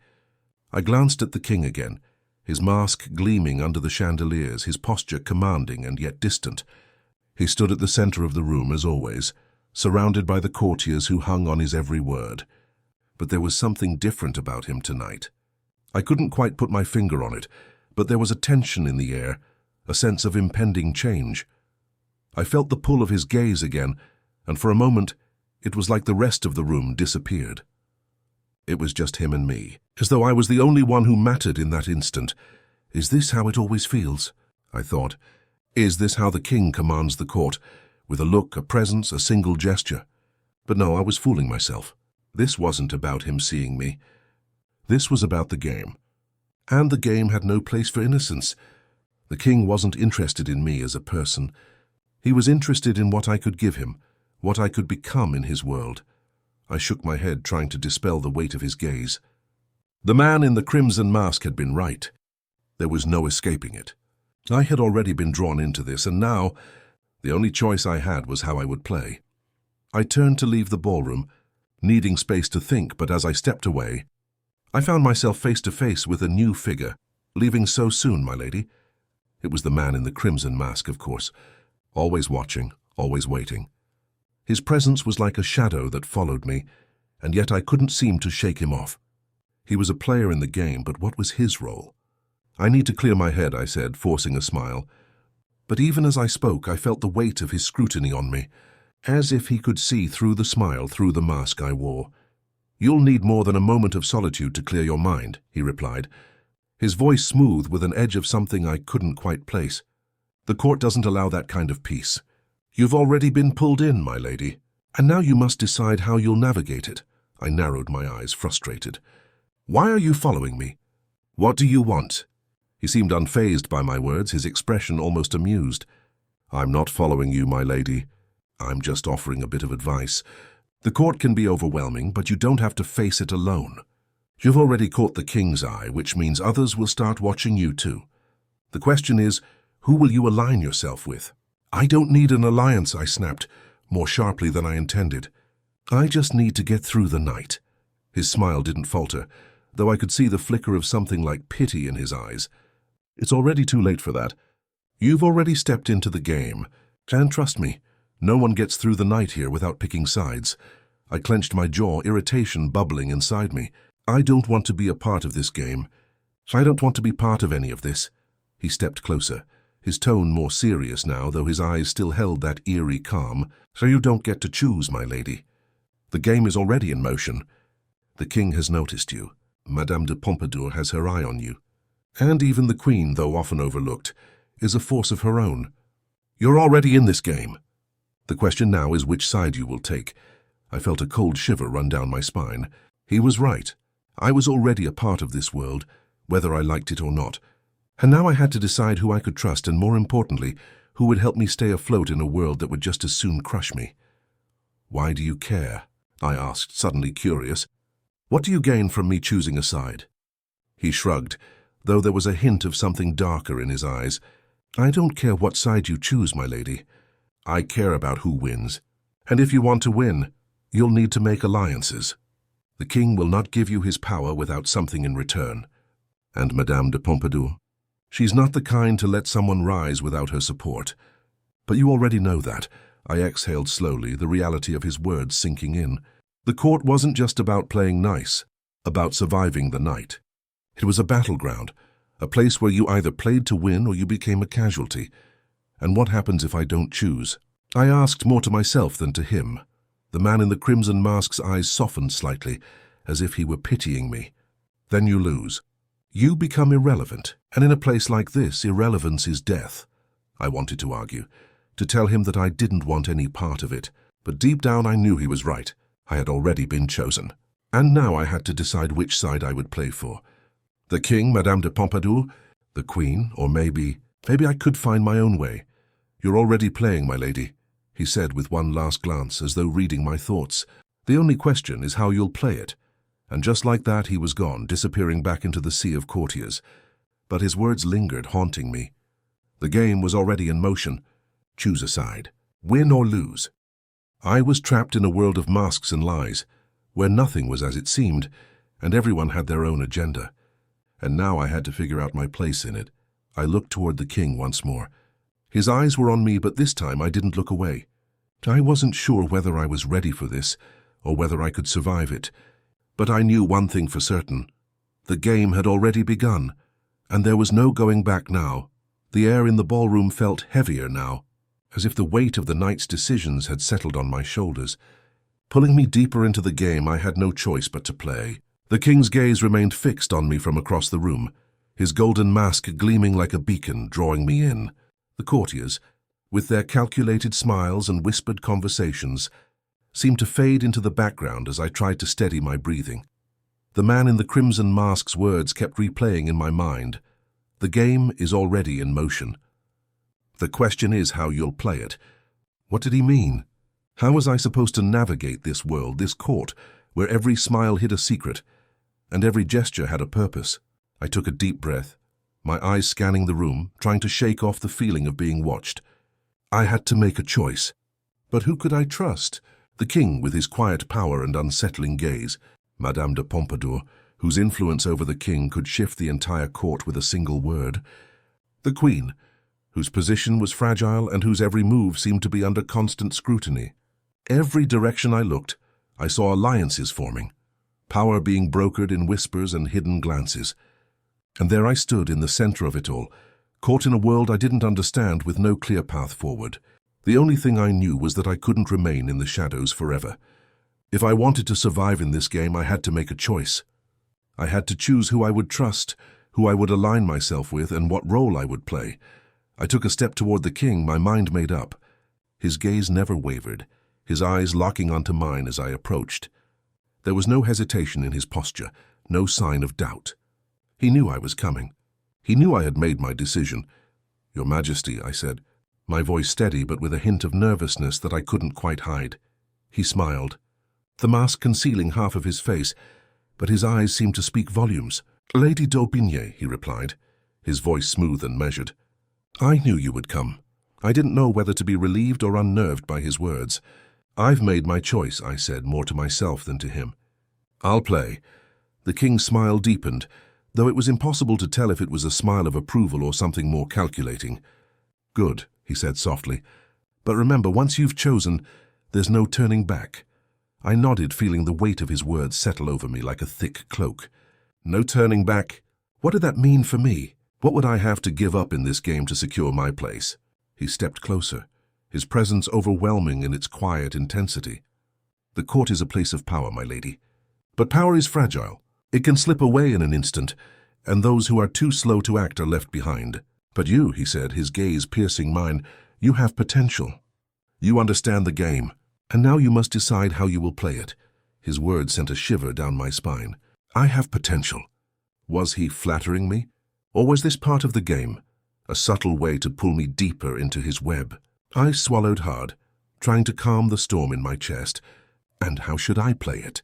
I glanced at the king again, his mask gleaming under the chandeliers, his posture commanding and yet distant. He stood at the center of the room, as always, surrounded by the courtiers who hung on his every word. But there was something different about him tonight. I couldn't quite put my finger on it, but there was a tension in the air, a sense of impending change. I felt the pull of his gaze again, and for a moment, it was like the rest of the room disappeared. It was just him and me, as though I was the only one who mattered in that instant. Is this how it always feels? I thought. Is this how the king commands the court, with a look, a presence, a single gesture? But no, I was fooling myself. This wasn't about him seeing me. This was about the game. And the game had no place for innocence. The king wasn't interested in me as a person. He was interested in what I could give him, what I could become in his world. I shook my head, trying to dispel the weight of his gaze. The man in the crimson mask had been right. There was no escaping it. I had already been drawn into this, and now the only choice I had was how I would play. I turned to leave the ballroom, needing space to think, but as I stepped away, I found myself face to face with a new figure. "Leaving so soon, my lady?" It was the man in the crimson mask, of course, always watching, always waiting. His presence was like a shadow that followed me, and yet I couldn't seem to shake him off. He was a player in the game, but what was his role? "I need to clear my head," I said, forcing a smile. But even as I spoke, I felt the weight of his scrutiny on me, as if he could see through the smile, through the mask I wore. "You'll need more than a moment of solitude to clear your mind," he replied, his voice smooth with an edge of something I couldn't quite place. "The court doesn't allow that kind of peace. You've already been pulled in, my lady, and now you must decide how you'll navigate it." I narrowed my eyes, frustrated. "Why are you following me? What do you want?" He seemed unfazed by my words, his expression almost amused. "I'm not following you, my lady. I'm just offering a bit of advice. The court can be overwhelming, but you don't have to face it alone. You've already caught the king's eye, which means others will start watching you too. The question is, who will you align yourself with?" "I don't need an alliance," I snapped, more sharply than I intended. "I just need to get through the night." His smile didn't falter, though I could see the flicker of something like pity in his eyes. "It's already too late for that. You've already stepped into the game. And trust me, no one gets through the night here without picking sides." I clenched my jaw, irritation bubbling inside me. "I don't want to be a part of this game. I don't want to be part of any of this." He stepped closer, his tone more serious now, though his eyes still held that eerie calm. "So you don't get to choose, my lady. The game is already in motion. The king has noticed you. Madame de Pompadour has her eye on you. And even the queen, though often overlooked, is a force of her own. You're already in this game. The question now is which side you will take." I felt a cold shiver run down my spine. He was right. I was already a part of this world, whether I liked it or not. And now I had to decide who I could trust, and more importantly, who would help me stay afloat in a world that would just as soon crush me. Why do you care? I asked, suddenly curious. What do you gain from me choosing a side? He shrugged, though there was a hint of something darker in his eyes. I don't care what side you choose, my lady. I care about who wins. And if you want to win, you'll need to make alliances. The king will not give you his power without something in return. And Madame de Pompadour? She's not the kind to let someone rise without her support. But you already know that. I exhaled slowly, the reality of his words sinking in. The court wasn't just about playing nice, about surviving the night. It was a battleground, a place where you either played to win or you became a casualty. And what happens if I don't choose? I asked more to myself than to him. The man in the crimson mask's eyes softened slightly, as if he were pitying me. Then you lose. You become irrelevant, and in a place like this, irrelevance is death. I wanted to argue, to tell him that I didn't want any part of it, but deep down I knew he was right. I had already been chosen, and now I had to decide which side I would play for. The king, Madame de Pompadour, the queen, or maybe I could find my own way. You're already playing, my lady, he said with one last glance, as though reading my thoughts. The only question is how you'll play it. And just like that he was gone, disappearing back into the sea of courtiers. But his words lingered, haunting me. The game was already in motion. Choose a side. Win or lose. I was trapped in a world of masks and lies, where nothing was as it seemed, and everyone had their own agenda. And now I had to figure out my place in it. I looked toward the king once more. His eyes were on me, but this time I didn't look away. I wasn't sure whether I was ready for this, or whether I could survive it. But I knew one thing for certain. The game had already begun, and there was no going back now. The air in the ballroom felt heavier now, as if the weight of the night's decisions had settled on my shoulders. Pulling me deeper into the game, I had no choice but to play. The king's gaze remained fixed on me from across the room, his golden mask gleaming like a beacon, drawing me in. The courtiers, with their calculated smiles and whispered conversations, seemed to fade into the background as I tried to steady my breathing. The man in the crimson mask's words kept replaying in my mind. The game is already in motion. The question is how you'll play it. What did he mean? How was I supposed to navigate this world, this court, where every smile hid a secret, and every gesture had a purpose? I took a deep breath, my eyes scanning the room, trying to shake off the feeling of being watched. I had to make a choice. But who could I trust? The king, with his quiet power and unsettling gaze, Madame de Pompadour, whose influence over the king could shift the entire court with a single word, the queen, whose position was fragile and whose every move seemed to be under constant scrutiny. Every direction I looked, I saw alliances forming, power being brokered in whispers and hidden glances. And there I stood in the center of it all, caught in a world I didn't understand with no clear path forward. The only thing I knew was that I couldn't remain in the shadows forever. If I wanted to survive in this game, I had to make a choice. I had to choose who I would trust, who I would align myself with, and what role I would play. I took a step toward the king, my mind made up. His gaze never wavered, his eyes locking onto mine as I approached. There was no hesitation in his posture, no sign of doubt. He knew I was coming. He knew I had made my decision. "Your Majesty," I said, my voice steady but with a hint of nervousness that I couldn't quite hide. He smiled, the mask concealing half of his face, but his eyes seemed to speak volumes. "Lady d'Aubigné," he replied, his voice smooth and measured. "I knew you would come." I didn't know whether to be relieved or unnerved by his words. "I've made my choice," I said, more to myself than to him. "I'll play." The king's smile deepened, though it was impossible to tell if it was a smile of approval or something more calculating. "Good," he said softly. "But remember, once you've chosen, there's no turning back." I nodded, feeling the weight of his words settle over me like a thick cloak. No turning back? What did that mean for me? What would I have to give up in this game to secure my place? He stepped closer, his presence overwhelming in its quiet intensity. "The court is a place of power, my lady. But power is fragile. It can slip away in an instant, and those who are too slow to act are left behind. But you," he said, his gaze piercing mine, "you have potential. You understand the game, and now you must decide how you will play it." His words sent a shiver down my spine. I have potential. Was he flattering me? Or was this part of the game, a subtle way to pull me deeper into his web? I swallowed hard. trying to calm the storm in my chest. And how should I play it?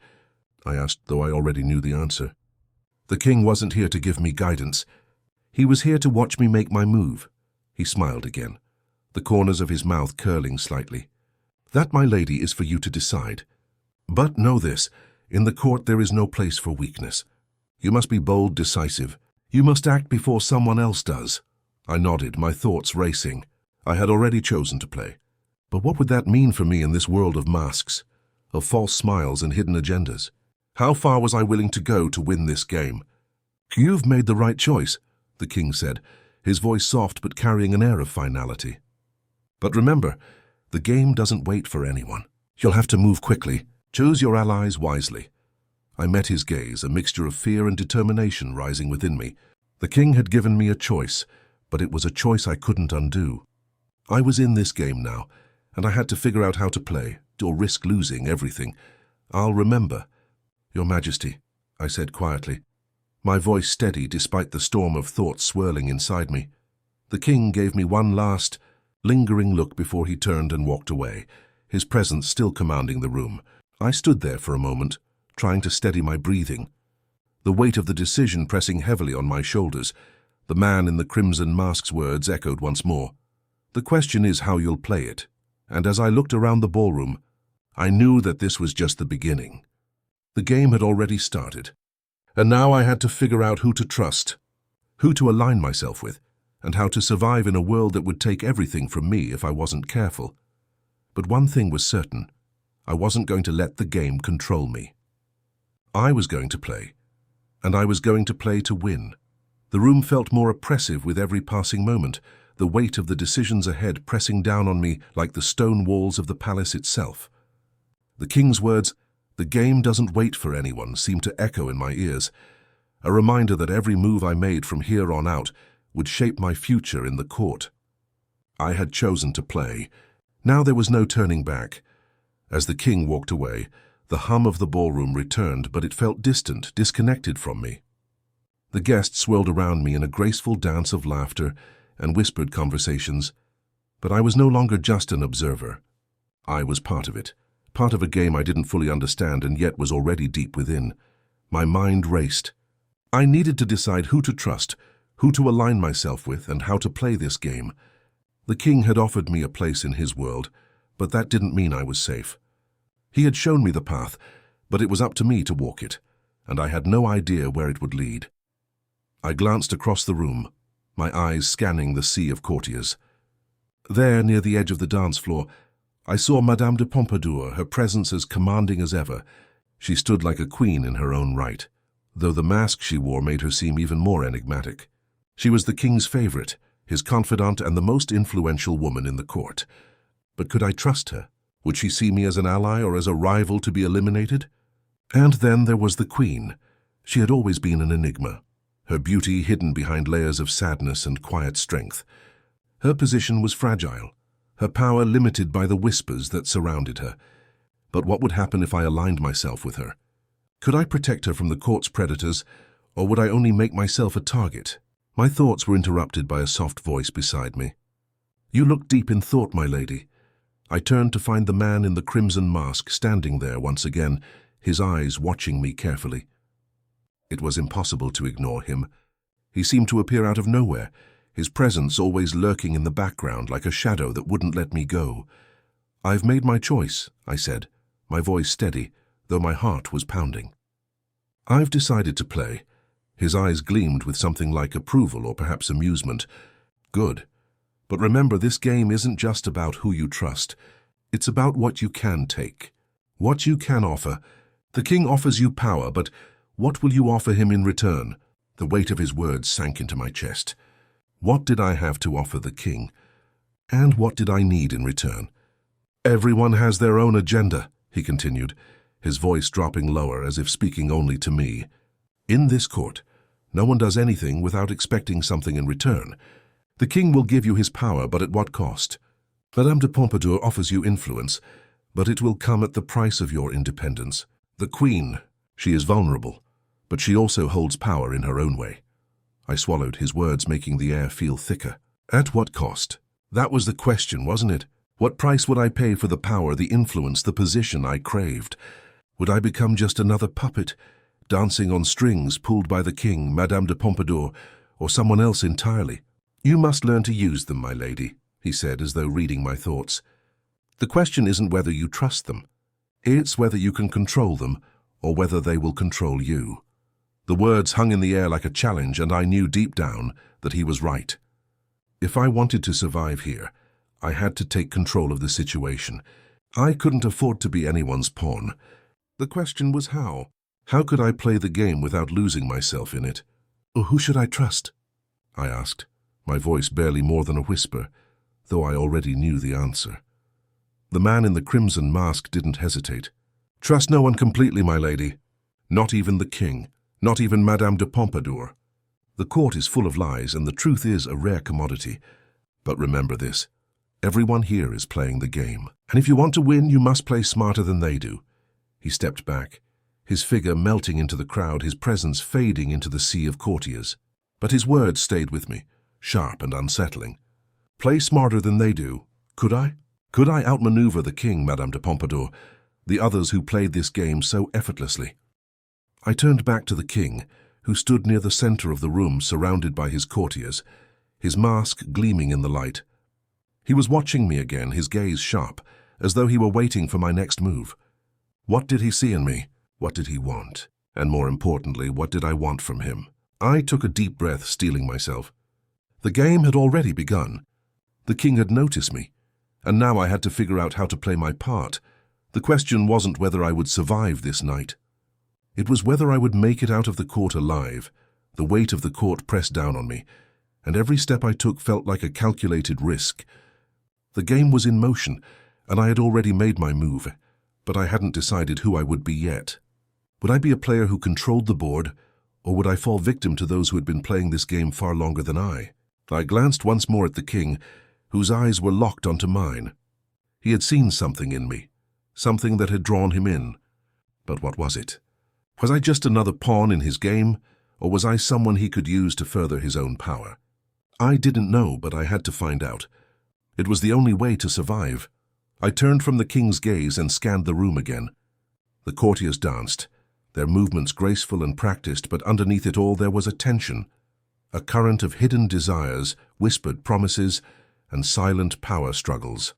I asked, though I already knew the answer. The king wasn't here to give me guidance. He was here to watch me make my move. He smiled again, the corners of his mouth curling slightly. That, my lady, is for you to decide. But know this, in the court there is no place for weakness. You must be bold, decisive. You must act before someone else does. I nodded, my thoughts racing. I had already chosen to play. But what would that mean for me in this world of masks, of false smiles and hidden agendas? How far was I willing to go to win this game? You've made the right choice, the king said, his voice soft but carrying an air of finality. But remember, the game doesn't wait for anyone. You'll have to move quickly. Choose your allies wisely. I met his gaze, a mixture of fear and determination rising within me. The king had given me a choice, but it was a choice I couldn't undo. I was in this game now, and I had to figure out how to play, or risk losing everything. I'll remember. Your Majesty, I said quietly, my voice steady despite the storm of thoughts swirling inside me. The king gave me one last, lingering look before he turned and walked away, his presence still commanding the room. I stood there for a moment, trying to steady my breathing, the weight of the decision pressing heavily on my shoulders. The man in the crimson mask's words echoed once more. The question is how you'll play it. And as I looked around the ballroom, I knew that this was just the beginning. The game had already started, and now I had to figure out who to trust, who to align myself with, and how to survive in a world that would take everything from me if I wasn't careful. But one thing was certain, I wasn't going to let the game control me. I was going to play, and I was going to play to win. The room felt more oppressive with every passing moment, the weight of the decisions ahead pressing down on me like the stone walls of the palace itself. The king's words, "The game doesn't wait for anyone," seemed to echo in my ears, a reminder that every move I made from here on out would shape my future in the court. I had chosen to play. Now there was no turning back. As the king walked away, the hum of the ballroom returned, but it felt distant, disconnected from me. The guests swirled around me in a graceful dance of laughter and whispered conversations, but I was no longer just an observer. I was part of it, part of a game I didn't fully understand and yet was already deep within. My mind raced. I needed to decide who to trust, who to align myself with, and how to play this game. The king had offered me a place in his world, but that didn't mean I was safe. He had shown me the path, but it was up to me to walk it, and I had no idea where it would lead. I glanced across the room, my eyes scanning the sea of courtiers. There, near the edge of the dance floor, I saw Madame de Pompadour, her presence as commanding as ever. She stood like a queen in her own right, though the mask she wore made her seem even more enigmatic. She was the king's favorite, his confidant, and the most influential woman in the court. But could I trust her? Would she see me as an ally or as a rival to be eliminated? And then there was the queen. She had always been an enigma, her beauty hidden behind layers of sadness and quiet strength. Her position was fragile, her power limited by the whispers that surrounded her. But what would happen if I aligned myself with her? Could I protect her from the court's predators, or would I only make myself a target? My thoughts were interrupted by a soft voice beside me. "You look deep in thought, my lady." I turned to find the man in the crimson mask standing there once again, his eyes watching me carefully. It was impossible to ignore him. He seemed to appear out of nowhere, his presence always lurking in the background like a shadow that wouldn't let me go. "I've made my choice," I said, my voice steady, though my heart was pounding. "I've decided to play." His eyes gleamed with something like approval or perhaps amusement. "Good. But remember, this game isn't just about who you trust. It's about what you can take, what you can offer. The king offers you power, but what will you offer him in return?" The weight of his words sank into my chest. What did I have to offer the king? And what did I need in return? "Everyone has their own agenda," he continued, his voice dropping lower as if speaking only to me. "In this court, no one does anything without expecting something in return. The king will give you his power, but at what cost? Madame de Pompadour offers you influence, but it will come at the price of your independence. The queen, she is vulnerable, but she also holds power in her own way." I swallowed, his words making the air feel thicker. At what cost? That was the question, wasn't it? What price would I pay for the power, the influence, the position I craved? Would I become just another puppet, dancing on strings pulled by the king, Madame de Pompadour, or someone else entirely? You must learn to use them, my lady, he said, as though reading my thoughts. The question isn't whether you trust them. It's whether you can control them, or whether they will control you. The words hung in the air like a challenge, and I knew deep down that he was right. If I wanted to survive here, I had to take control of the situation. I couldn't afford to be anyone's pawn. The question was how. How could I play the game without losing myself in it? Who should I trust? I asked, my voice barely more than a whisper, though I already knew the answer. The man in the crimson mask didn't hesitate. Trust no one completely, my lady. Not even the king. Not even Madame de Pompadour. The court is full of lies, and the truth is a rare commodity. But remember this. Everyone here is playing the game. And if you want to win, you must play smarter than they do. He stepped back, his figure melting into the crowd, his presence fading into the sea of courtiers. But his words stayed with me, sharp and unsettling. Play smarter than they do. Could I? Could I outmaneuver the king, Madame de Pompadour, the others who played this game so effortlessly? I turned back to the king, who stood near the center of the room surrounded by his courtiers, his mask gleaming in the light. He was watching me again, his gaze sharp, as though he were waiting for my next move. What did he see in me? What did he want? And more importantly, what did I want from him? I took a deep breath, steeling myself. The game had already begun. The king had noticed me, and now I had to figure out how to play my part. The question wasn't whether I would survive this night. It was whether I would make it out of the court alive. The weight of the court pressed down on me, and every step I took felt like a calculated risk. The game was in motion, and I had already made my move, but I hadn't decided who I would be yet. Would I be a player who controlled the board, or would I fall victim to those who had been playing this game far longer than I? I glanced once more at the king, whose eyes were locked onto mine. He had seen something in me, something that had drawn him in. But what was it? Was I just another pawn in his game, or was I someone he could use to further his own power? I didn't know, but I had to find out. It was the only way to survive. I turned from the king's gaze and scanned the room again. The courtiers danced, their movements graceful and practiced, but underneath it all there was a tension, a current of hidden desires, whispered promises, and silent power struggles.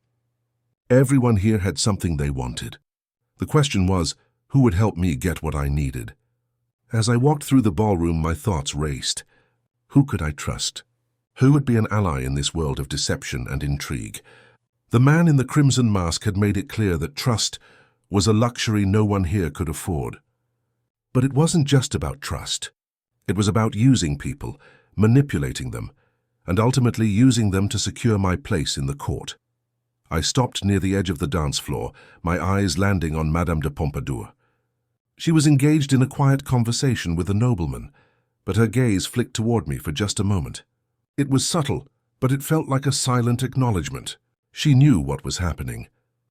Everyone here had something they wanted. The question was, who would help me get what I needed? As I walked through the ballroom, my thoughts raced. Who could I trust? Who would be an ally in this world of deception and intrigue? The man in the crimson mask had made it clear that trust was a luxury no one here could afford. But it wasn't just about trust. It was about using people, manipulating them, and ultimately using them to secure my place in the court. I stopped near the edge of the dance floor, my eyes landing on Madame de Pompadour. She was engaged in a quiet conversation with a nobleman, but her gaze flicked toward me for just a moment. It was subtle, but it felt like a silent acknowledgement. She knew what was happening.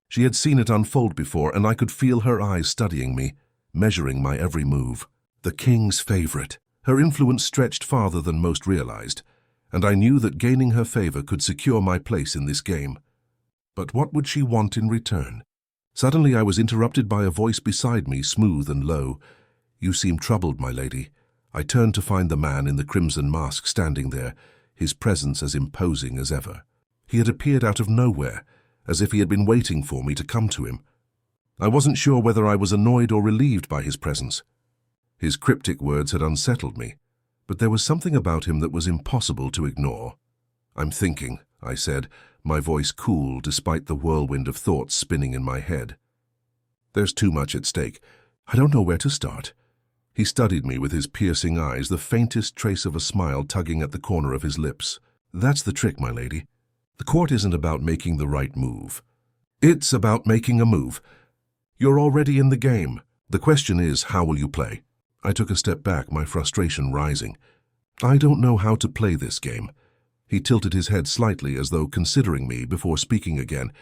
She had seen it unfold before, and I could feel her eyes studying me, measuring my every move. The king's favorite. Her influence stretched farther than most realized, and I knew that gaining her favor could secure my place in this game. But what would she want in return? Suddenly I was interrupted by a voice beside me, smooth and low. You seem troubled, my lady. I turned to find the man in the crimson mask standing there, his presence as imposing as ever. He had appeared out of nowhere, as if he had been waiting for me to come to him. I wasn't sure whether I was annoyed or relieved by his presence. His cryptic words had unsettled me, but there was something about him that was impossible to ignore. I'm thinking, I said, my voice cool despite the whirlwind of thoughts spinning in my head. There's too much at stake. I don't know where to start. He studied me with his piercing eyes, the faintest trace of a smile tugging at the corner of his lips. That's the trick, my lady. The court isn't about making the right move. It's about making a move. You're already in the game. The question is, how will you play? I took a step back, my frustration rising. I don't know how to play this game. He tilted his head slightly as though considering me before speaking again.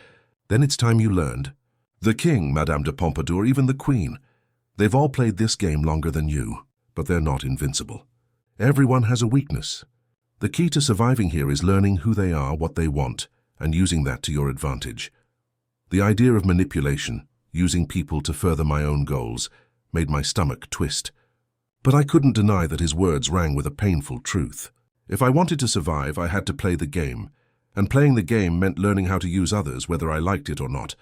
Then it's time you learned. The king, Madame de Pompadour, even the queen. They've all played this game longer than you, but they're not invincible. Everyone has a weakness. The key to surviving here is learning who they are, what they want, and using that to your advantage. The idea of manipulation, using people to further my own goals, made my stomach twist. But I couldn't deny that his words rang with a painful truth. If I wanted to survive, I had to play the game, and playing the game meant learning how to use others, whether I liked it or not.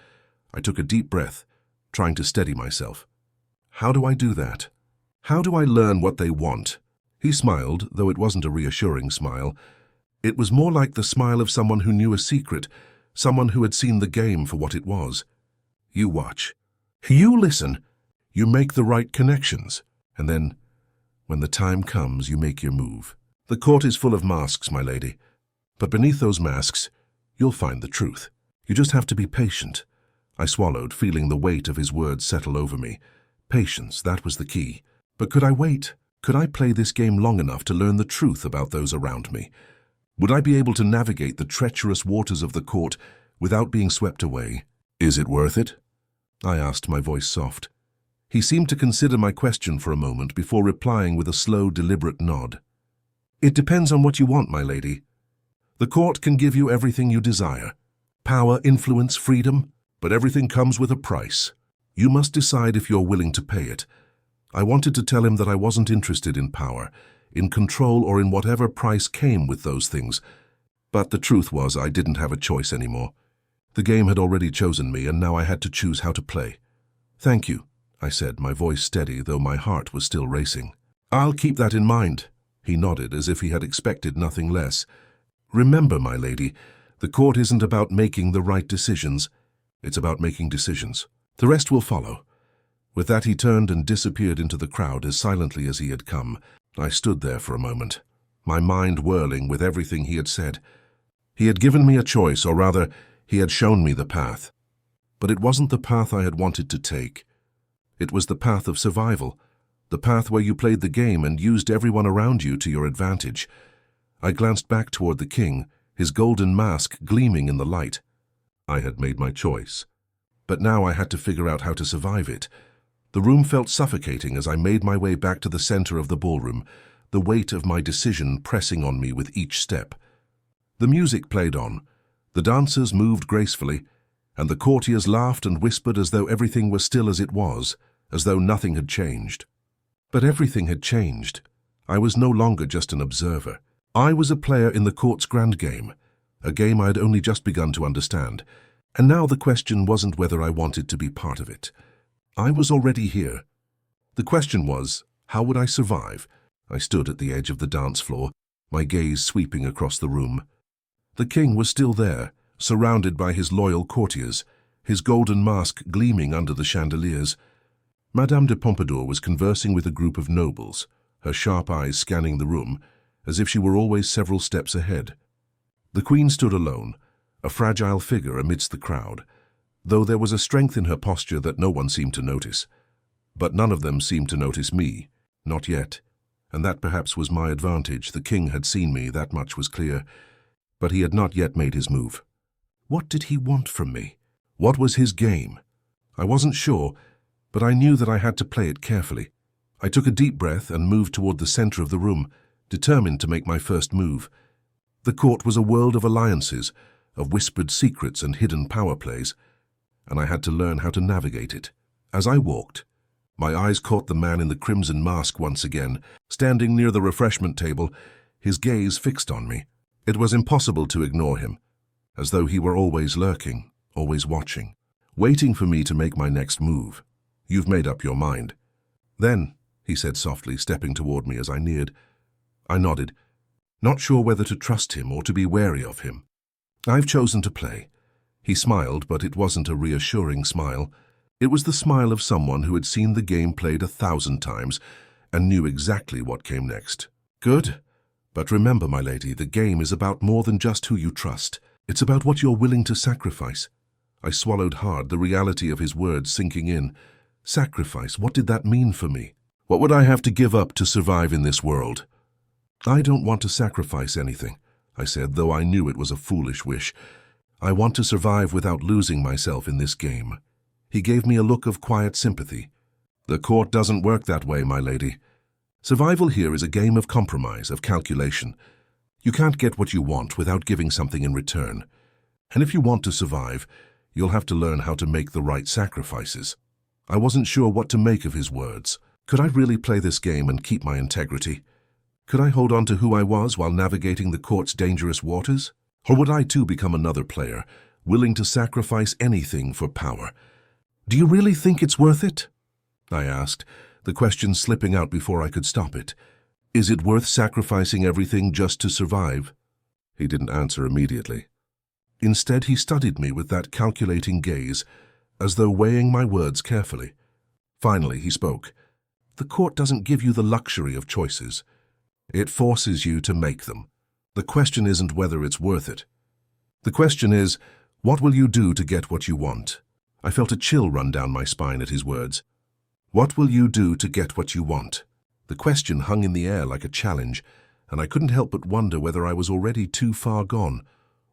I took a deep breath, trying to steady myself. How do I do that? How do I learn what they want? He smiled, though it wasn't a reassuring smile. It was more like the smile of someone who knew a secret, someone who had seen the game for what it was. You watch. You listen. You make the right connections. And then, when the time comes, you make your move. The court is full of masks, my lady. But beneath those masks, you'll find the truth. You just have to be patient. I swallowed, feeling the weight of his words settle over me. Patience, that was the key. But could I wait? Could I play this game long enough to learn the truth about those around me? Would I be able to navigate the treacherous waters of the court without being swept away? Is it worth it? I asked, my voice soft. He seemed to consider my question for a moment before replying with a slow, deliberate nod. It depends on what you want, my lady. The court can give you everything you desire. Power, influence, freedom, but everything comes with a price. You must decide if you're willing to pay it. I wanted to tell him that I wasn't interested in power, in control, or in whatever price came with those things. But the truth was I didn't have a choice anymore. The game had already chosen me, and now I had to choose how to play. Thank you, I said, my voice steady, though my heart was still racing. I'll keep that in mind. He nodded, as if he had expected nothing less. Remember, my lady, the court isn't about making the right decisions. It's about making decisions. The rest will follow. With that, he turned and disappeared into the crowd as silently as he had come. I stood there for a moment, my mind whirling with everything he had said. He had given me a choice, or rather, he had shown me the path. But it wasn't the path I had wanted to take. It was the path of survival, the path where you played the game and used everyone around you to your advantage. I glanced back toward the king, his golden mask gleaming in the light. I had made my choice. But now I had to figure out how to survive it. The room felt suffocating as I made my way back to the center of the ballroom, the weight of my decision pressing on me with each step. The music played on, the dancers moved gracefully, and the courtiers laughed and whispered as though everything were still as it was, as though nothing had changed. But everything had changed. I was no longer just an observer. I was a player in the court's grand game, a game I had only just begun to understand, and now the question wasn't whether I wanted to be part of it. I was already here. The question was, how would I survive? I stood at the edge of the dance floor, my gaze sweeping across the room. The king was still there, surrounded by his loyal courtiers, his golden mask gleaming under the chandeliers. Madame de Pompadour was conversing with a group of nobles, her sharp eyes scanning the room, as if she were always several steps ahead. The queen stood alone, a fragile figure amidst the crowd, though there was a strength in her posture that no one seemed to notice. But none of them seemed to notice me, not yet, and that perhaps was my advantage. The king had seen me, that much was clear, but he had not yet made his move. What did he want from me? What was his game? I wasn't sure, but I knew that I had to play it carefully. I took a deep breath and moved toward the center of the room, determined to make my first move. The court was a world of alliances, of whispered secrets and hidden power plays, and I had to learn how to navigate it. As I walked, my eyes caught the man in the crimson mask once again, standing near the refreshment table, his gaze fixed on me. It was impossible to ignore him, as though he were always lurking, always watching, waiting for me to make my next move. You've made up your mind. Then, he said softly, stepping toward me as I neared. I nodded, not sure whether to trust him or to be wary of him. I've chosen to play. He smiled, but it wasn't a reassuring smile. It was the smile of someone who had seen the game played 1,000 times and knew exactly what came next. Good. But remember, my lady, the game is about more than just who you trust. It's about what you're willing to sacrifice. I swallowed hard, the reality of his words sinking in. Sacrifice, what did that mean for me? What would I have to give up to survive in this world? I don't want to sacrifice anything, I said, though I knew it was a foolish wish. I want to survive without losing myself in this game. He gave me a look of quiet sympathy. The court doesn't work that way, my lady. Survival here is a game of compromise, of calculation. You can't get what you want without giving something in return. And if you want to survive, you'll have to learn how to make the right sacrifices. I wasn't sure what to make of his words. Could I really play this game and keep my integrity? Could I hold on to who I was while navigating the court's dangerous waters? Or would I too become another player, willing to sacrifice anything for power? Do you really think it's worth it? I asked, the question slipping out before I could stop it. Is it worth sacrificing everything just to survive? He didn't answer immediately. Instead, he studied me with that calculating gaze, as though weighing my words carefully. Finally, he spoke. The court doesn't give you the luxury of choices. It forces you to make them. The question isn't whether it's worth it. The question is, what will you do to get what you want? I felt a chill run down my spine at his words. What will you do to get what you want? The question hung in the air like a challenge, and I couldn't help but wonder whether I was already too far gone,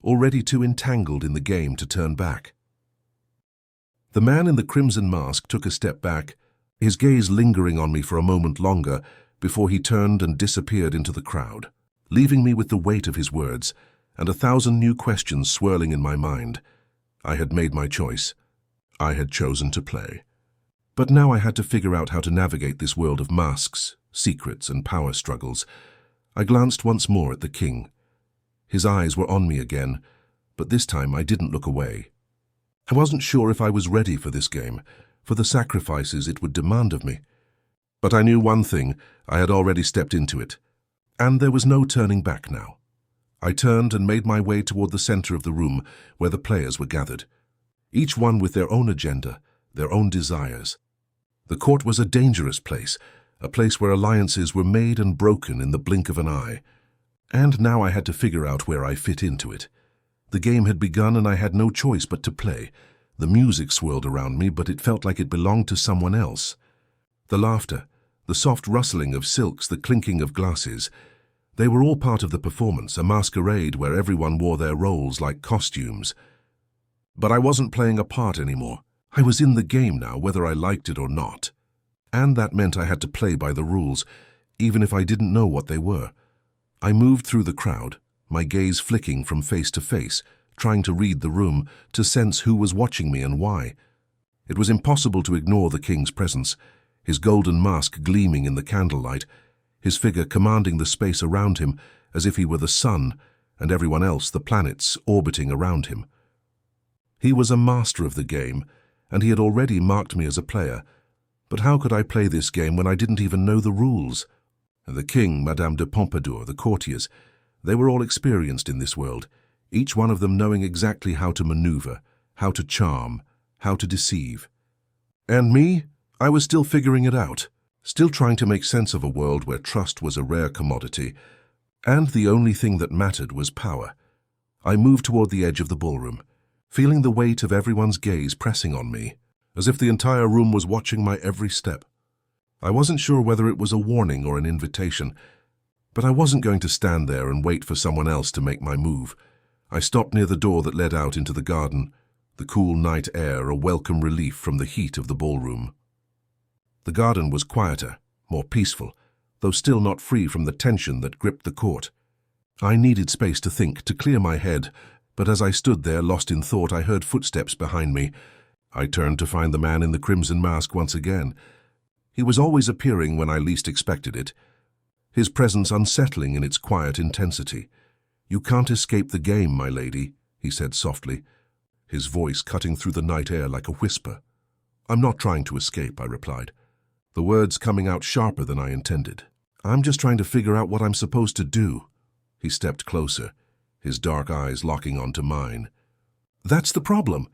already too entangled in the game to turn back. The man in the crimson mask took a step back, his gaze lingering on me for a moment longer before he turned and disappeared into the crowd, leaving me with the weight of his words and 1,000 new questions swirling in my mind. I had made my choice. I had chosen to play. But now I had to figure out how to navigate this world of masks, secrets, and power struggles. I glanced once more at the king. His eyes were on me again, but this time I didn't look away. I wasn't sure if I was ready for this game, for the sacrifices it would demand of me. But I knew one thing, I had already stepped into it, and there was no turning back now. I turned and made my way toward the center of the room where the players were gathered, each one with their own agenda, their own desires. The court was a dangerous place, a place where alliances were made and broken in the blink of an eye. And now I had to figure out where I fit into it. The game had begun and I had no choice but to play. The music swirled around me, but it felt like it belonged to someone else. The laughter, the soft rustling of silks, the clinking of glasses, they were all part of the performance, a masquerade where everyone wore their roles like costumes. But I wasn't playing a part anymore. I was in the game now, whether I liked it or not. And that meant I had to play by the rules, even if I didn't know what they were. I moved through the crowd, my gaze flicking from face to face, trying to read the room, to sense who was watching me and why. It was impossible to ignore the king's presence, his golden mask gleaming in the candlelight, his figure commanding the space around him as if he were the sun, and everyone else the planets orbiting around him. He was a master of the game, and he had already marked me as a player. But how could I play this game when I didn't even know the rules? The king, Madame de Pompadour, the courtiers, they were all experienced in this world, each one of them knowing exactly how to maneuver, how to charm, how to deceive. And me? I was still figuring it out, still trying to make sense of a world where trust was a rare commodity, and the only thing that mattered was power. I moved toward the edge of the ballroom, feeling the weight of everyone's gaze pressing on me, as if the entire room was watching my every step. I wasn't sure whether it was a warning or an invitation, but I wasn't going to stand there and wait for someone else to make my move. I stopped near the door that led out into the garden, the cool night air a welcome relief from the heat of the ballroom. The garden was quieter, more peaceful, though still not free from the tension that gripped the court. I needed space to think, to clear my head, but as I stood there lost in thought, I heard footsteps behind me. I turned to find the man in the crimson mask once again. He was always appearing when I least expected it, his presence unsettling in its quiet intensity. "You can't escape the game, my lady," he said softly, his voice cutting through the night air like a whisper. "I'm not trying to escape," I replied, the words coming out sharper than I intended. "I'm just trying to figure out what I'm supposed to do." He stepped closer, his dark eyes locking onto mine. "That's the problem.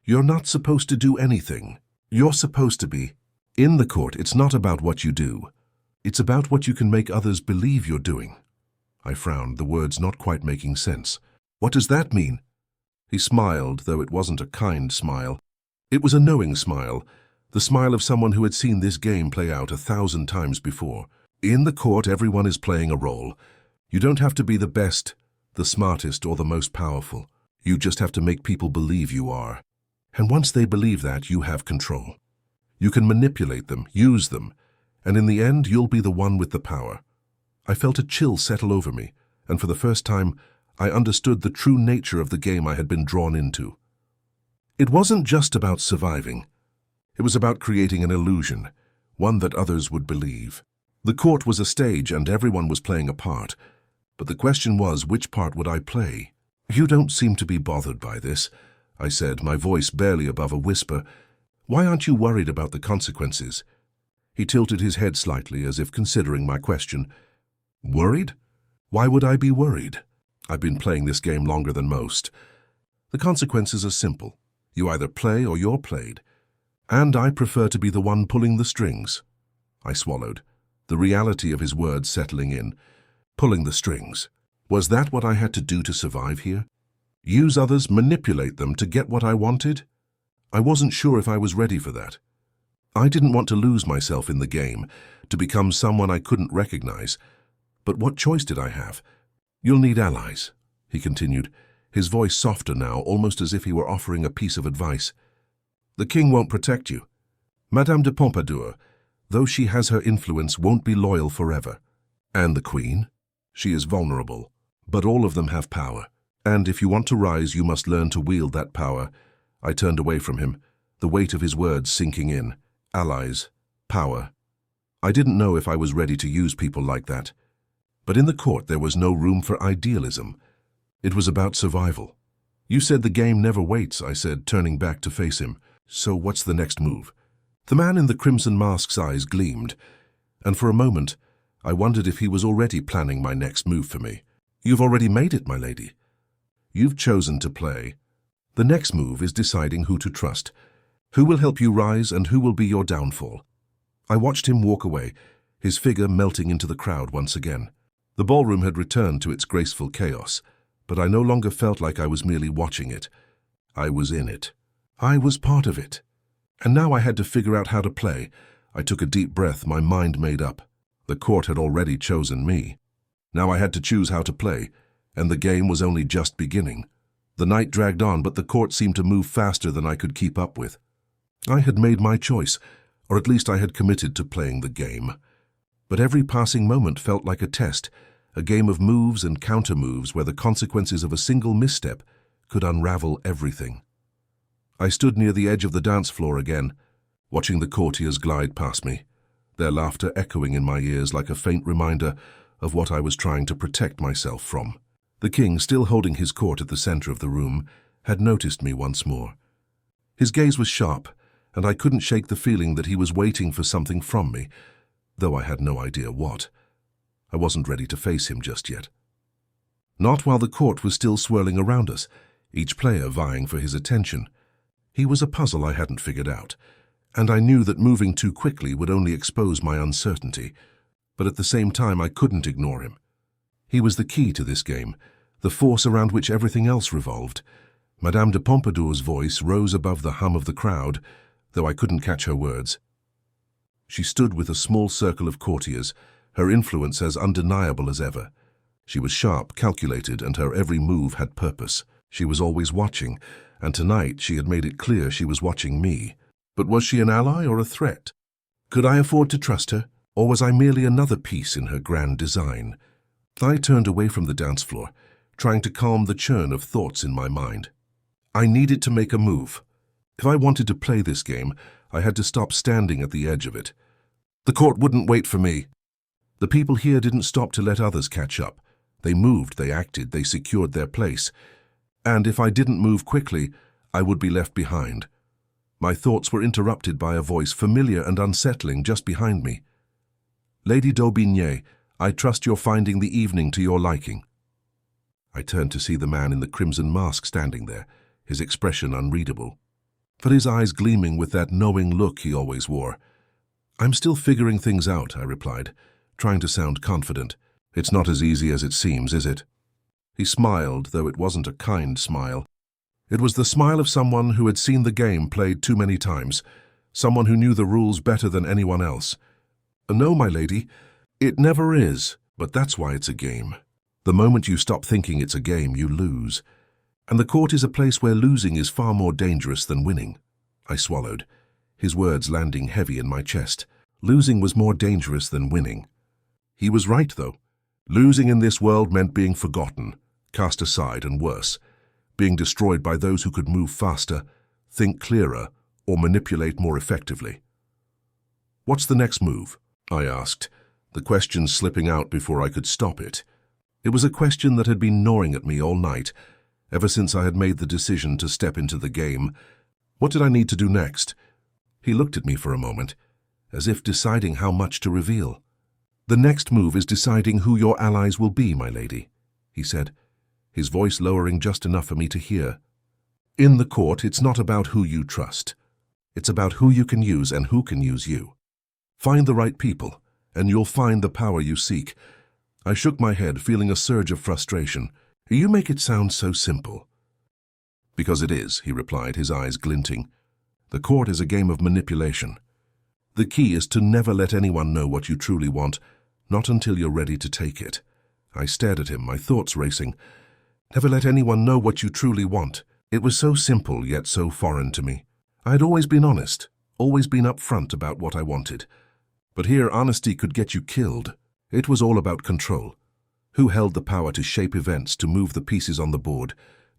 You're not supposed to do anything. You're supposed to be. In the court, it's not about what you do. It's about what you can make others believe you're doing." I frowned, the words not quite making sense. "What does that mean?" He smiled, though it wasn't a kind smile. It was a knowing smile, the smile of someone who had seen this game play out 1,000 times before. In the court, everyone is playing a role. You don't have to be the best, the smartest, or the most powerful. You just have to make people believe you are. And once they believe that, you have control. You can manipulate them, use them, and in the end, you'll be the one with the power. I felt a chill settle over me, and for the first time, I understood the true nature of the game I had been drawn into. It wasn't just about surviving. It was about creating an illusion, one that others would believe. The court was a stage and everyone was playing a part, but the question was, which part would I play? "You don't seem to be bothered by this," I said, my voice barely above a whisper. "Why aren't you worried about the consequences?" He tilted his head slightly as if considering my question. "Worried? Why would I be worried? I've been playing this game longer than most. The consequences are simple. You either play or you're played. And I prefer to be the one pulling the strings." I swallowed, the reality of his words settling in. Pulling the strings. Was that what I had to do to survive here? Use others, manipulate them to get what I wanted? I wasn't sure if I was ready for that. I didn't want to lose myself in the game, to become someone I couldn't recognize. But what choice did I have? "You'll need allies," he continued, his voice softer now, almost as if he were offering a piece of advice. "The king won't protect you. Madame de Pompadour, though she has her influence, won't be loyal forever. And the queen? She is vulnerable. But all of them have power. And if you want to rise, you must learn to wield that power." I turned away from him, the weight of his words sinking in. Allies. Power. I didn't know if I was ready to use people like that. But in the court there was no room for idealism. It was about survival. "You said the game never waits," I said, turning back to face him. "So what's the next move?" The man in the crimson mask's eyes gleamed, and for a moment I wondered if he was already planning my next move for me. "You've already made it, my lady. You've chosen to play. The next move is deciding who to trust, who will help you rise and who will be your downfall." I watched him walk away, his figure melting into the crowd once again. The ballroom had returned to its graceful chaos, but I no longer felt like I was merely watching it. I was in it. I was part of it. And now I had to figure out how to play. I took a deep breath, my mind made up. The court had already chosen me. Now I had to choose how to play, and the game was only just beginning. The night dragged on, but the court seemed to move faster than I could keep up with. I had made my choice, or at least I had committed to playing the game. But every passing moment felt like a test, a game of moves and counter-moves where the consequences of a single misstep could unravel everything. I stood near the edge of the dance floor again, watching the courtiers glide past me, their laughter echoing in my ears like a faint reminder of what I was trying to protect myself from. The king, still holding his court at the center of the room, had noticed me once more. His gaze was sharp, and I couldn't shake the feeling that he was waiting for something from me, though I had no idea what. I wasn't ready to face him just yet. Not while the court was still swirling around us, each player vying for his attention. He was a puzzle I hadn't figured out, and I knew that moving too quickly would only expose my uncertainty, but at the same time I couldn't ignore him. He was the key to this game, the force around which everything else revolved. Madame de Pompadour's voice rose above the hum of the crowd, though I couldn't catch her words. She stood with a small circle of courtiers, her influence as undeniable as ever. She was sharp, calculated, and her every move had purpose. She was always watching, and tonight she had made it clear she was watching me. But was she an ally or a threat? Could I afford to trust her, or was I merely another piece in her grand design? I turned away from the dance floor, trying to calm the churn of thoughts in my mind. I needed to make a move. If I wanted to play this game, I had to stop standing at the edge of it. The court wouldn't wait for me. The people here didn't stop to let others catch up. They moved, they acted, they secured their place. And if I didn't move quickly, I would be left behind. My thoughts were interrupted by a voice familiar and unsettling just behind me. "Lady d'Aubigné, I trust you're finding the evening to your liking." I turned to see the man in the crimson mask standing there, his expression unreadable, but his eyes gleaming with that knowing look he always wore. "I'm still figuring things out," I replied, trying to sound confident. "It's not as easy as it seems, is it?" He smiled, though it wasn't a kind smile. It was the smile of someone who had seen the game played too many times, someone who knew the rules better than anyone else. "No, my lady, it never is, but that's why it's a game. The moment you stop thinking it's a game, you lose. And the court is a place where losing is far more dangerous than winning." I swallowed, his words landing heavy in my chest. Losing was more dangerous than winning. He was right, though. Losing in this world meant being forgotten, cast aside and worse, being destroyed by those who could move faster, think clearer, or manipulate more effectively. "What's the next move?" I asked, the question slipping out before I could stop it. It was a question that had been gnawing at me all night, ever since I had made the decision to step into the game. What did I need to do next? He looked at me for a moment, as if deciding how much to reveal. "The next move is deciding who your allies will be, my lady," he said, his voice lowering just enough for me to hear. "In the court, it's not about who you trust. It's about who you can use and who can use you. Find the right people, and you'll find the power you seek." I shook my head, feeling a surge of frustration. "You make it sound so simple." "Because it is," he replied, his eyes glinting. "The court is a game of manipulation. The key is to never let anyone know what you truly want, not until you're ready to take it." I stared at him, my thoughts racing. Never let anyone know what you truly want. It was so simple, yet so foreign to me. I had always been honest, always been upfront about what I wanted. But here, honesty could get you killed. It was all about control. Who held the power to shape events, to move the pieces on the board,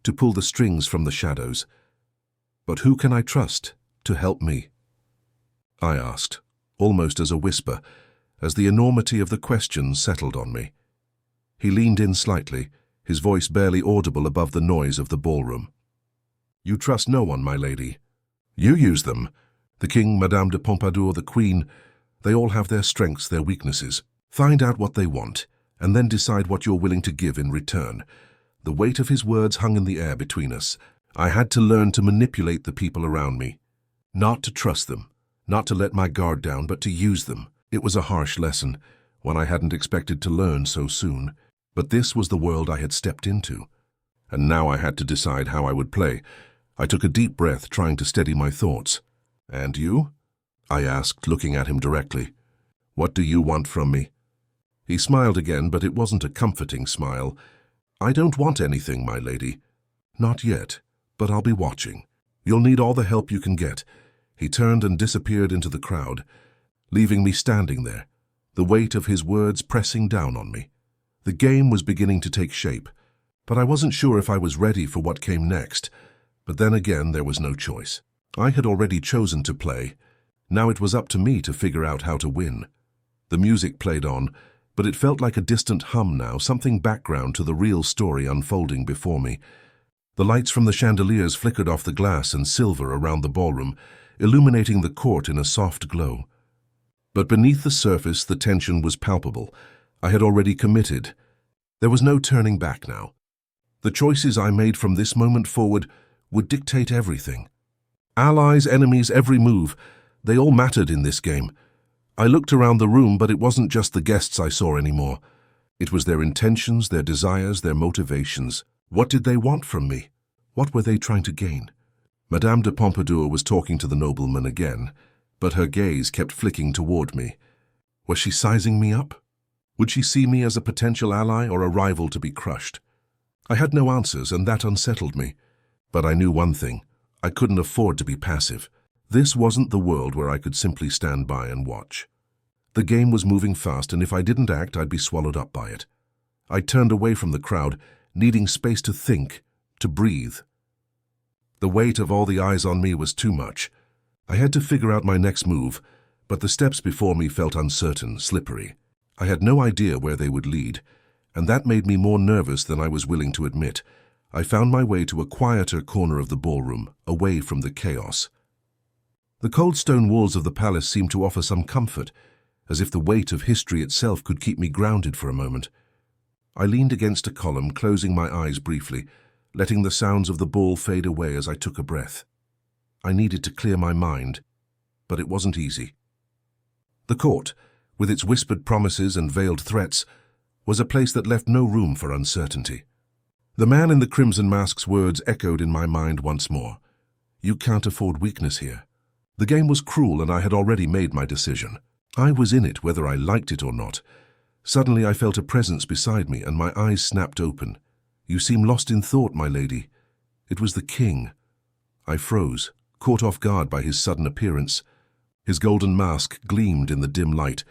to pull the strings from the shadows? But who can I trust to help me? I asked, almost as a whisper, as the enormity of the question settled on me. He leaned in slightly, his voice barely audible above the noise of the ballroom. "You trust no one, my lady. You use them. The king, Madame de Pompadour, the queen, they all have their strengths, their weaknesses. Find out what they want, and then decide what you're willing to give in return." The weight of his words hung in the air between us. I had to learn to manipulate the people around me. Not to trust them, not to let my guard down, but to use them. It was a harsh lesson, one I hadn't expected to learn so soon. But this was the world I had stepped into, and now I had to decide how I would play. I took a deep breath, trying to steady my thoughts. "And you?" I asked, looking at him directly. "What do you want from me?" He smiled again, but it wasn't a comforting smile. "I don't want anything, my lady. Not yet, but I'll be watching. You'll need all the help you can get." He turned and disappeared into the crowd, leaving me standing there, the weight of his words pressing down on me. The game was beginning to take shape, but I wasn't sure if I was ready for what came next. But then again, there was no choice. I had already chosen to play. Now it was up to me to figure out how to win. The music played on, but it felt like a distant hum now, something background to the real story unfolding before me. The lights from the chandeliers flickered off the glass and silver around the ballroom, illuminating the court in a soft glow. But beneath the surface, the tension was palpable. I had already committed. There was no turning back now. The choices I made from this moment forward would dictate everything. Allies, enemies, every move, they all mattered in this game. I looked around the room, but it wasn't just the guests I saw anymore. It was their intentions, their desires, their motivations. What did they want from me? What were they trying to gain? Madame de Pompadour was talking to the nobleman again, but her gaze kept flicking toward me. Was she sizing me up? Would she see me as a potential ally or a rival to be crushed? I had no answers, and that unsettled me. But I knew one thing. I couldn't afford to be passive. This wasn't the world where I could simply stand by and watch. The game was moving fast, and if I didn't act, I'd be swallowed up by it. I turned away from the crowd, needing space to think, to breathe. The weight of all the eyes on me was too much. I had to figure out my next move, but the steps before me felt uncertain, slippery. I had no idea where they would lead, and that made me more nervous than I was willing to admit. I found my way to a quieter corner of the ballroom, away from the chaos. The cold stone walls of the palace seemed to offer some comfort, as if the weight of history itself could keep me grounded for a moment. I leaned against a column, closing my eyes briefly, letting the sounds of the ball fade away as I took a breath. I needed to clear my mind, but it wasn't easy. The court, with its whispered promises and veiled threats, was a place that left no room for uncertainty. The man in the crimson mask's words echoed in my mind once more. You can't afford weakness here. The game was cruel, and I had already made my decision. I was in it whether I liked it or not. Suddenly I felt a presence beside me, and my eyes snapped open. You seem lost in thought, my lady. It was the king. I froze, caught off guard by his sudden appearance. His golden mask gleamed in the dim light,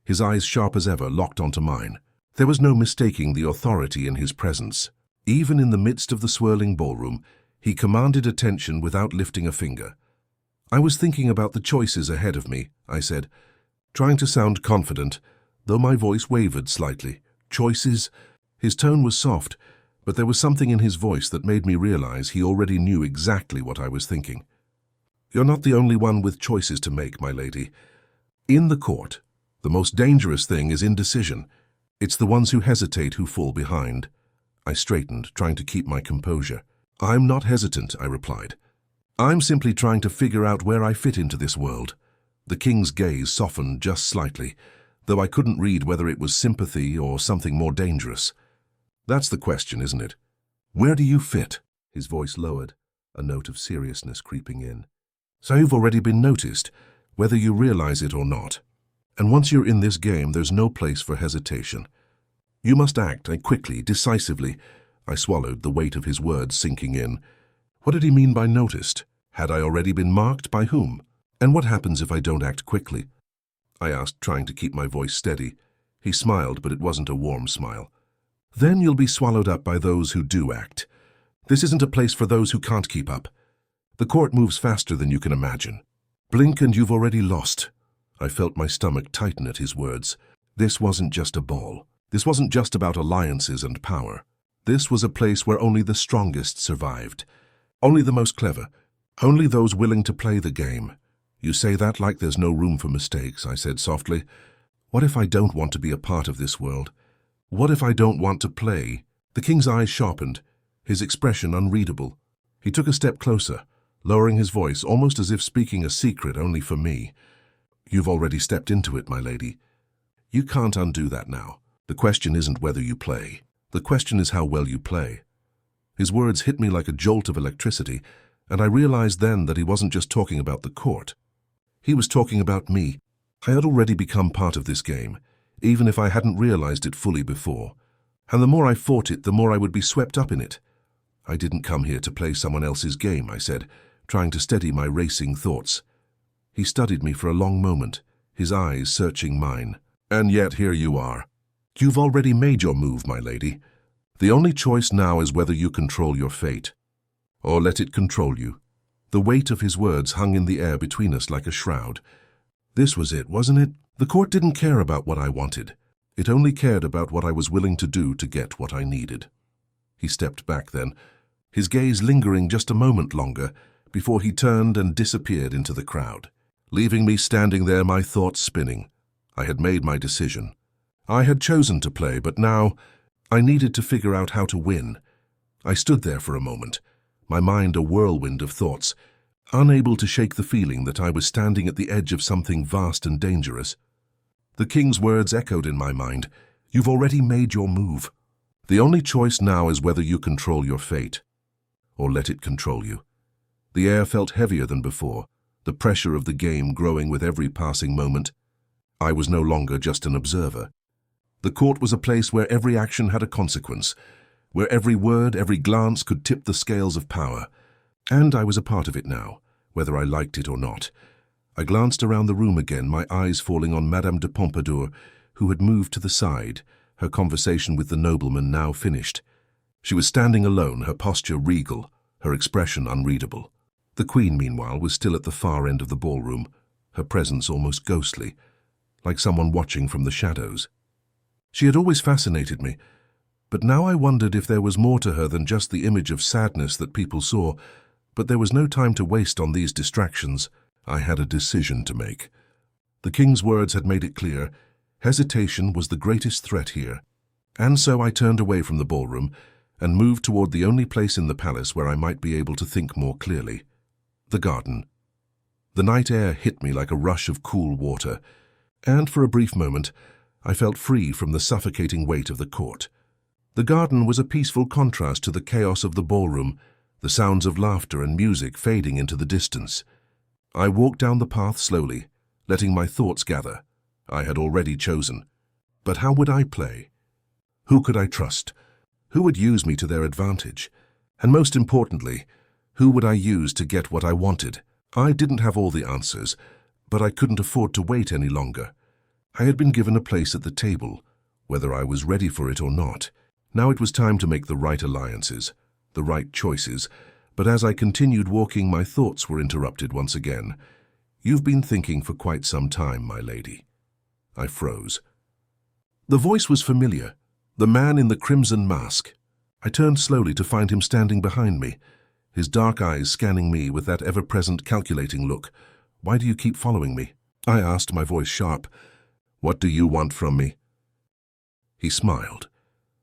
his eyes sharp as ever locked onto mine. There was no mistaking the authority in his presence. Even in the midst of the swirling ballroom, he commanded attention without lifting a finger. "I was thinking about the choices ahead of me," I said, trying to sound confident, though my voice wavered slightly. "Choices?" His tone was soft, but there was something in his voice that made me realize he already knew exactly what I was thinking. "You're not the only one with choices to make, my lady. In the court, the most dangerous thing is indecision. It's the ones who hesitate who fall behind." I straightened, trying to keep my composure. "I'm not hesitant," I replied. "I'm simply trying to figure out where I fit into this world." The king's gaze softened just slightly, though I couldn't read whether it was sympathy or something more dangerous. "That's the question, isn't it? Where do you fit?" His voice lowered, a note of seriousness creeping in. "So you've already been noticed, whether you realize it or not. And once you're in this game, there's no place for hesitation. You must act, and quickly, decisively." I swallowed, the weight of his words sinking in. What did he mean by noticed? Had I already been marked? By whom? And what happens if I don't act quickly? I asked, trying to keep my voice steady. He smiled, but it wasn't a warm smile. "Then you'll be swallowed up by those who do act. This isn't a place for those who can't keep up. The court moves faster than you can imagine. Blink and you've already lost." I felt my stomach tighten at his words. This wasn't just a ball. This wasn't just about alliances and power. This was a place where only the strongest survived. Only the most clever. Only those willing to play the game. "You say that like there's no room for mistakes," I said softly. "What if I don't want to be a part of this world? What if I don't want to play?" The king's eyes sharpened, his expression unreadable. He took a step closer, lowering his voice, almost as if speaking a secret only for me. "You've already stepped into it, my lady. You can't undo that now. The question isn't whether you play. The question is how well you play." His words hit me like a jolt of electricity, and I realized then that he wasn't just talking about the court. He was talking about me. I had already become part of this game, even if I hadn't realized it fully before. And the more I fought it, the more I would be swept up in it. "I didn't come here to play someone else's game," I said, trying to steady my racing thoughts. He studied me for a long moment, his eyes searching mine. "And yet here you are. You've already made your move, my lady. The only choice now is whether you control your fate, or let it control you." The weight of his words hung in the air between us like a shroud. This was it, wasn't it? The court didn't care about what I wanted. It only cared about what I was willing to do to get what I needed. He stepped back then, his gaze lingering just a moment longer before he turned and disappeared into the crowd, leaving me standing there, my thoughts spinning. I had made my decision. I had chosen to play, but now I needed to figure out how to win. I stood there for a moment, my mind a whirlwind of thoughts, unable to shake the feeling that I was standing at the edge of something vast and dangerous. The king's words echoed in my mind. "You've already made your move. The only choice now is whether you control your fate, or let it control you." The air felt heavier than before, the pressure of the game growing with every passing moment. I was no longer just an observer. The court was a place where every action had a consequence, where every word, every glance could tip the scales of power. And I was a part of it now, whether I liked it or not. I glanced around the room again, my eyes falling on Madame de Pompadour, who had moved to the side, her conversation with the nobleman now finished. She was standing alone, her posture regal, her expression unreadable. The Queen, meanwhile, was still at the far end of the ballroom, her presence almost ghostly, like someone watching from the shadows. She had always fascinated me, but now I wondered if there was more to her than just the image of sadness that people saw. But there was no time to waste on these distractions. I had a decision to make. The king's words had made it clear. Hesitation was the greatest threat here. And so I turned away from the ballroom and moved toward the only place in the palace where I might be able to think more clearly. The garden. The night air hit me like a rush of cool water, and for a brief moment I felt free from the suffocating weight of the court. The garden was a peaceful contrast to the chaos of the ballroom, the sounds of laughter and music fading into the distance. I walked down the path slowly, letting my thoughts gather. I had already chosen. But how would I play? Who could I trust? Who would use me to their advantage? And most importantly, who would I use to get what I wanted? I didn't have all the answers, but I couldn't afford to wait any longer. I had been given a place at the table, whether I was ready for it or not. Now it was time to make the right alliances, the right choices, but as I continued walking, my thoughts were interrupted once again. "You've been thinking for quite some time, my lady." I froze. The voice was familiar, the man in the crimson mask. I turned slowly to find him standing behind me, his dark eyes scanning me with that ever-present calculating look. "Why do you keep following me?" I asked, my voice sharp. "What do you want from me?" He smiled,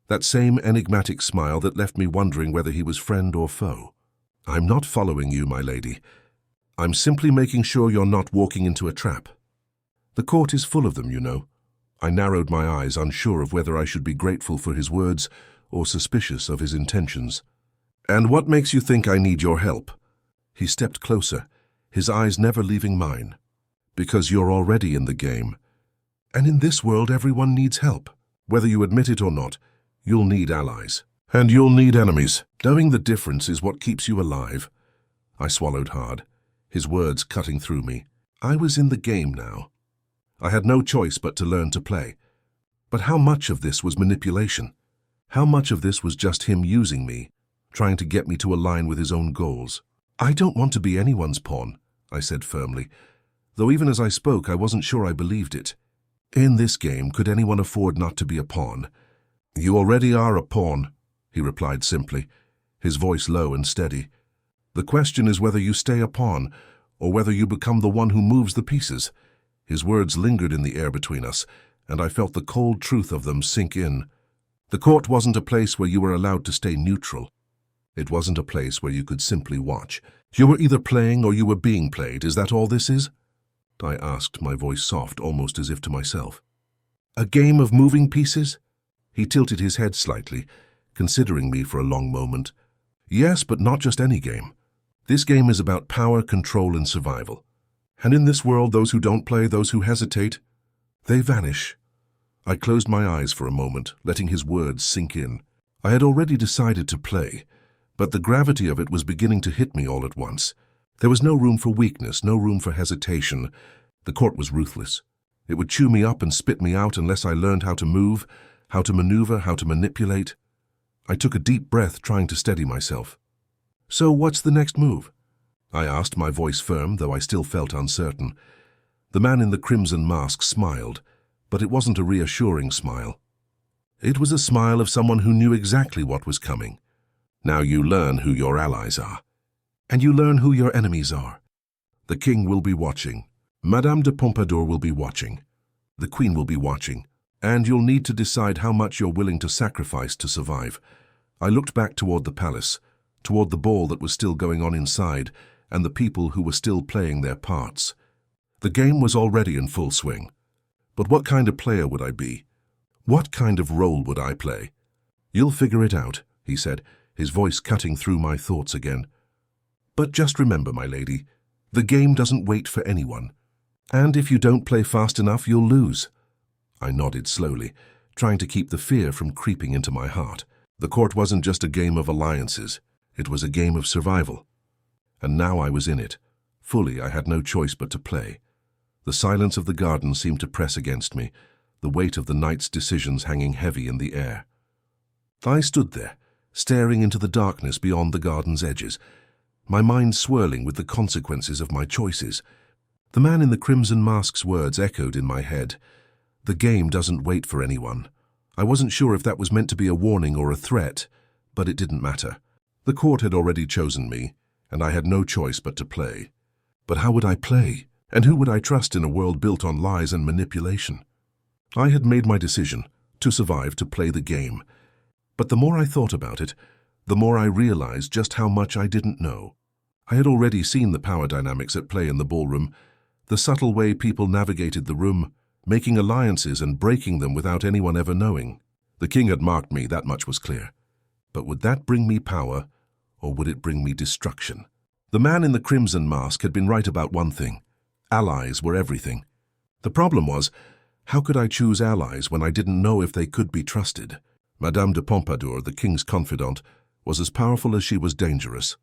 that same enigmatic smile that left me wondering whether he was friend or foe. "I'm not following you, my lady. I'm simply making sure you're not walking into a trap. The court is full of them, you know." I narrowed my eyes, unsure of whether I should be grateful for his words or suspicious of his intentions. "And what makes you think I need your help?" He stepped closer, his eyes never leaving mine. "Because you're already in the game. And in this world, everyone needs help. Whether you admit it or not, you'll need allies. And you'll need enemies. Knowing the difference is what keeps you alive." I swallowed hard, his words cutting through me. I was in the game now. I had no choice but to learn to play. But how much of this was manipulation? How much of this was just him using me, trying to get me to align with his own goals? "I don't want to be anyone's pawn," I said firmly, though even as I spoke I wasn't sure I believed it. In this game, could anyone afford not to be a pawn? "You already are a pawn," he replied simply, his voice low and steady. "The question is whether you stay a pawn, or whether you become the one who moves the pieces." His words lingered in the air between us, and I felt the cold truth of them sink in. The court wasn't a place where you were allowed to stay neutral. It wasn't a place where you could simply watch. You were either playing or you were being played. "Is that all this is?" I asked, my voice soft, almost as if to myself. "A game of moving pieces?" He tilted his head slightly, considering me for a long moment. "Yes, but not just any game. This game is about power, control, and survival. And in this world, those who don't play, those who hesitate, they vanish." I closed my eyes for a moment, letting his words sink in. I had already decided to play, but the gravity of it was beginning to hit me all at once. There was no room for weakness, no room for hesitation. The court was ruthless. It would chew me up and spit me out unless I learned how to move, how to maneuver, how to manipulate. I took a deep breath, trying to steady myself. "So what's the next move?" I asked, my voice firm, though I still felt uncertain. The man in the crimson mask smiled, but it wasn't a reassuring smile. It was a smile of someone who knew exactly what was coming. "Now you learn who your allies are. And you learn who your enemies are. The king will be watching. Madame de Pompadour will be watching. The queen will be watching. And you'll need to decide how much you're willing to sacrifice to survive." I looked back toward the palace, toward the ball that was still going on inside, and the people who were still playing their parts. The game was already in full swing. But what kind of player would I be? What kind of role would I play? "You'll figure it out," he said, his voice cutting through my thoughts again. "But just remember, my lady, the game doesn't wait for anyone. And if you don't play fast enough, you'll lose." I nodded slowly, trying to keep the fear from creeping into my heart. The court wasn't just a game of alliances. It was a game of survival. And now I was in it. Fully, I had no choice but to play. The silence of the garden seemed to press against me, the weight of the night's decisions hanging heavy in the air. I stood there, staring into the darkness beyond the garden's edges, my mind swirling with the consequences of my choices. The man in the crimson mask's words echoed in my head. The game doesn't wait for anyone. I wasn't sure if that was meant to be a warning or a threat, but it didn't matter. The court had already chosen me, and I had no choice but to play. But how would I play? And who would I trust in a world built on lies and manipulation? I had made my decision, to survive, to play the game. But the more I thought about it, the more I realized just how much I didn't know. I had already seen the power dynamics at play in the ballroom, the subtle way people navigated the room, making alliances and breaking them without anyone ever knowing. The king had marked me, that much was clear. But would that bring me power, or would it bring me destruction? The man in the crimson mask had been right about one thing. Allies were everything. The problem was, how could I choose allies when I didn't know if they could be trusted? Madame de Pompadour, the king's confidant, was as powerful as she was dangerous.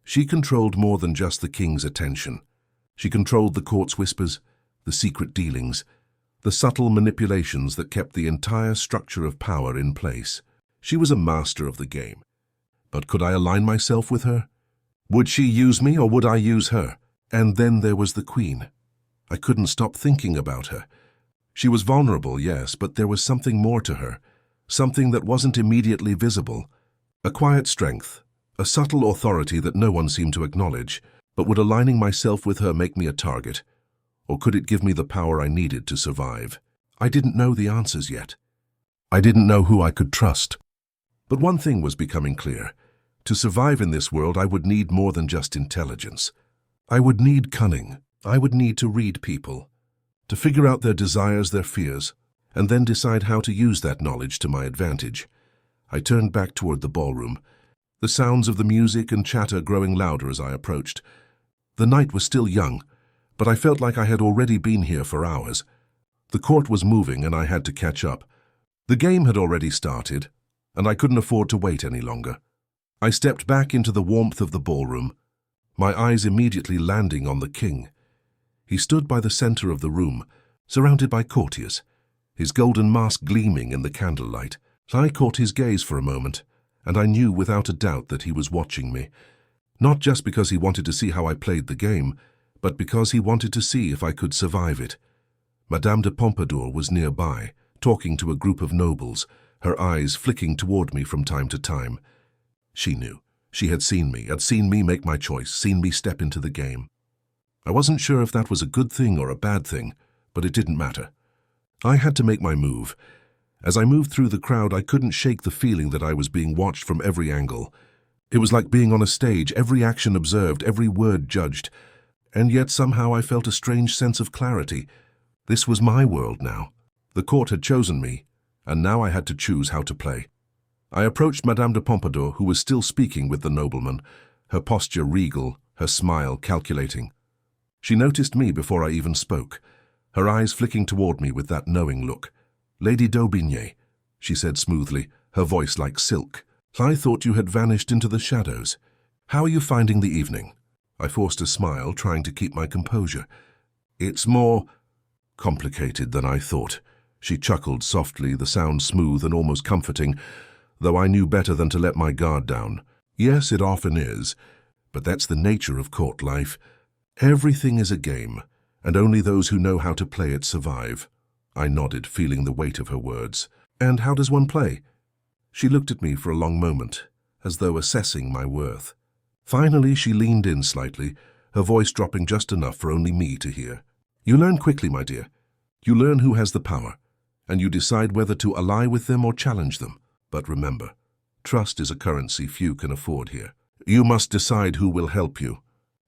She controlled more than just the king's attention. She controlled the court's whispers, the secret dealings, the subtle manipulations that kept the entire structure of power in place. She was a master of the game. But could I align myself with her? Would she use me or would I use her? And then there was the Queen. I couldn't stop thinking about her. She was vulnerable, yes, but there was something more to her, something that wasn't immediately visible. A quiet strength, a subtle authority that no one seemed to acknowledge. But would aligning myself with her make me a target? Or could it give me the power I needed to survive? I didn't know the answers yet. I didn't know who I could trust. But one thing was becoming clear. To survive in this world, I would need more than just intelligence. I would need cunning. I would need to read people, to figure out their desires, their fears, and then decide how to use that knowledge to my advantage. I turned back toward the ballroom, the sounds of the music and chatter growing louder as I approached. The night was still young, but I felt like I had already been here for hours. The court was moving and I had to catch up. The game had already started, and I couldn't afford to wait any longer. I stepped back into the warmth of the ballroom, my eyes immediately landing on the king. He stood by the center of the room, surrounded by courtiers, his golden mask gleaming in the candlelight. I caught his gaze for a moment, and I knew without a doubt that he was watching me. Not just because he wanted to see how I played the game, but because he wanted to see if I could survive it. Madame de Pompadour was nearby, talking to a group of nobles, her eyes flicking toward me from time to time. She knew. She had seen me make my choice, seen me step into the game. I wasn't sure if that was a good thing or a bad thing, but it didn't matter. I had to make my move. As I moved through the crowd, I couldn't shake the feeling that I was being watched from every angle. It was like being on a stage, every action observed, every word judged. And yet somehow I felt a strange sense of clarity. This was my world now. The court had chosen me, and now I had to choose how to play. I approached Madame de Pompadour, who was still speaking with the nobleman, her posture regal, her smile calculating. She noticed me before I even spoke, her eyes flicking toward me with that knowing look. "Lady d'Aubigné," she said smoothly, her voice like silk. "I thought you had vanished into the shadows. How are you finding the evening?" I forced a smile, trying to keep my composure. "It's more complicated than I thought." She chuckled softly, the sound smooth and almost comforting, though I knew better than to let my guard down. "Yes, it often is, but that's the nature of court life. Everything is a game, and only those who know how to play it survive." I nodded, feeling the weight of her words. "And how does one play?" She looked at me for a long moment, as though assessing my worth. Finally, she leaned in slightly, her voice dropping just enough for only me to hear. "You learn quickly, my dear. You learn who has the power, and you decide whether to ally with them or challenge them. But remember, trust is a currency few can afford here. You must decide who will help you,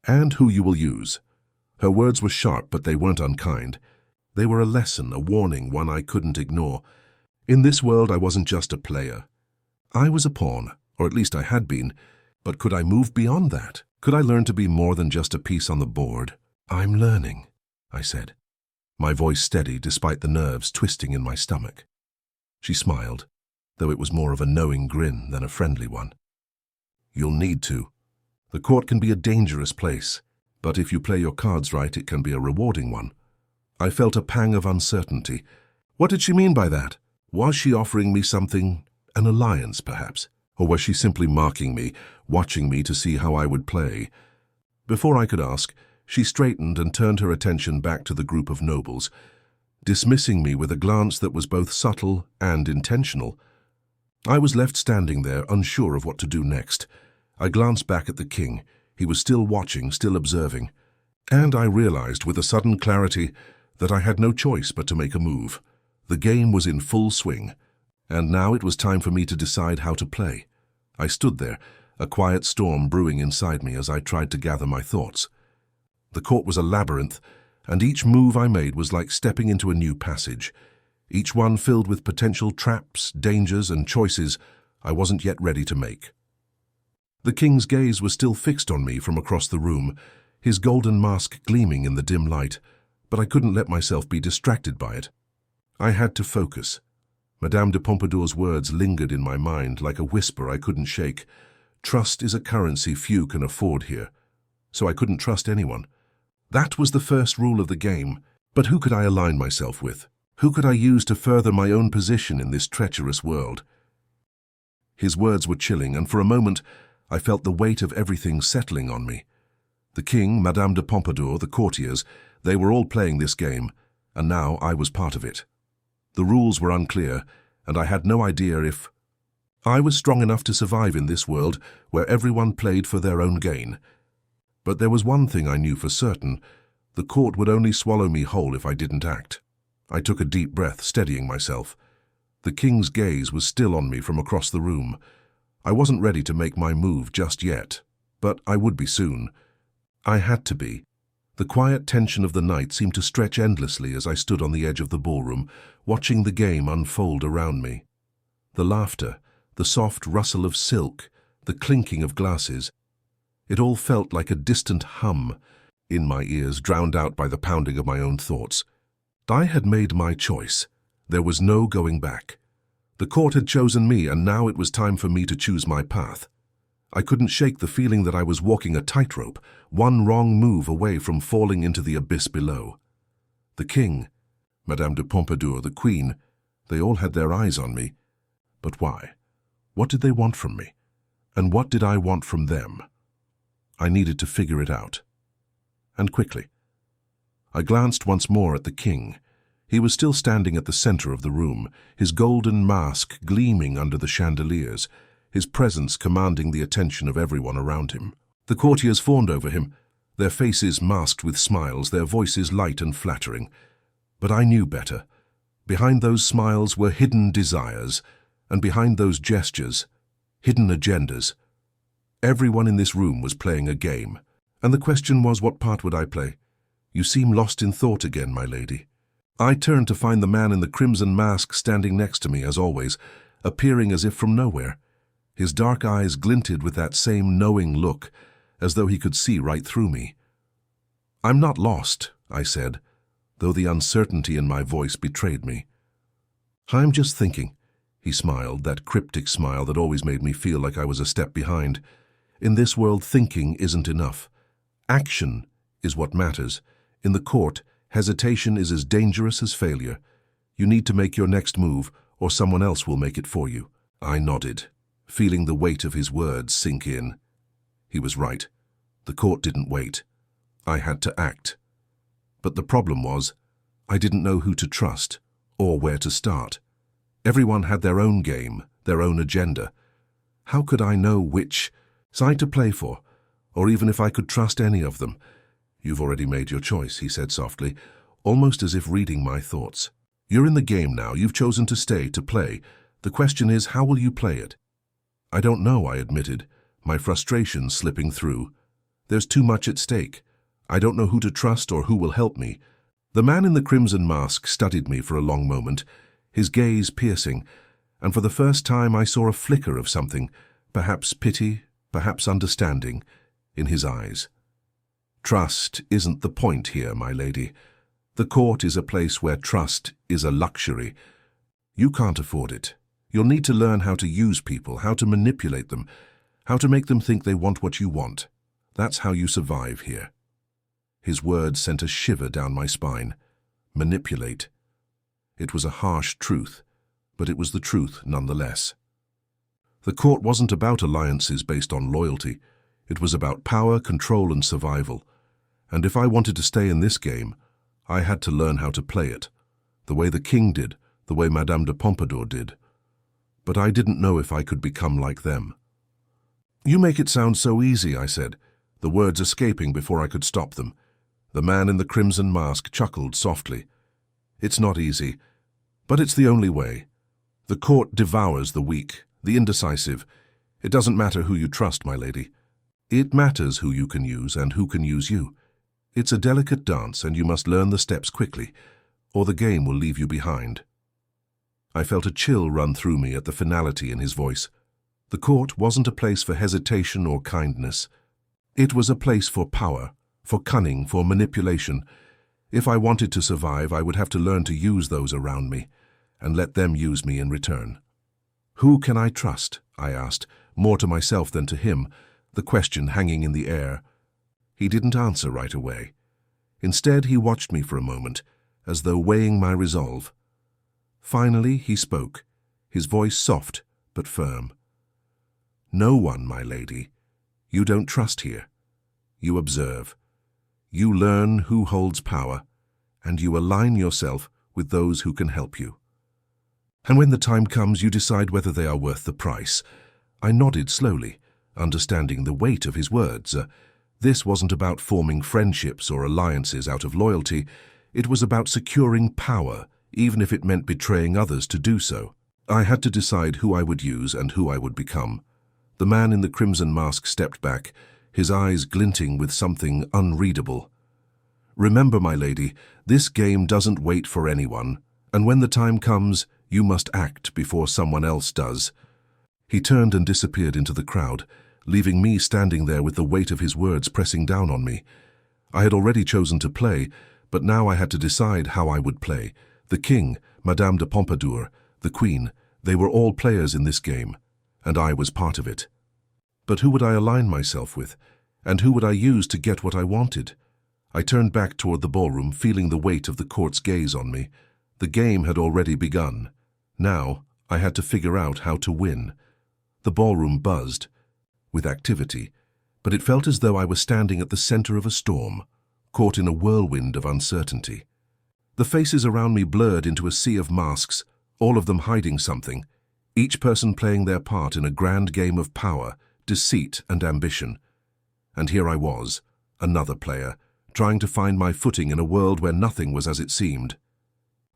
and who you will use." Her words were sharp, but they weren't unkind. They were a lesson, a warning, one I couldn't ignore. In this world, I wasn't just a player. I was a pawn, or at least I had been. But could I move beyond that? Could I learn to be more than just a piece on the board? "I'm learning," I said, my voice steady despite the nerves twisting in my stomach. She smiled, though it was more of a knowing grin than a friendly one. "You'll need to. The court can be a dangerous place, but if you play your cards right, it can be a rewarding one." I felt a pang of uncertainty. What did she mean by that? Was she offering me something, an alliance perhaps? Or was she simply marking me, watching me to see how I would play? Before I could ask, she straightened and turned her attention back to the group of nobles, dismissing me with a glance that was both subtle and intentional. I was left standing there, unsure of what to do next. I glanced back at the king. He was still watching, still observing. And I realized with a sudden clarity that I had no choice but to make a move. The game was in full swing, and now it was time for me to decide how to play. I stood there, a quiet storm brewing inside me as I tried to gather my thoughts. The court was a labyrinth, and each move I made was like stepping into a new passage, each one filled with potential traps, dangers, and choices I wasn't yet ready to make. The king's gaze was still fixed on me from across the room, his golden mask gleaming in the dim light, but I couldn't let myself be distracted by it. I had to focus. Madame de Pompadour's words lingered in my mind like a whisper I couldn't shake. Trust is a currency few can afford here. So I couldn't trust anyone. That was the first rule of the game. But who could I align myself with? Who could I use to further my own position in this treacherous world? His words were chilling, and for a moment I felt the weight of everything settling on me. The king, Madame de Pompadour, the courtiers, they were all playing this game, and now I was part of it. The rules were unclear, and I had no idea if I was strong enough to survive in this world where everyone played for their own gain. But there was one thing I knew for certain: the court would only swallow me whole if I didn't act. I took a deep breath, steadying myself. The king's gaze was still on me from across the room. I wasn't ready to make my move just yet, but I would be soon. I had to be. The quiet tension of the night seemed to stretch endlessly as I stood on the edge of the ballroom, watching the game unfold around me. The laughter, the soft rustle of silk, the clinking of glasses, it all felt like a distant hum in my ears, drowned out by the pounding of my own thoughts. I had made my choice. There was no going back. The court had chosen me, and now it was time for me to choose my path. I couldn't shake the feeling that I was walking a tightrope, one wrong move away from falling into the abyss below. The king, Madame de Pompadour, the queen, they all had their eyes on me. But why? What did they want from me? And what did I want from them? I needed to figure it out. And quickly. I glanced once more at the king. He was still standing at the center of the room, his golden mask gleaming under the chandeliers, his presence commanding the attention of everyone around him. The courtiers fawned over him, their faces masked with smiles, their voices light and flattering. But I knew better. Behind those smiles were hidden desires, and behind those gestures, hidden agendas. Everyone in this room was playing a game, and the question was, what part would I play? You seem lost in thought again, my lady. I turned to find the man in the crimson mask standing next to me, as always, appearing as if from nowhere. His dark eyes glinted with that same knowing look, as though he could see right through me. "I'm not lost," I said, though the uncertainty in my voice betrayed me. "I'm just thinking," he smiled, that cryptic smile that always made me feel like I was a step behind. In this world, thinking isn't enough. Action is what matters. In the court, hesitation is as dangerous as failure. You need to make your next move, or someone else will make it for you. I nodded, feeling the weight of his words sink in. He was right. The court didn't wait. I had to act. But the problem was, I didn't know who to trust, or where to start. Everyone had their own game, their own agenda. How could I know which side to play for, or even if I could trust any of them? "You've already made your choice," he said softly, almost as if reading my thoughts. "You're in the game now. You've chosen to stay, to play. The question is, how will you play it?" "I don't know," I admitted, my frustration slipping through. "There's too much at stake. I don't know who to trust or who will help me." The man in the crimson mask studied me for a long moment, his gaze piercing, and for the first time I saw a flicker of something, perhaps pity, perhaps understanding, in his eyes. "Trust isn't the point here, my lady. The court is a place where trust is a luxury. You can't afford it. You'll need to learn how to use people, how to manipulate them, how to make them think they want what you want. That's how you survive here." His words sent a shiver down my spine. Manipulate. It was a harsh truth, but it was the truth nonetheless. The court wasn't about alliances based on loyalty. It was about power, control, and survival. And if I wanted to stay in this game, I had to learn how to play it, the way the king did, the way Madame de Pompadour did. But I didn't know if I could become like them. "You make it sound so easy," I said, the words escaping before I could stop them. The man in the crimson mask chuckled softly. "It's not easy, but it's the only way. The court devours the weak, the indecisive. It doesn't matter who you trust, my lady. It matters who you can use and who can use you. It's a delicate dance, and you must learn the steps quickly, or the game will leave you behind." I felt a chill run through me at the finality in his voice. The court wasn't a place for hesitation or kindness. It was a place for power, for cunning, for manipulation. If I wanted to survive, I would have to learn to use those around me, and let them use me in return. "Who can I trust?" I asked, more to myself than to him, the question hanging in the air. He didn't answer right away. Instead, he watched me for a moment, as though weighing my resolve. Finally, he spoke, his voice soft but firm. No one, my lady. You don't trust here. You observe. You learn who holds power, and you align yourself with those who can help you. And when the time comes, you decide whether they are worth the price. I nodded slowly, understanding the weight of his words. This wasn't about forming friendships or alliances out of loyalty. It was about securing power, even if it meant betraying others to do so. I had to decide who I would use and who I would become. The man in the crimson mask stepped back, his eyes glinting with something unreadable. Remember, my lady, this game doesn't wait for anyone, and when the time comes, you must act before someone else does. He turned and disappeared into the crowd, leaving me standing there with the weight of his words pressing down on me. I had already chosen to play, but now I had to decide how I would play. The king, Madame de Pompadour, the queen, they were all players in this game, and I was part of it. But who would I align myself with, and who would I use to get what I wanted? I turned back toward the ballroom, feeling the weight of the court's gaze on me. The game had already begun. Now I had to figure out how to win. The ballroom buzzed with activity, but it felt as though I was standing at the center of a storm, caught in a whirlwind of uncertainty. The faces around me blurred into a sea of masks, all of them hiding something, each person playing their part in a grand game of power, deceit, and ambition. And here I was, another player, trying to find my footing in a world where nothing was as it seemed.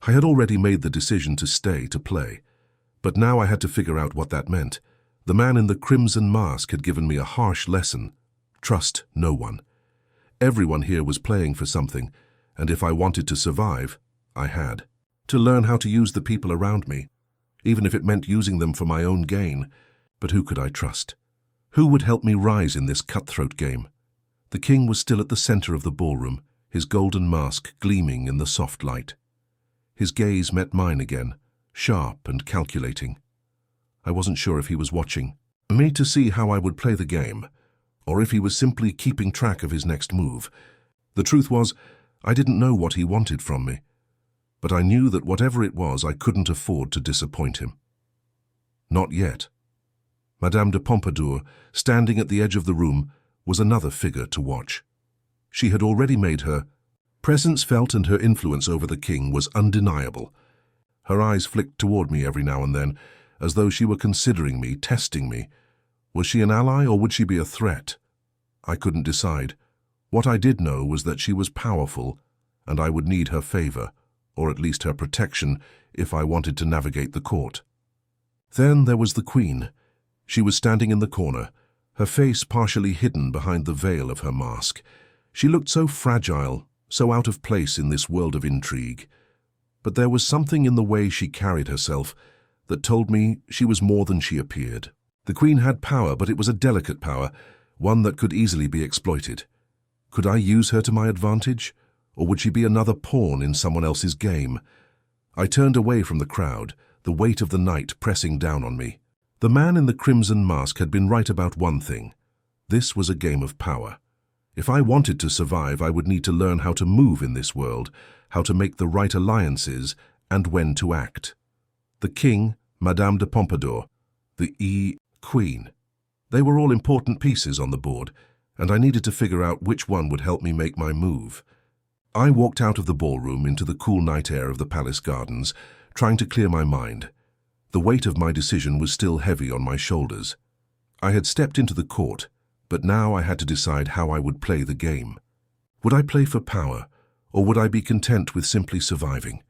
I had already made the decision to stay to play, but now I had to figure out what that meant. The man in the crimson mask had given me a harsh lesson. Trust no one. Everyone here was playing for something, and if I wanted to survive, I had to learn how to use the people around me, even if it meant using them for my own gain. But who could I trust? Who would help me rise in this cutthroat game? The king was still at the center of the ballroom, his golden mask gleaming in the soft light. His gaze met mine again, sharp and calculating. I wasn't sure if he was watching me to see how I would play the game, or if he was simply keeping track of his next move. The truth was, I didn't know what he wanted from me, but I knew that whatever it was, I couldn't afford to disappoint him. Not yet. Madame de Pompadour, standing at the edge of the room, was another figure to watch. She had already made her presence felt, and her influence over the king was undeniable. Her eyes flicked toward me every now and then, as though she were considering me, testing me. Was she an ally or would she be a threat? I couldn't decide. What I did know was that she was powerful, and I would need her favor, or at least her protection, if I wanted to navigate the court. Then there was the queen. She was standing in the corner, her face partially hidden behind the veil of her mask. She looked so fragile, so out of place in this world of intrigue. But there was something in the way she carried herself that told me she was more than she appeared. The queen had power, but it was a delicate power, one that could easily be exploited. Could I use her to my advantage, or would she be another pawn in someone else's game? I turned away from the crowd, the weight of the night pressing down on me. The man in the crimson mask had been right about one thing. This was a game of power. If I wanted to survive, I would need to learn how to move in this world, how to make the right alliances, and when to act. The king, Madame de Pompadour, the queen. They were all important pieces on the board, and I needed to figure out which one would help me make my move. I walked out of the ballroom into the cool night air of the palace gardens, trying to clear my mind. The weight of my decision was still heavy on my shoulders. I had stepped into the court, but now I had to decide how I would play the game. Would I play for power, or would I be content with simply surviving?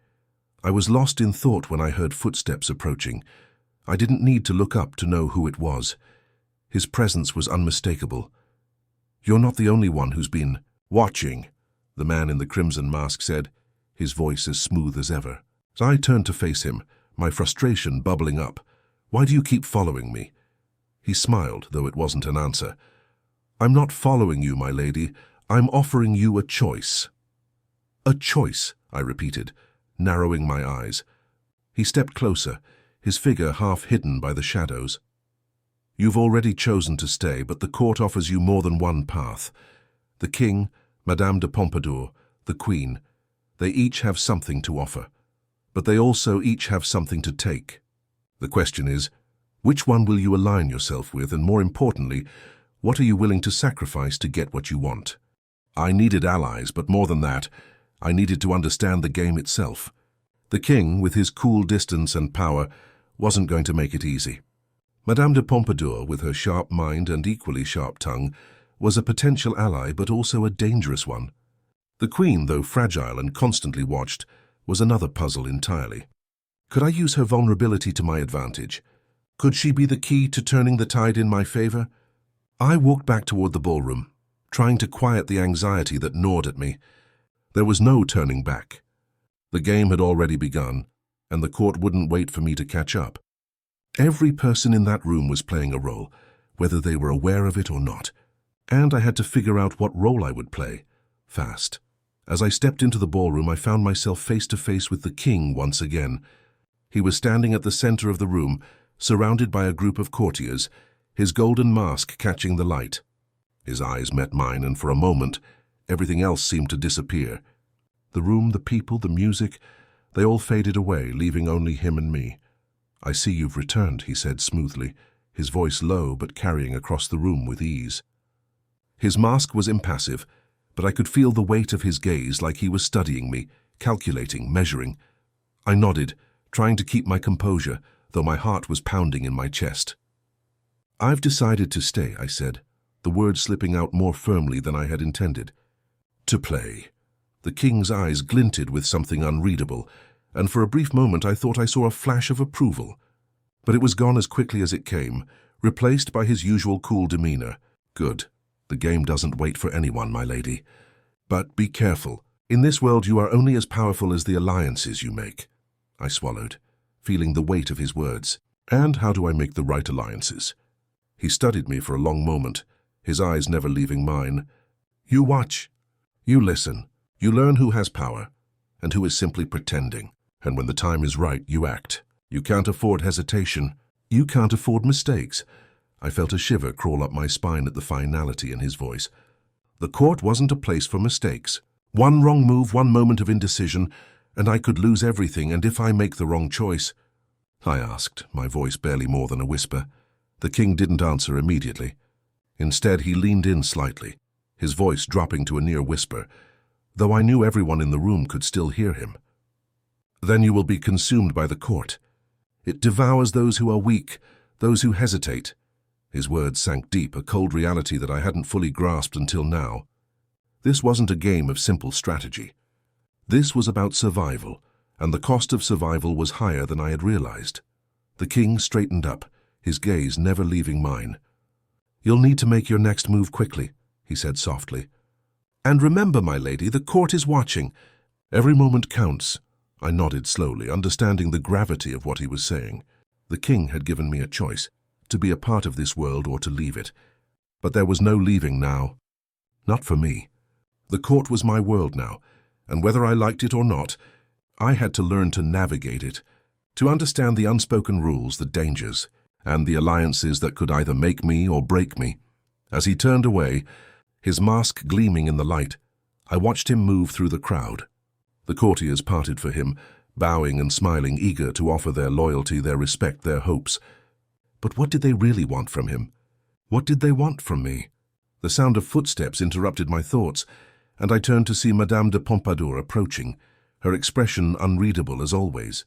I was lost in thought when I heard footsteps approaching. I didn't need to look up to know who it was. His presence was unmistakable. "You're not the only one who's been watching," the man in the crimson mask said, his voice as smooth as ever. I turned to face him, my frustration bubbling up. "Why do you keep following me?" He smiled, though it wasn't an answer. "I'm not following you, my lady. I'm offering you a choice." "A choice," I repeated, narrowing my eyes. He stepped closer, his figure half hidden by the shadows. "You've already chosen to stay, but the court offers you more than one path. The king, Madame de Pompadour, the queen, they each have something to offer, but they also each have something to take. The question is, Which one will you align yourself with, and more importantly, what are you willing to sacrifice to get what you want? I needed allies, but more than that, I needed to understand the game itself. The king, with his cool distance and power, wasn't going to make it easy. Madame de Pompadour, with her sharp mind and equally sharp tongue, was a potential ally but also a dangerous one. The queen, though fragile and constantly watched, was another puzzle entirely. Could I use her vulnerability to my advantage? Could she be the key to turning the tide in my favor? I walked back toward the ballroom, trying to quiet the anxiety that gnawed at me. There was no turning back. The game had already begun, and the court wouldn't wait for me to catch up. Every person in that room was playing a role, whether they were aware of it or not, and I had to figure out what role I would play, fast. As I stepped into the ballroom, I found myself face to face with the king once again. He was standing at the center of the room, surrounded by a group of courtiers, his golden mask catching the light. His eyes met mine, and for a moment, everything else seemed to disappear. The room, the people, the music, they all faded away, leaving only him and me. "I see you've returned," he said smoothly, his voice low but carrying across the room with ease. His mask was impassive, but I could feel the weight of his gaze, like he was studying me, calculating, measuring. I nodded, trying to keep my composure, though my heart was pounding in my chest. "I've decided to stay," I said, the words slipping out more firmly than I had intended. "To play." The king's eyes glinted with something unreadable, and for a brief moment I thought I saw a flash of approval. But it was gone as quickly as it came, replaced by his usual cool demeanor. "Good. The game doesn't wait for anyone, my lady. But be careful. In this world you are only as powerful as the alliances you make." I swallowed, feeling the weight of his words. "And how do I make the right alliances?" He studied me for a long moment, his eyes never leaving mine. "You watch. You listen. You learn who has power, and who is simply pretending. And when the time is right, you act. You can't afford hesitation. You can't afford mistakes." I felt a shiver crawl up my spine at the finality in his voice. The court wasn't a place for mistakes. One wrong move, one moment of indecision, and I could lose everything. "And if I make the wrong choice?" I asked, my voice barely more than a whisper. The king didn't answer immediately. Instead, he leaned in slightly, his voice dropping to a near whisper, though I knew everyone in the room could still hear him. "Then you will be consumed by the court. It devours those who are weak, those who hesitate." His words sank deep, a cold reality that I hadn't fully grasped until now. This wasn't a game of simple strategy. This was about survival, and the cost of survival was higher than I had realized. The king straightened up, his gaze never leaving mine. "You'll need to make your next move quickly," he said softly. "And remember, my lady, the court is watching. Every moment counts." I nodded slowly, understanding the gravity of what he was saying. The king had given me a choice, to be a part of this world or to leave it. But there was no leaving now. Not for me. The court was my world now, and whether I liked it or not, I had to learn to navigate it, to understand the unspoken rules, the dangers, and the alliances that could either make me or break me. As he turned away, his mask gleaming in the light, I watched him move through the crowd. The courtiers parted for him, bowing and smiling, eager to offer their loyalty, their respect, their hopes. But what did they really want from him? What did they want from me? The sound of footsteps interrupted my thoughts, and I turned to see Madame de Pompadour approaching, her expression unreadable as always.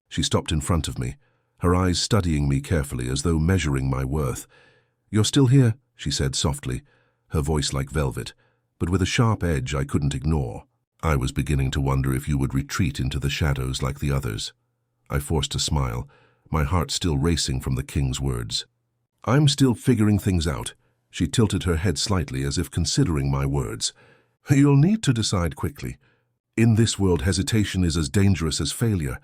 She stopped in front of me, her eyes studying me carefully as though measuring my worth. "You're still here," she said softly, her voice like velvet, but with a sharp edge I couldn't ignore. "I was beginning to wonder if you would retreat into the shadows like the others." I forced a smile, my heart still racing from the king's words. "I'm still figuring things out." She tilted her head slightly as if considering my words. "You'll need to decide quickly. In this world, hesitation is as dangerous as failure."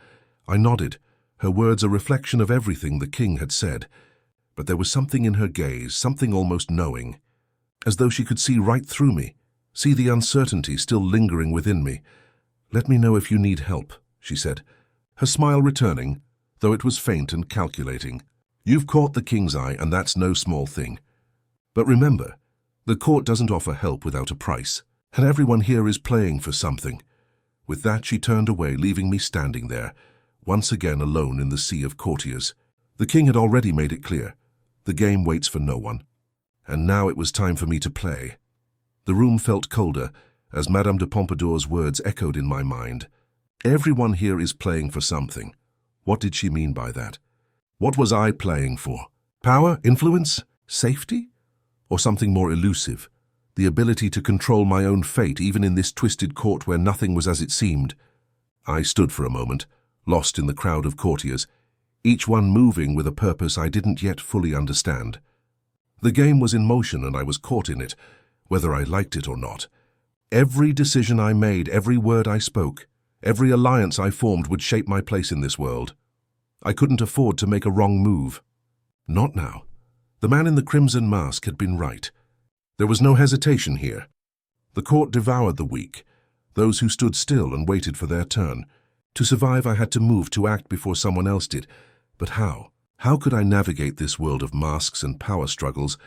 I nodded, her words a reflection of everything the king had said. But there was something in her gaze, something almost knowing, as though she could see right through me, see the uncertainty still lingering within me. "Let me know if you need help," she said, her smile returning, though it was faint and calculating. "You've caught the king's eye, and that's no small thing. But remember, the court doesn't offer help without a price, and everyone here is playing for something." With that, she turned away, leaving me standing there, once again alone in the sea of courtiers. The king had already made it clear. The game waits for no one. And now it was time for me to play. The room felt colder as Madame de Pompadour's words echoed in my mind. Everyone here is playing for something. What did she mean by that? What was I playing for? Power, influence, safety? Or something more elusive? The ability to control my own fate even in this twisted court where nothing was as it seemed. I stood for a moment, lost in the crowd of courtiers, each one moving with a purpose I didn't yet fully understand. The game was in motion and I was caught in it, whether I liked it or not. Every decision I made, every word I spoke, every alliance I formed would shape my place in this world. I couldn't afford to make a wrong move. Not now. The man in the crimson mask had been right. There was no hesitation here. The court devoured the weak, those who stood still and waited for their turn. To survive, I had to move, to act before someone else did. But how? How could I navigate this world of masks and power struggles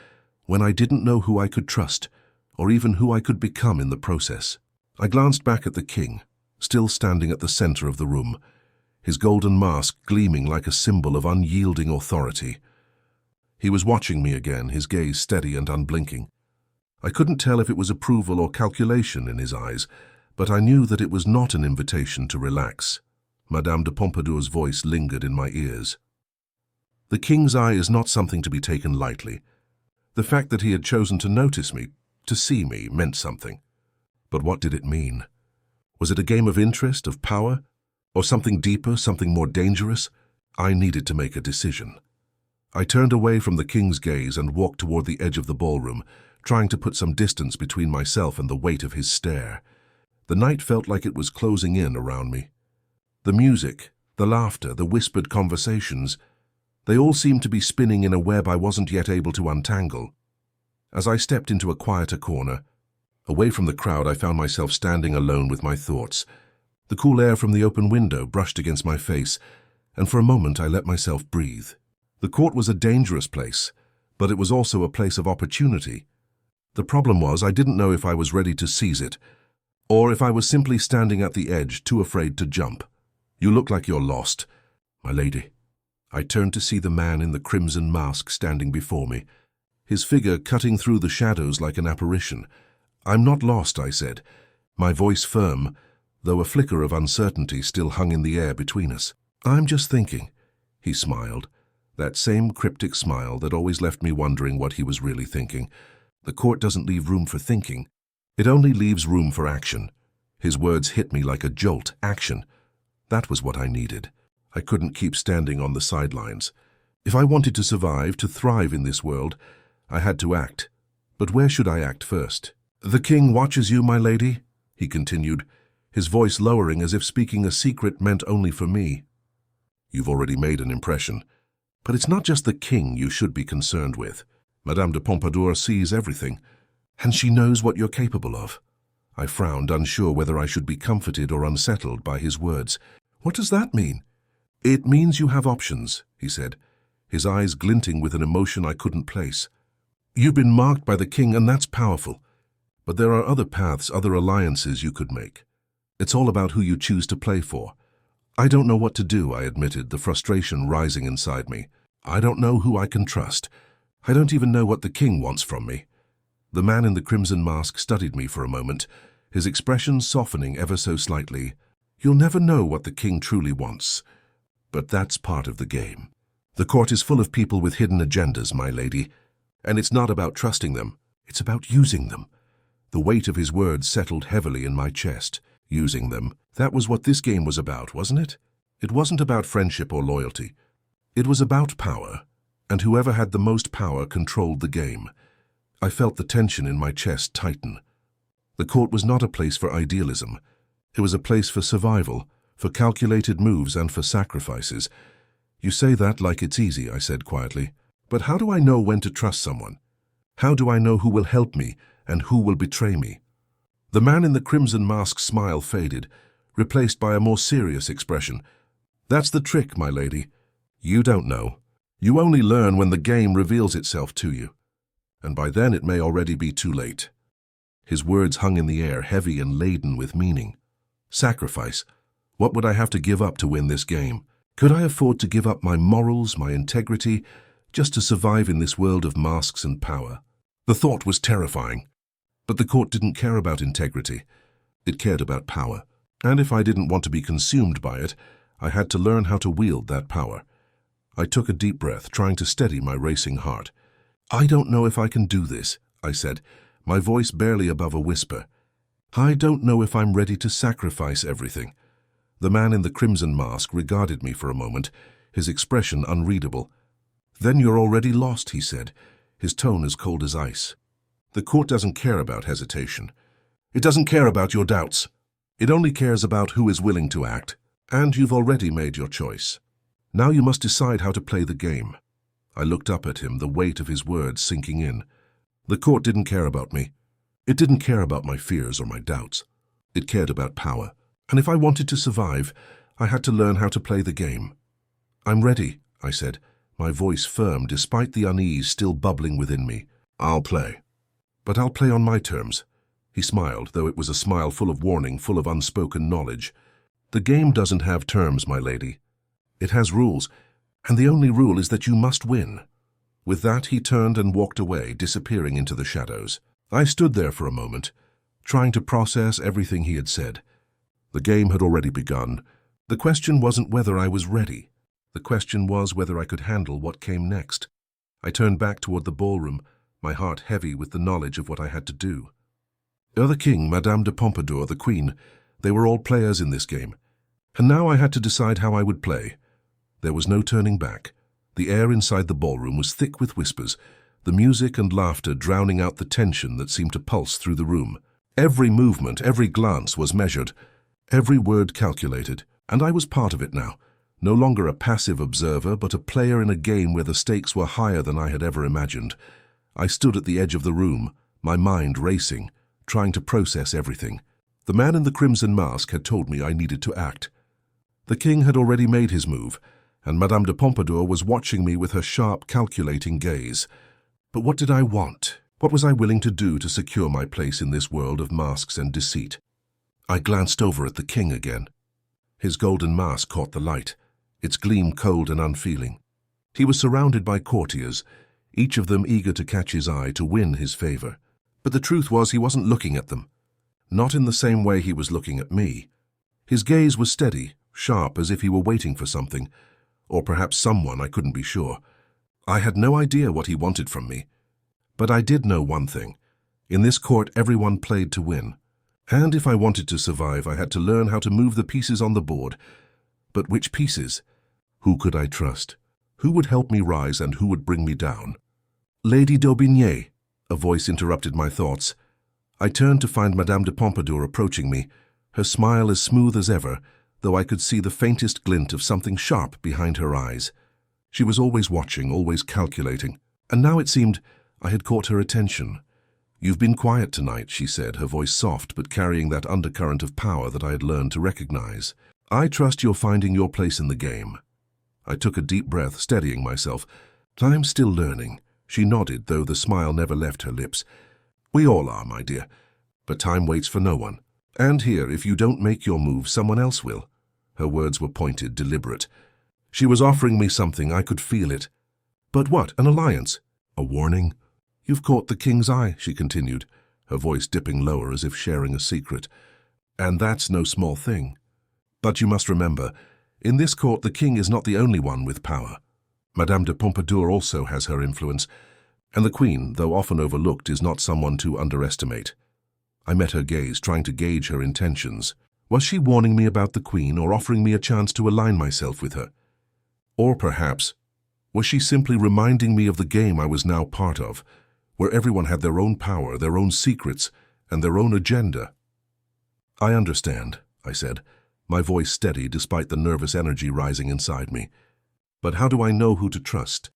when I didn't know who I could trust, or even who I could become in the process? I glanced back at the king, still standing at the center of the room, his golden mask gleaming like a symbol of unyielding authority. He was watching me again, his gaze steady and unblinking. I couldn't tell if it was approval or calculation in his eyes, but I knew that it was not an invitation to relax. Madame de Pompadour's voice lingered in my ears. The king's eye is not something to be taken lightly. The fact that he had chosen to notice me, to see me, meant something. But what did it mean? Was it a game of interest, of power, or something deeper, something more dangerous? I needed to make a decision. I turned away from the king's gaze and walked toward the edge of the ballroom, trying to put some distance between myself and the weight of his stare. The night felt like it was closing in around me. The music, the laughter, the whispered conversations, they all seemed to be spinning in a web I wasn't yet able to untangle. As I stepped into a quieter corner, away from the crowd, I found myself standing alone with my thoughts. The cool air from the open window brushed against my face, and for a moment I let myself breathe. The court was a dangerous place, but it was also a place of opportunity. The problem was I didn't know if I was ready to seize it, or if I was simply standing at the edge, too afraid to jump. "You look like you're lost, my lady." I turned to see the man in the crimson mask standing before me, his figure cutting through the shadows like an apparition. "I'm not lost," I said, my voice firm, though a flicker of uncertainty still hung in the air between us. "I'm just thinking." He smiled, that same cryptic smile that always left me wondering what he was really thinking. The court doesn't leave room for thinking. It only leaves room for action. His words hit me like a jolt. Action. That was what I needed. I couldn't keep standing on the sidelines. If I wanted to survive, to thrive in this world, I had to act. But where should I act first? "The king watches you, my lady," he continued, his voice lowering as if speaking a secret meant only for me. "You've already made an impression. But it's not just the king you should be concerned with. Madame de Pompadour sees everything, and she knows what you're capable of." I frowned, unsure whether I should be comforted or unsettled by his words. "What does that mean?" "It means you have options," he said, his eyes glinting with an emotion I couldn't place. "You've been marked by the king, and that's powerful. But there are other paths, other alliances you could make. It's all about who you choose to play for." "I don't know what to do," I admitted, the frustration rising inside me. "I don't know who I can trust. I don't even know what the king wants from me." The man in the crimson mask studied me for a moment, his expression softening ever so slightly. "You'll never know what the king truly wants. But that's part of the game. The court is full of people with hidden agendas, my lady. And it's not about trusting them. It's about using them." The weight of his words settled heavily in my chest. Using them. That was what this game was about, wasn't it? It wasn't about friendship or loyalty. It was about power. And whoever had the most power controlled the game. I felt the tension in my chest tighten. The court was not a place for idealism. It was a place for survival, for calculated moves and for sacrifices. "You say that like it's easy," I said quietly. "But how do I know when to trust someone? How do I know who will help me and who will betray me?" The man in the crimson mask's smile faded, replaced by a more serious expression. "That's the trick, my lady. You don't know. You only learn when the game reveals itself to you. And by then it may already be too late." His words hung in the air, heavy and laden with meaning. Sacrifice. What would I have to give up to win this game? Could I afford to give up my morals, my integrity, just to survive in this world of masks and power? The thought was terrifying. But the court didn't care about integrity. It cared about power. And if I didn't want to be consumed by it, I had to learn how to wield that power. I took a deep breath, trying to steady my racing heart. "I don't know if I can do this," I said, my voice barely above a whisper. "I don't know if I'm ready to sacrifice everything." The man in the crimson mask regarded me for a moment, his expression unreadable. "Then you're already lost," he said, his tone as cold as ice. "The court doesn't care about hesitation. It doesn't care about your doubts. It only cares about who is willing to act, and you've already made your choice. Now you must decide how to play the game." I looked up at him, the weight of his words sinking in. The court didn't care about me. It didn't care about my fears or my doubts. It cared about power, and if I wanted to survive, I had to learn how to play the game. "I'm ready," I said, my voice firm despite the unease still bubbling within me. "I'll play. But I'll play on my terms." He smiled, though it was a smile full of warning, full of unspoken knowledge. "The game doesn't have terms, my lady. It has rules, and the only rule is that you must win." With that, he turned and walked away, disappearing into the shadows. I stood there for a moment, trying to process everything he had said. The game had already begun. The question wasn't whether I was ready. The question was whether I could handle what came next. I turned back toward the ballroom, my heart heavy with the knowledge of what I had to do. The king, Madame de Pompadour, the queen, they were all players in this game. And now I had to decide how I would play. There was no turning back. The air inside the ballroom was thick with whispers, the music and laughter drowning out the tension that seemed to pulse through the room. Every movement, every glance was measured, every word calculated, and I was part of it now. No longer a passive observer, but a player in a game where the stakes were higher than I had ever imagined. I stood at the edge of the room, my mind racing, trying to process everything. The man in the crimson mask had told me I needed to act. The king had already made his move, and Madame de Pompadour was watching me with her sharp, calculating gaze. But what did I want? What was I willing to do to secure my place in this world of masks and deceit? I glanced over at the king again. His golden mask caught the light, its gleam cold and unfeeling. He was surrounded by courtiers, each of them eager to catch his eye, to win his favor. But the truth was he wasn't looking at them. Not in the same way he was looking at me. His gaze was steady, sharp, as if he were waiting for something, or perhaps someone, I couldn't be sure. I had no idea what he wanted from me. But I did know one thing. In this court, everyone played to win. And if I wanted to survive, I had to learn how to move the pieces on the board. But which pieces? Who could I trust? Who would help me rise and who would bring me down? "Lady d'Aubigné," a voice interrupted my thoughts. I turned to find Madame de Pompadour approaching me, her smile as smooth as ever, though I could see the faintest glint of something sharp behind her eyes. She was always watching, always calculating, and now it seemed I had caught her attention. "You've been quiet tonight," she said, her voice soft but carrying that undercurrent of power that I had learned to recognize. "I trust you're finding your place in the game." I took a deep breath, steadying myself. "I'm still learning." She nodded, though the smile never left her lips. "We all are, my dear. But time waits for no one. And here, if you don't make your move, someone else will." Her words were pointed, deliberate. She was offering me something, I could feel it. "But what, an alliance? A warning?" "You've caught the king's eye," she continued, her voice dipping lower as if sharing a secret. "And that's no small thing. But you must remember, in this court the king is not the only one with power. Madame de Pompadour also has her influence, and the queen, though often overlooked, is not someone to underestimate." I met her gaze, trying to gauge her intentions. Was she warning me about the queen or offering me a chance to align myself with her? Or perhaps, was she simply reminding me of the game I was now part of, where everyone had their own power, their own secrets, and their own agenda? "I understand," I said, my voice steady despite the nervous energy rising inside me. "But how do I know who to trust?"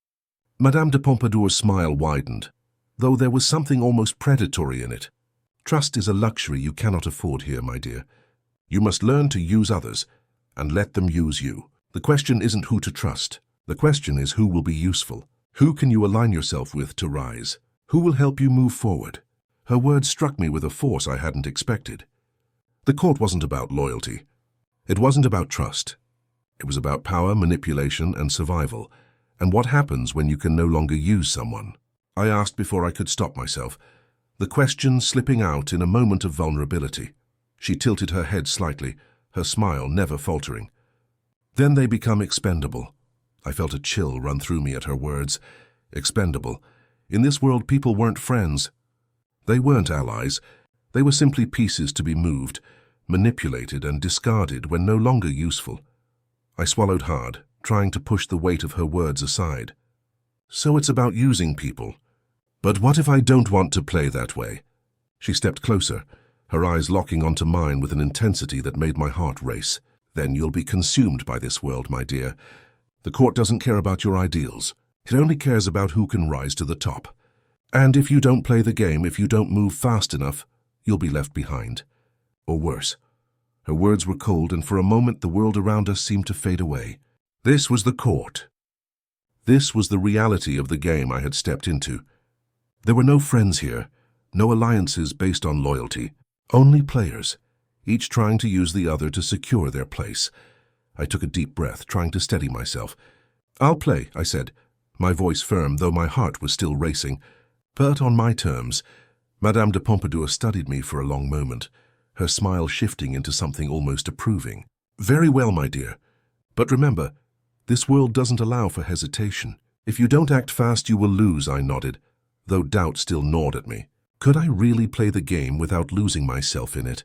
Madame de Pompadour's smile widened, though there was something almost predatory in it. "Trust is a luxury you cannot afford here, my dear. You must learn to use others and let them use you. The question isn't who to trust. The question is who will be useful. Who can you align yourself with to rise? Who will help you move forward?" Her words struck me with a force I hadn't expected. The court wasn't about loyalty. It wasn't about trust. It was about power, manipulation, and survival. And what happens when you can no longer use someone? I asked before I could stop myself, the question slipping out in a moment of vulnerability. She tilted her head slightly, her smile never faltering. Then they become expendable. I felt a chill run through me at her words. Expendable. In this world, people weren't friends. They weren't allies. They were simply pieces to be moved, manipulated and discarded when no longer useful. I swallowed hard, trying to push the weight of her words aside. So it's about using people. But what if I don't want to play that way? She stepped closer, her eyes locking onto mine with an intensity that made my heart race. Then you'll be consumed by this world, my dear. The court doesn't care about your ideals. It only cares about who can rise to the top. And if you don't play the game, if you don't move fast enough, you'll be left behind. Or worse. Her words were cold, and for a moment the world around us seemed to fade away. This was the court. This was the reality of the game I had stepped into. There were no friends here, no alliances based on loyalty, only players, each trying to use the other to secure their place. I took a deep breath, trying to steady myself. "I'll play," I said, my voice firm, though my heart was still racing. But on my terms. Madame de Pompadour studied me for a long moment, her smile shifting into something almost approving. "Very well, my dear. But remember, this world doesn't allow for hesitation. If you don't act fast, you will lose," I nodded, though doubt still gnawed at me. Could I really play the game without losing myself in it?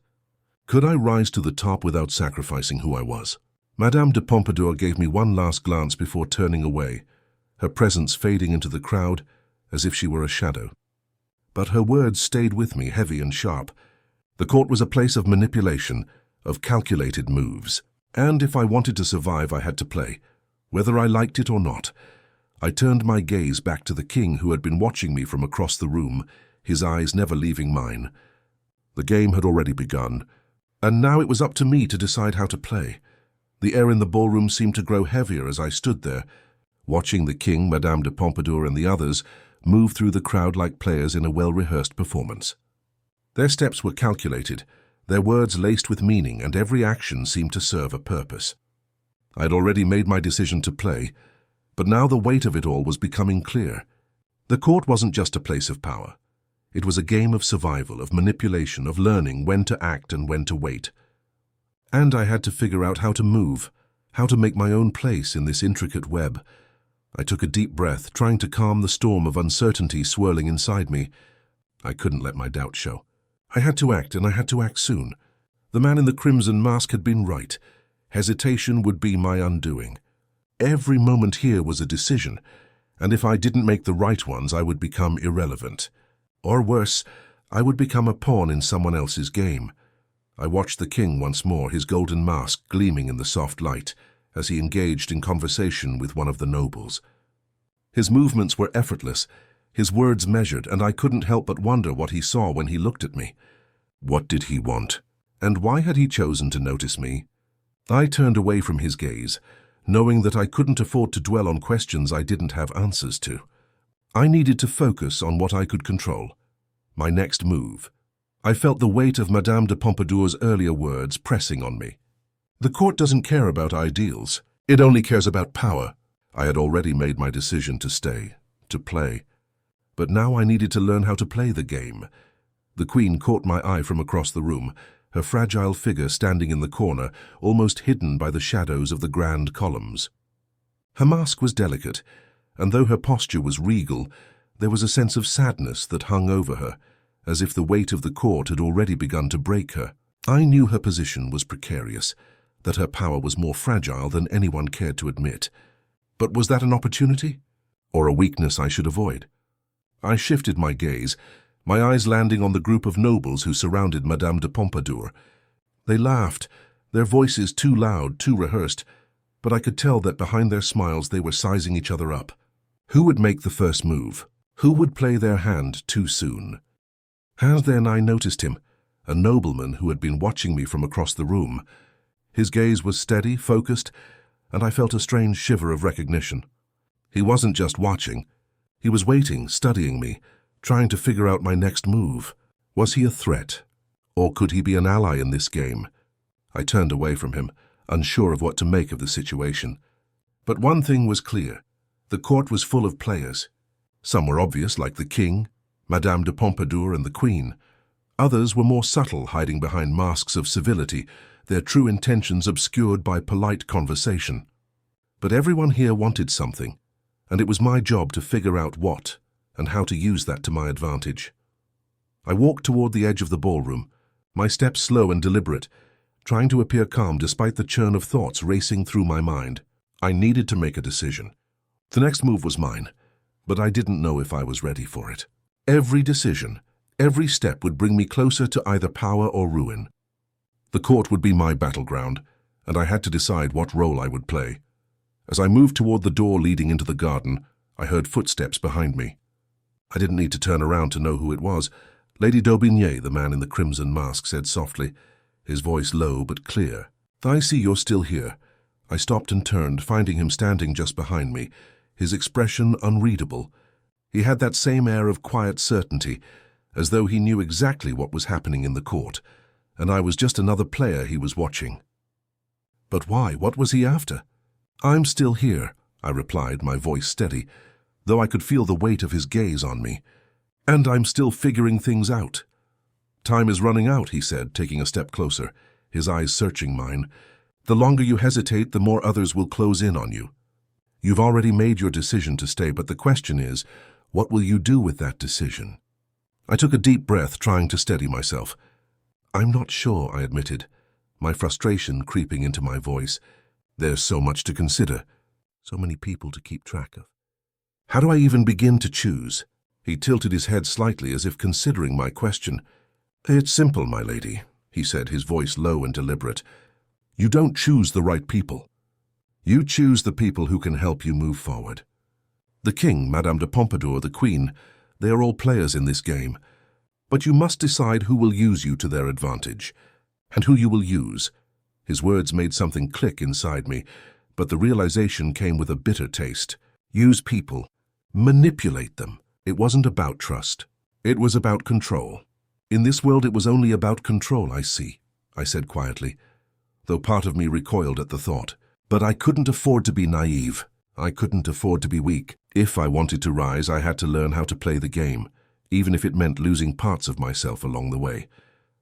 Could I rise to the top without sacrificing who I was? Madame de Pompadour gave me one last glance before turning away, her presence fading into the crowd as if she were a shadow. But her words stayed with me, heavy and sharp. The court was a place of manipulation, of calculated moves. And if I wanted to survive, I had to play, whether I liked it or not. I turned my gaze back to the king who had been watching me from across the room, his eyes never leaving mine. The game had already begun, and now it was up to me to decide how to play. The air in the ballroom seemed to grow heavier as I stood there, watching the king, Madame de Pompadour, and the others move through the crowd like players in a well-rehearsed performance. Their steps were calculated, their words laced with meaning, and every action seemed to serve a purpose. I had already made my decision to play, but now the weight of it all was becoming clear. The court wasn't just a place of power. It was a game of survival, of manipulation, of learning when to act and when to wait. And I had to figure out how to move, how to make my own place in this intricate web. I took a deep breath, trying to calm the storm of uncertainty swirling inside me. I couldn't let my doubt show. I had to act, and I had to act soon. The man in the crimson mask had been right. Hesitation would be my undoing. Every moment here was a decision, and if I didn't make the right ones, I would become irrelevant. Or worse, I would become a pawn in someone else's game. I watched the king once more, his golden mask gleaming in the soft light, as he engaged in conversation with one of the nobles. His movements were effortless, his words measured, and I couldn't help but wonder what he saw when he looked at me. What did he want? And why had he chosen to notice me? I turned away from his gaze, knowing that I couldn't afford to dwell on questions I didn't have answers to. I needed to focus on what I could control, my next move. I felt the weight of Madame de Pompadour's earlier words pressing on me. The court doesn't care about ideals. It only cares about power. I had already made my decision to stay, to play. But now I needed to learn how to play the game. The queen caught my eye from across the room, her fragile figure standing in the corner, almost hidden by the shadows of the grand columns. Her mask was delicate, and though her posture was regal, there was a sense of sadness that hung over her, as if the weight of the court had already begun to break her. I knew her position was precarious, that her power was more fragile than anyone cared to admit. But was that an opportunity, or a weakness I should avoid? I shifted my gaze, my eyes landing on the group of nobles who surrounded Madame de Pompadour. They laughed, their voices too loud, too rehearsed, but I could tell that behind their smiles they were sizing each other up. Who would make the first move? Who would play their hand too soon? And then I noticed him, a nobleman who had been watching me from across the room. His gaze was steady, focused, and I felt a strange shiver of recognition. He wasn't just watching. He was waiting, studying me, trying to figure out my next move. Was he a threat? Or could he be an ally in this game? I turned away from him, unsure of what to make of the situation. But one thing was clear. The court was full of players. Some were obvious, like the king, Madame de Pompadour, and the queen. Others were more subtle, hiding behind masks of civility, their true intentions obscured by polite conversation. But everyone here wanted something, and it was my job to figure out what and how to use that to my advantage. I walked toward the edge of the ballroom, my steps slow and deliberate, trying to appear calm despite the churn of thoughts racing through my mind. I needed to make a decision. The next move was mine, but I didn't know if I was ready for it. Every decision, every step would bring me closer to either power or ruin. The court would be my battleground, and I had to decide what role I would play. As I moved toward the door leading into the garden, I heard footsteps behind me. I didn't need to turn around to know who it was. Lady d'Aubigné, the man in the crimson mask, said softly, his voice low but clear. "I see you're still here." I stopped and turned, finding him standing just behind me, his expression unreadable. He had that same air of quiet certainty, as though he knew exactly what was happening in the court, and I was just another player he was watching. But why? What was he after? "I'm still here," I replied, my voice steady, though I could feel the weight of his gaze on me. "And I'm still figuring things out." "Time is running out," he said, taking a step closer, his eyes searching mine. "The longer you hesitate, the more others will close in on you. You've already made your decision to stay, but the question is, what will you do with that decision?" I took a deep breath, trying to steady myself. "I'm not sure," I admitted, my frustration creeping into my voice. "There's so much to consider, so many people to keep track of. How do I even begin to choose?" He tilted his head slightly as if considering my question. "It's simple, my lady," he said, his voice low and deliberate. "You don't choose the right people. You choose the people who can help you move forward. The king, Madame de Pompadour, the queen, they are all players in this game. But you must decide who will use you to their advantage, and who you will use." His words made something click inside me, but the realization came with a bitter taste. Use people. Manipulate them. It wasn't about trust. It was about control. "In this world it was only about control, I see," I said quietly, though part of me recoiled at the thought. But I couldn't afford to be naive. I couldn't afford to be weak. If I wanted to rise, I had to learn how to play the game, even if it meant losing parts of myself along the way.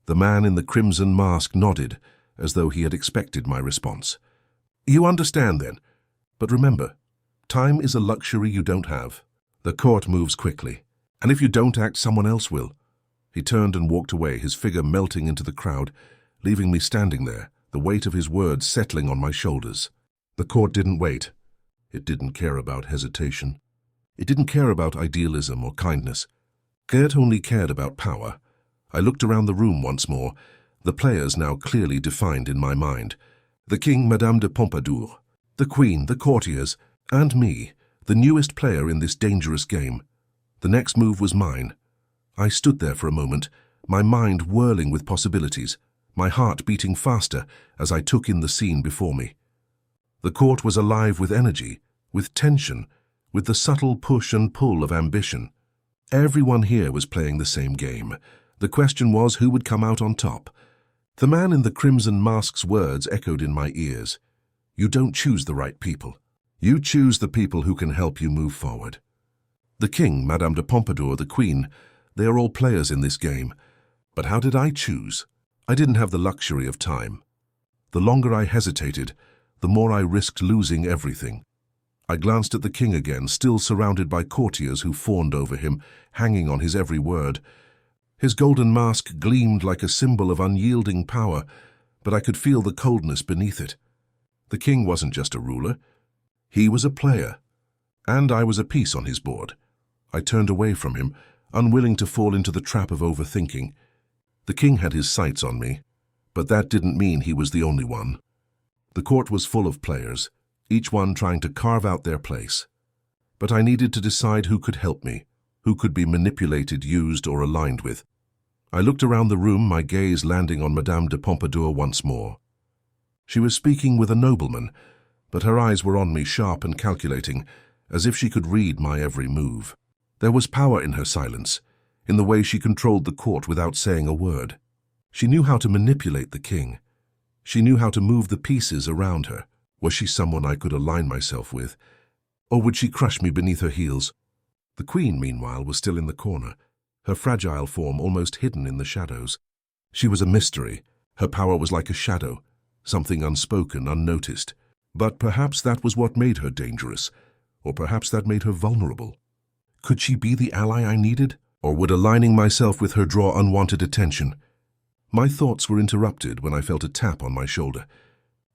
The man in the crimson mask nodded, as though he had expected my response. "You understand, then. But remember, time is a luxury you don't have. The court moves quickly, and if you don't act, someone else will." He turned and walked away, his figure melting into the crowd, leaving me standing there, the weight of his words settling on my shoulders. The court didn't wait. It didn't care about hesitation. It didn't care about idealism or kindness. It only cared about power. I looked around the room once more, the players now clearly defined in my mind. The king, Madame de Pompadour, the queen, the courtiers, and me, the newest player in this dangerous game. The next move was mine. I stood there for a moment, my mind whirling with possibilities, my heart beating faster as I took in the scene before me. The court was alive with energy, with tension, with the subtle push and pull of ambition. Everyone here was playing the same game. The question was who would come out on top. The man in the crimson mask's words echoed in my ears. "You don't choose the right people. You choose the people who can help you move forward." The king, Madame de Pompadour, the queen, they are all players in this game. But how did I choose? I didn't have the luxury of time. The longer I hesitated, the more I risked losing everything. I glanced at the king again, still surrounded by courtiers who fawned over him, hanging on his every word. His golden mask gleamed like a symbol of unyielding power, but I could feel the coldness beneath it. The king wasn't just a ruler. He was a player, and I was a piece on his board. I turned away from him, unwilling to fall into the trap of overthinking. The king had his sights on me, but that didn't mean he was the only one. The court was full of players, each one trying to carve out their place. But I needed to decide who could help me, who could be manipulated, used, or aligned with. I looked around the room, my gaze landing on Madame de Pompadour once more. She was speaking with a nobleman, but her eyes were on me, sharp and calculating, as if she could read my every move. There was power in her silence, in the way she controlled the court without saying a word. She knew how to manipulate the king. She knew how to move the pieces around her. Was she someone I could align myself with? Or would she crush me beneath her heels? The Queen, meanwhile, was still in the corner, her fragile form almost hidden in the shadows. She was a mystery. Her power was like a shadow, something unspoken, unnoticed. But perhaps that was what made her dangerous, or perhaps that made her vulnerable. Could she be the ally I needed, or would aligning myself with her draw unwanted attention? My thoughts were interrupted when I felt a tap on my shoulder.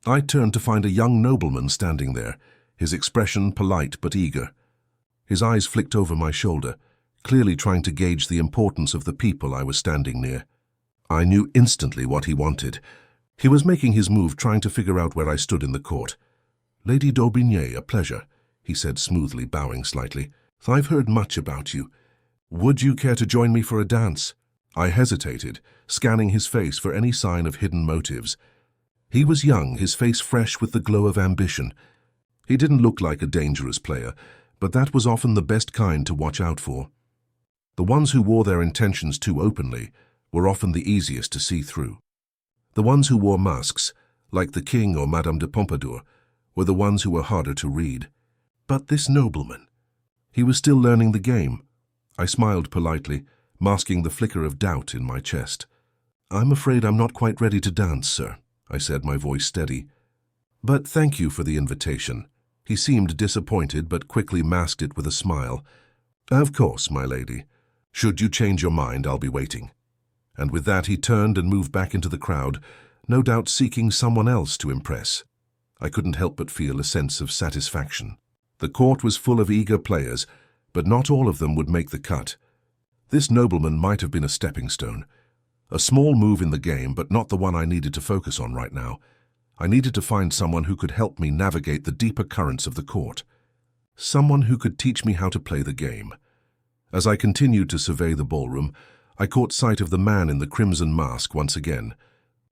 I turned to find a young nobleman standing there, his expression polite but eager. His eyes flicked over my shoulder, clearly trying to gauge the importance of the people I was standing near. I knew instantly what he wanted. He was making his move, trying to figure out where I stood in the court. "Lady d'Aubigné, a pleasure," he said smoothly, bowing slightly. "I've heard much about you. Would you care to join me for a dance?" I hesitated, scanning his face for any sign of hidden motives. He was young, his face fresh with the glow of ambition. He didn't look like a dangerous player, but that was often the best kind to watch out for. The ones who wore their intentions too openly were often the easiest to see through. The ones who wore masks, like the King or Madame de Pompadour, were the ones who were harder to read. But this nobleman, he was still learning the game. I smiled politely, masking the flicker of doubt in my chest. "I'm afraid I'm not quite ready to dance, sir," I said, my voice steady. "But thank you for the invitation." He seemed disappointed, but quickly masked it with a smile. "Of course, my lady. Should you change your mind, I'll be waiting." And with that, he turned and moved back into the crowd, no doubt seeking someone else to impress. I couldn't help but feel a sense of satisfaction. The court was full of eager players, but not all of them would make the cut. This nobleman might have been a stepping stone. A small move in the game, but not the one I needed to focus on right now. I needed to find someone who could help me navigate the deeper currents of the court. Someone who could teach me how to play the game. As I continued to survey the ballroom, I caught sight of the man in the crimson mask once again.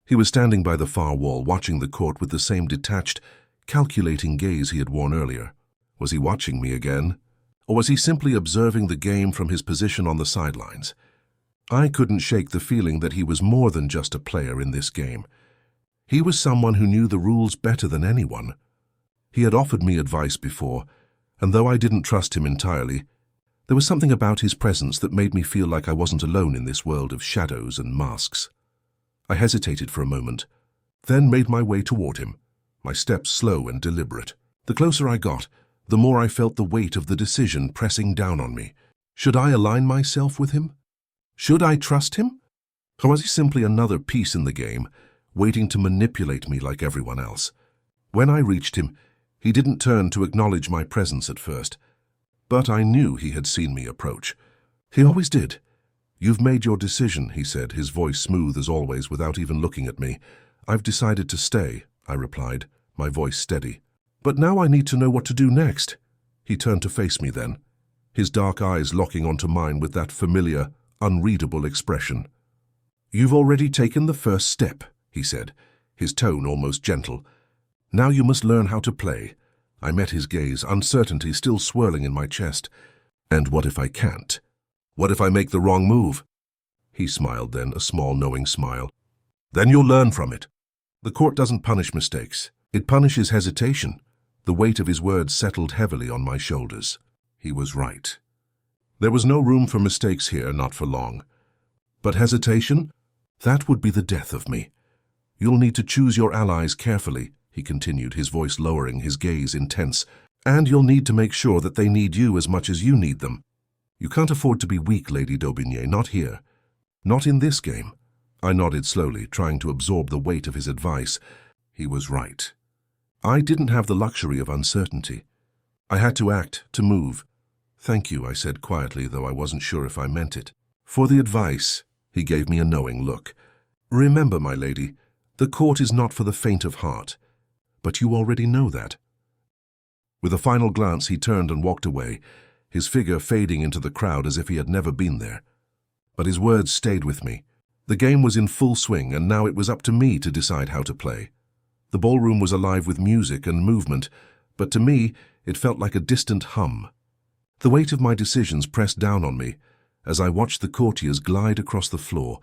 He was standing by the far wall, watching the court with the same detached, calculating gaze he had worn earlier. Was he watching me again? Or was he simply observing the game from his position on the sidelines? I couldn't shake the feeling that he was more than just a player in this game. He was someone who knew the rules better than anyone. He had offered me advice before, and though I didn't trust him entirely, there was something about his presence that made me feel like I wasn't alone in this world of shadows and masks. I hesitated for a moment, then made my way toward him, my steps slow and deliberate. The closer I got, the more I felt the weight of the decision pressing down on me. Should I align myself with him? Should I trust him? Or was he simply another piece in the game, waiting to manipulate me like everyone else? When I reached him, he didn't turn to acknowledge my presence at first, but I knew he had seen me approach. He always did. "You've made your decision," he said, his voice smooth as always without even looking at me. "I've decided to stay," I replied, my voice steady. "But now I need to know what to do next." He turned to face me then, his dark eyes locking onto mine with that familiar, unreadable expression. "You've already taken the first step," he said, his tone almost gentle. "Now you must learn how to play." I met his gaze, uncertainty still swirling in my chest. "And what if I can't? What if I make the wrong move?" He smiled then, a small knowing smile. "Then you'll learn from it. The court doesn't punish mistakes. It punishes hesitation." The weight of his words settled heavily on my shoulders. He was right. There was no room for mistakes here, not for long. But hesitation? That would be the death of me. "You'll need to choose your allies carefully," he continued, his voice lowering, his gaze intense. "And you'll need to make sure that they need you as much as you need them. You can't afford to be weak, Lady d'Aubigné, not here. Not in this game." I nodded slowly, trying to absorb the weight of his advice. He was right. I didn't have the luxury of uncertainty. I had to act, to move. "Thank you," I said quietly, though I wasn't sure if I meant it. "For the advice." He gave me a knowing look. "Remember, my lady, the court is not for the faint of heart. But you already know that." With a final glance, he turned and walked away, his figure fading into the crowd as if he had never been there. But his words stayed with me. The game was in full swing, and now it was up to me to decide how to play. The ballroom was alive with music and movement, but to me, it felt like a distant hum. The weight of my decisions pressed down on me as I watched the courtiers glide across the floor,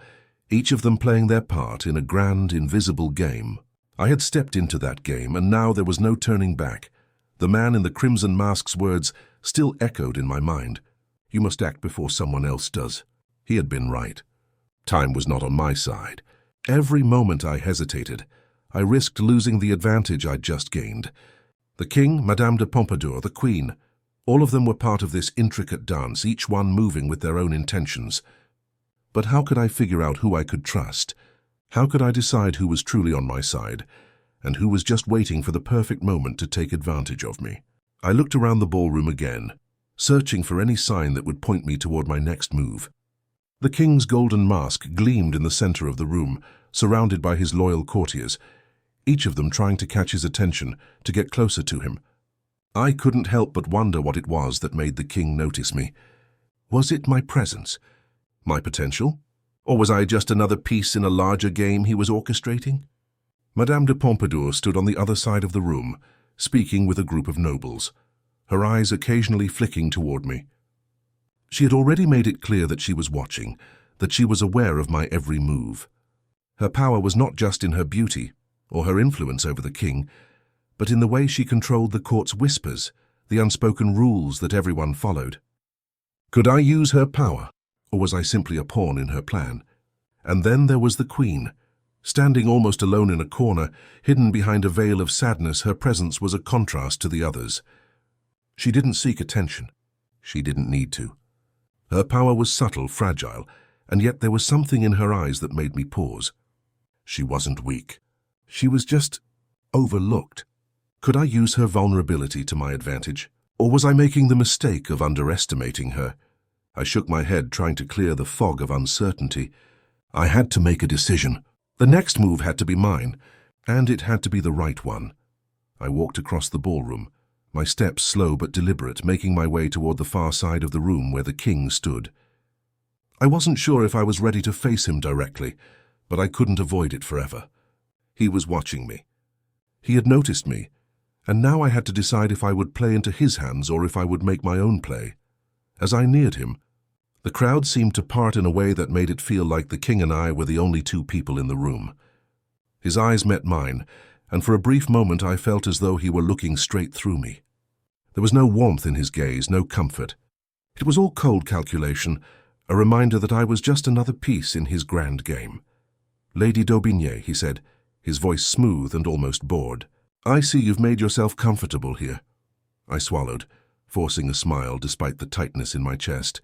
each of them playing their part in a grand, invisible game. I had stepped into that game, and now there was no turning back. The man in the crimson mask's words still echoed in my mind. You must act before someone else does. He had been right. Time was not on my side. Every moment I hesitated, I risked losing the advantage I'd just gained. The king, Madame de Pompadour, the queen, all of them were part of this intricate dance, each one moving with their own intentions. But how could I figure out who I could trust? How could I decide who was truly on my side, and who was just waiting for the perfect moment to take advantage of me? I looked around the ballroom again, searching for any sign that would point me toward my next move. The king's golden mask gleamed in the center of the room, surrounded by his loyal courtiers, each of them trying to catch his attention, to get closer to him. I couldn't help but wonder what it was that made the king notice me. Was it my presence? My potential? Or was I just another piece in a larger game he was orchestrating? Madame de Pompadour stood on the other side of the room, speaking with a group of nobles, her eyes occasionally flicking toward me. She had already made it clear that she was watching, that she was aware of my every move. Her power was not just in her beauty, or her influence over the king, but in the way she controlled the court's whispers, the unspoken rules that everyone followed. Could I use her power, or was I simply a pawn in her plan? And then there was the queen. Standing almost alone in a corner, hidden behind a veil of sadness, her presence was a contrast to the others. She didn't seek attention. She didn't need to. Her power was subtle, fragile, and yet there was something in her eyes that made me pause. She wasn't weak. She was just overlooked. Could I use her vulnerability to my advantage? Or was I making the mistake of underestimating her? I shook my head, trying to clear the fog of uncertainty. I had to make a decision. The next move had to be mine, and it had to be the right one. I walked across the ballroom, my steps slow but deliberate, making my way toward the far side of the room where the king stood. I wasn't sure if I was ready to face him directly, but I couldn't avoid it forever. He was watching me. He had noticed me, and now I had to decide if I would play into his hands or if I would make my own play. As I neared him, the crowd seemed to part in a way that made it feel like the king and I were the only two people in the room. His eyes met mine, and for a brief moment I felt as though he were looking straight through me. There was no warmth in his gaze, no comfort. It was all cold calculation, a reminder that I was just another piece in his grand game. "Lady d'Aubigné," he said, his voice smooth and almost bored. "I see you've made yourself comfortable here." I swallowed, forcing a smile despite the tightness in my chest.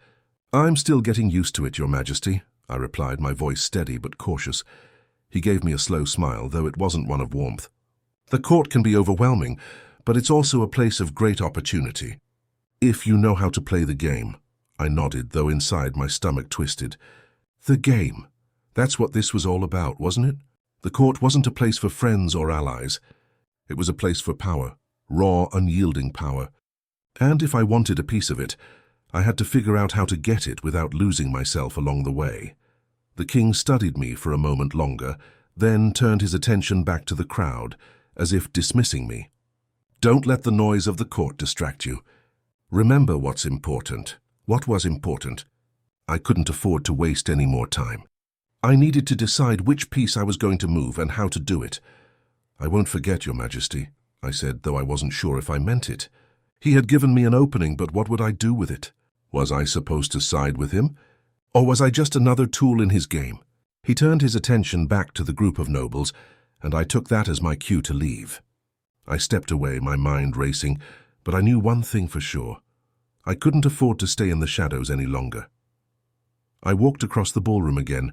"I'm still getting used to it, Your Majesty," I replied, my voice steady but cautious. He gave me a slow smile, though it wasn't one of warmth. "The court can be overwhelming, but it's also a place of great opportunity. If you know how to play the game." I nodded, though inside my stomach twisted. The game. That's what this was all about, wasn't it? The court wasn't a place for friends or allies. It was a place for power, raw, unyielding power. And if I wanted a piece of it, I had to figure out how to get it without losing myself along the way. The king studied me for a moment longer, then turned his attention back to the crowd, as if dismissing me. "Don't let the noise of the court distract you. Remember what's important." What was important? I couldn't afford to waste any more time. I needed to decide which piece I was going to move and how to do it. "I won't forget, Your Majesty," I said, though I wasn't sure if I meant it. He had given me an opening, but what would I do with it? Was I supposed to side with him? Or was I just another tool in his game? He turned his attention back to the group of nobles, and I took that as my cue to leave. I stepped away, my mind racing, but I knew one thing for sure. I couldn't afford to stay in the shadows any longer. I walked across the ballroom again,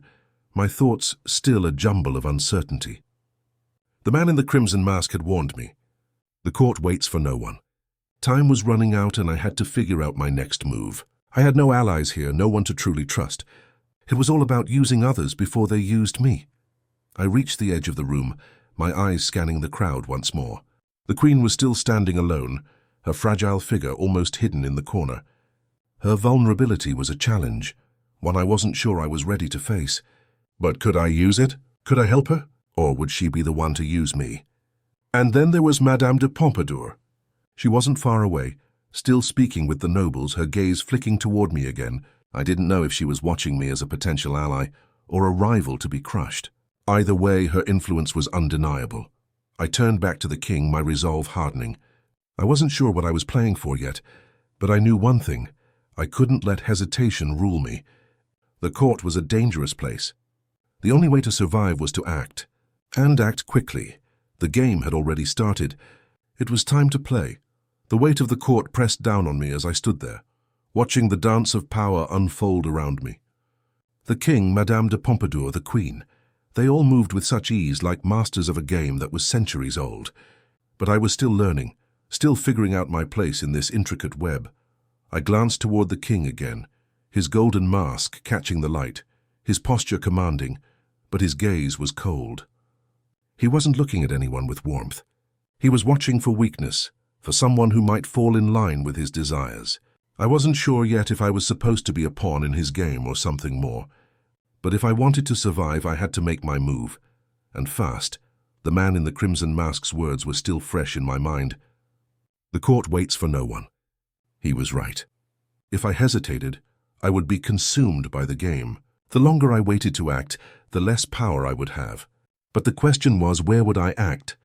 my thoughts still a jumble of uncertainty. The man in the crimson mask had warned me. The court waits for no one. Time was running out, and I had to figure out my next move. I had no allies here, no one to truly trust. It was all about using others before they used me. I reached the edge of the room, my eyes scanning the crowd once more. The queen was still standing alone, her fragile figure almost hidden in the corner. Her vulnerability was a challenge, one I wasn't sure I was ready to face. But could I use it? Could I help her? Or would she be the one to use me? And then there was Madame de Pompadour. She wasn't far away, still speaking with the nobles, her gaze flicking toward me again. I didn't know if she was watching me as a potential ally or a rival to be crushed. Either way, her influence was undeniable. I turned back to the king, my resolve hardening. I wasn't sure what I was playing for yet, but I knew one thing. I couldn't let hesitation rule me. The court was a dangerous place. The only way to survive was to act, and act quickly. The game had already started. It was time to play. The weight of the court pressed down on me as I stood there, watching the dance of power unfold around me. The king, Madame de Pompadour, the queen, they all moved with such ease, like masters of a game that was centuries old. But I was still learning, still figuring out my place in this intricate web. I glanced toward the king again, his golden mask catching the light, his posture commanding, but his gaze was cold. He wasn't looking at anyone with warmth. He was watching for weakness, for someone who might fall in line with his desires. I wasn't sure yet if I was supposed to be a pawn in his game or something more. But if I wanted to survive, I had to make my move. And fast. The man in the crimson mask's words were still fresh in my mind. The court waits for no one. He was right. If I hesitated, I would be consumed by the game. The longer I waited to act, the less power I would have. But the question was, where would I act?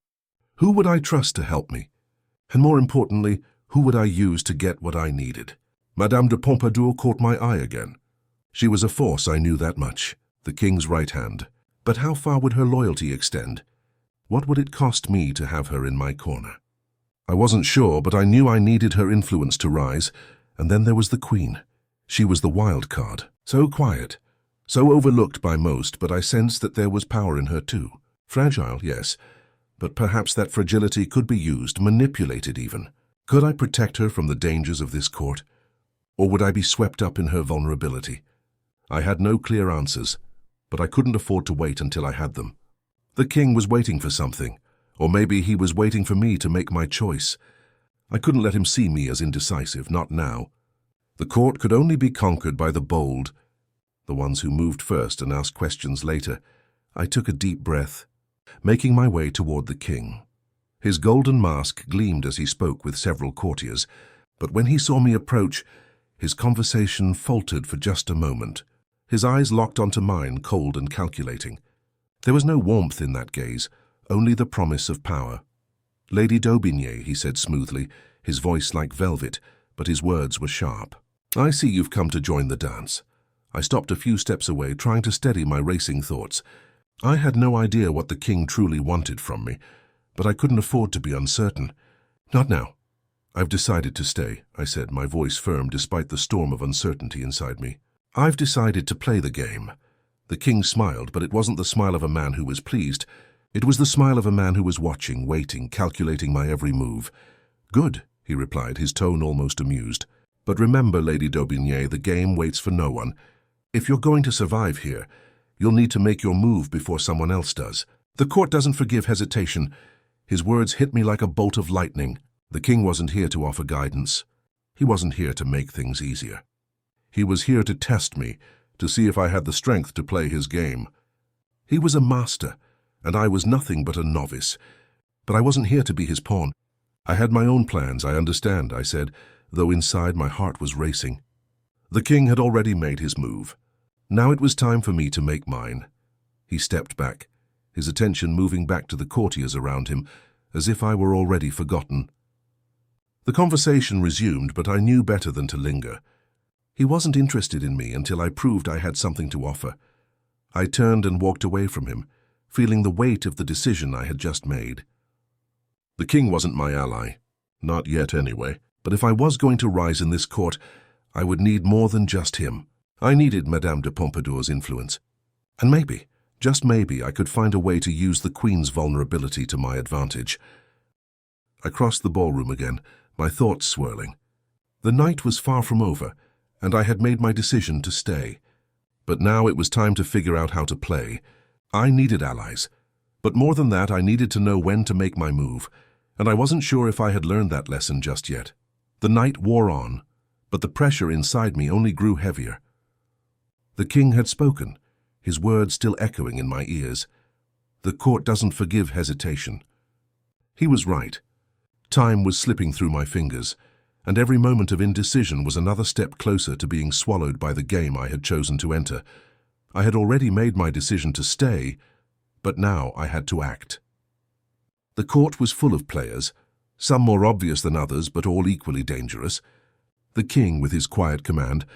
Who would I trust to help me? And more importantly, who would I use to get what I needed? Madame de Pompadour caught my eye again. She was a force, I knew that much, the king's right hand. But how far would her loyalty extend? What would it cost me to have her in my corner? I wasn't sure, but I knew I needed her influence to rise. And then there was the queen. She was the wild card, so quiet, so overlooked by most, but I sensed that there was power in her too. Fragile, yes, but perhaps that fragility could be used, manipulated even. Could I protect her from the dangers of this court? Or would I be swept up in her vulnerability? I had no clear answers, but I couldn't afford to wait until I had them. The king was waiting for something, or maybe he was waiting for me to make my choice. I couldn't let him see me as indecisive, not now. The court could only be conquered by the bold, the ones who moved first and asked questions later. I took a deep breath, making my way toward the king. His golden mask gleamed as he spoke with several courtiers, but when he saw me approach, his conversation faltered for just a moment. His eyes locked onto mine, cold and calculating. There was no warmth in that gaze, only the promise of power. Lady d'Aubigné, he said smoothly, his voice like velvet, but his words were sharp. I see you've come to join the dance. I stopped a few steps away, trying to steady my racing thoughts. I had no idea what the king truly wanted from me, but I couldn't afford to be uncertain. Not now. I've decided to stay, I said, my voice firm despite the storm of uncertainty inside me. I've decided to play the game. The king smiled, but it wasn't the smile of a man who was pleased. It was the smile of a man who was watching, waiting, calculating my every move. Good, he replied, his tone almost amused. But remember, Lady d'Aubigné, the game waits for no one. If you're going to survive here, you'll need to make your move before someone else does. The court doesn't forgive hesitation. His words hit me like a bolt of lightning. The king wasn't here to offer guidance. He wasn't here to make things easier. He was here to test me, to see if I had the strength to play his game. He was a master, and I was nothing but a novice. But I wasn't here to be his pawn. I had my own plans, I understand, I said, though inside my heart was racing. The king had already made his move. Now it was time for me to make mine. He stepped back, his attention moving back to the courtiers around him, as if I were already forgotten. The conversation resumed, but I knew better than to linger. He wasn't interested in me until I proved I had something to offer. I turned and walked away from him, feeling the weight of the decision I had just made. The king wasn't my ally. Not yet, anyway. But if I was going to rise in this court, I would need more than just him. I needed Madame de Pompadour's influence. And maybe, just maybe, I could find a way to use the Queen's vulnerability to my advantage. I crossed the ballroom again, my thoughts swirling. The night was far from over, and I had made my decision to stay. But now it was time to figure out how to play. I needed allies. But more than that, I needed to know when to make my move, and I wasn't sure if I had learned that lesson just yet. The night wore on, but the pressure inside me only grew heavier. The king had spoken, his words still echoing in my ears. The court doesn't forgive hesitation. He was right. Time was slipping through my fingers, and every moment of indecision was another step closer to being swallowed by the game I had chosen to enter. I had already made my decision to stay, but now I had to act. The court was full of players, some more obvious than others, but all equally dangerous. The king with his quiet command,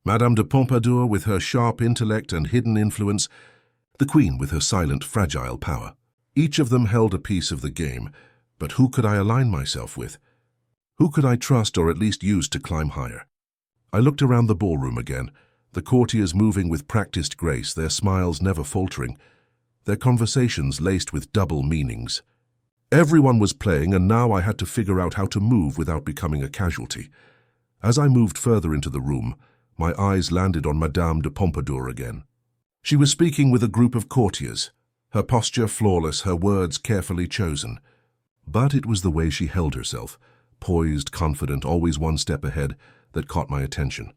Madame de Pompadour with her sharp intellect and hidden influence, the queen with her silent, fragile power. Each of them held a piece of the game, but who could I align myself with? Who could I trust or at least use to climb higher? I looked around the ballroom again, the courtiers moving with practiced grace, their smiles never faltering, their conversations laced with double meanings. Everyone was playing, and now I had to figure out how to move without becoming a casualty. As I moved further into the room, my eyes landed on Madame de Pompadour again. She was speaking with a group of courtiers, her posture flawless, her words carefully chosen. But it was the way she held herself, poised, confident, always one step ahead, that caught my attention.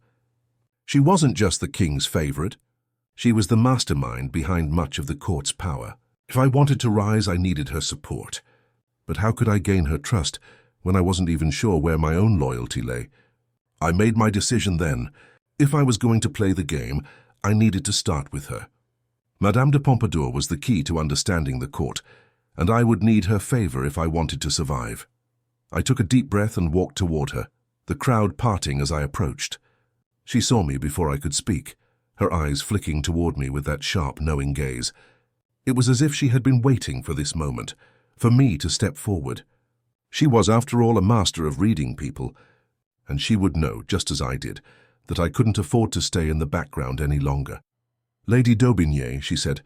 She wasn't just the king's favorite. She was the mastermind behind much of the court's power. If I wanted to rise, I needed her support. But how could I gain her trust when I wasn't even sure where my own loyalty lay? I made my decision then. If I was going to play the game, I needed to start with her. Madame de Pompadour was the key to understanding the court, and I would need her favor if I wanted to survive. I took a deep breath and walked toward her, the crowd parting as I approached. She saw me before I could speak, her eyes flicking toward me with that sharp, knowing gaze. It was as if she had been waiting for this moment, for me to step forward. She was, after all, a master of reading people, and she would know, just as I did, that I couldn't afford to stay in the background any longer. "Lady d'Aubigné," she said,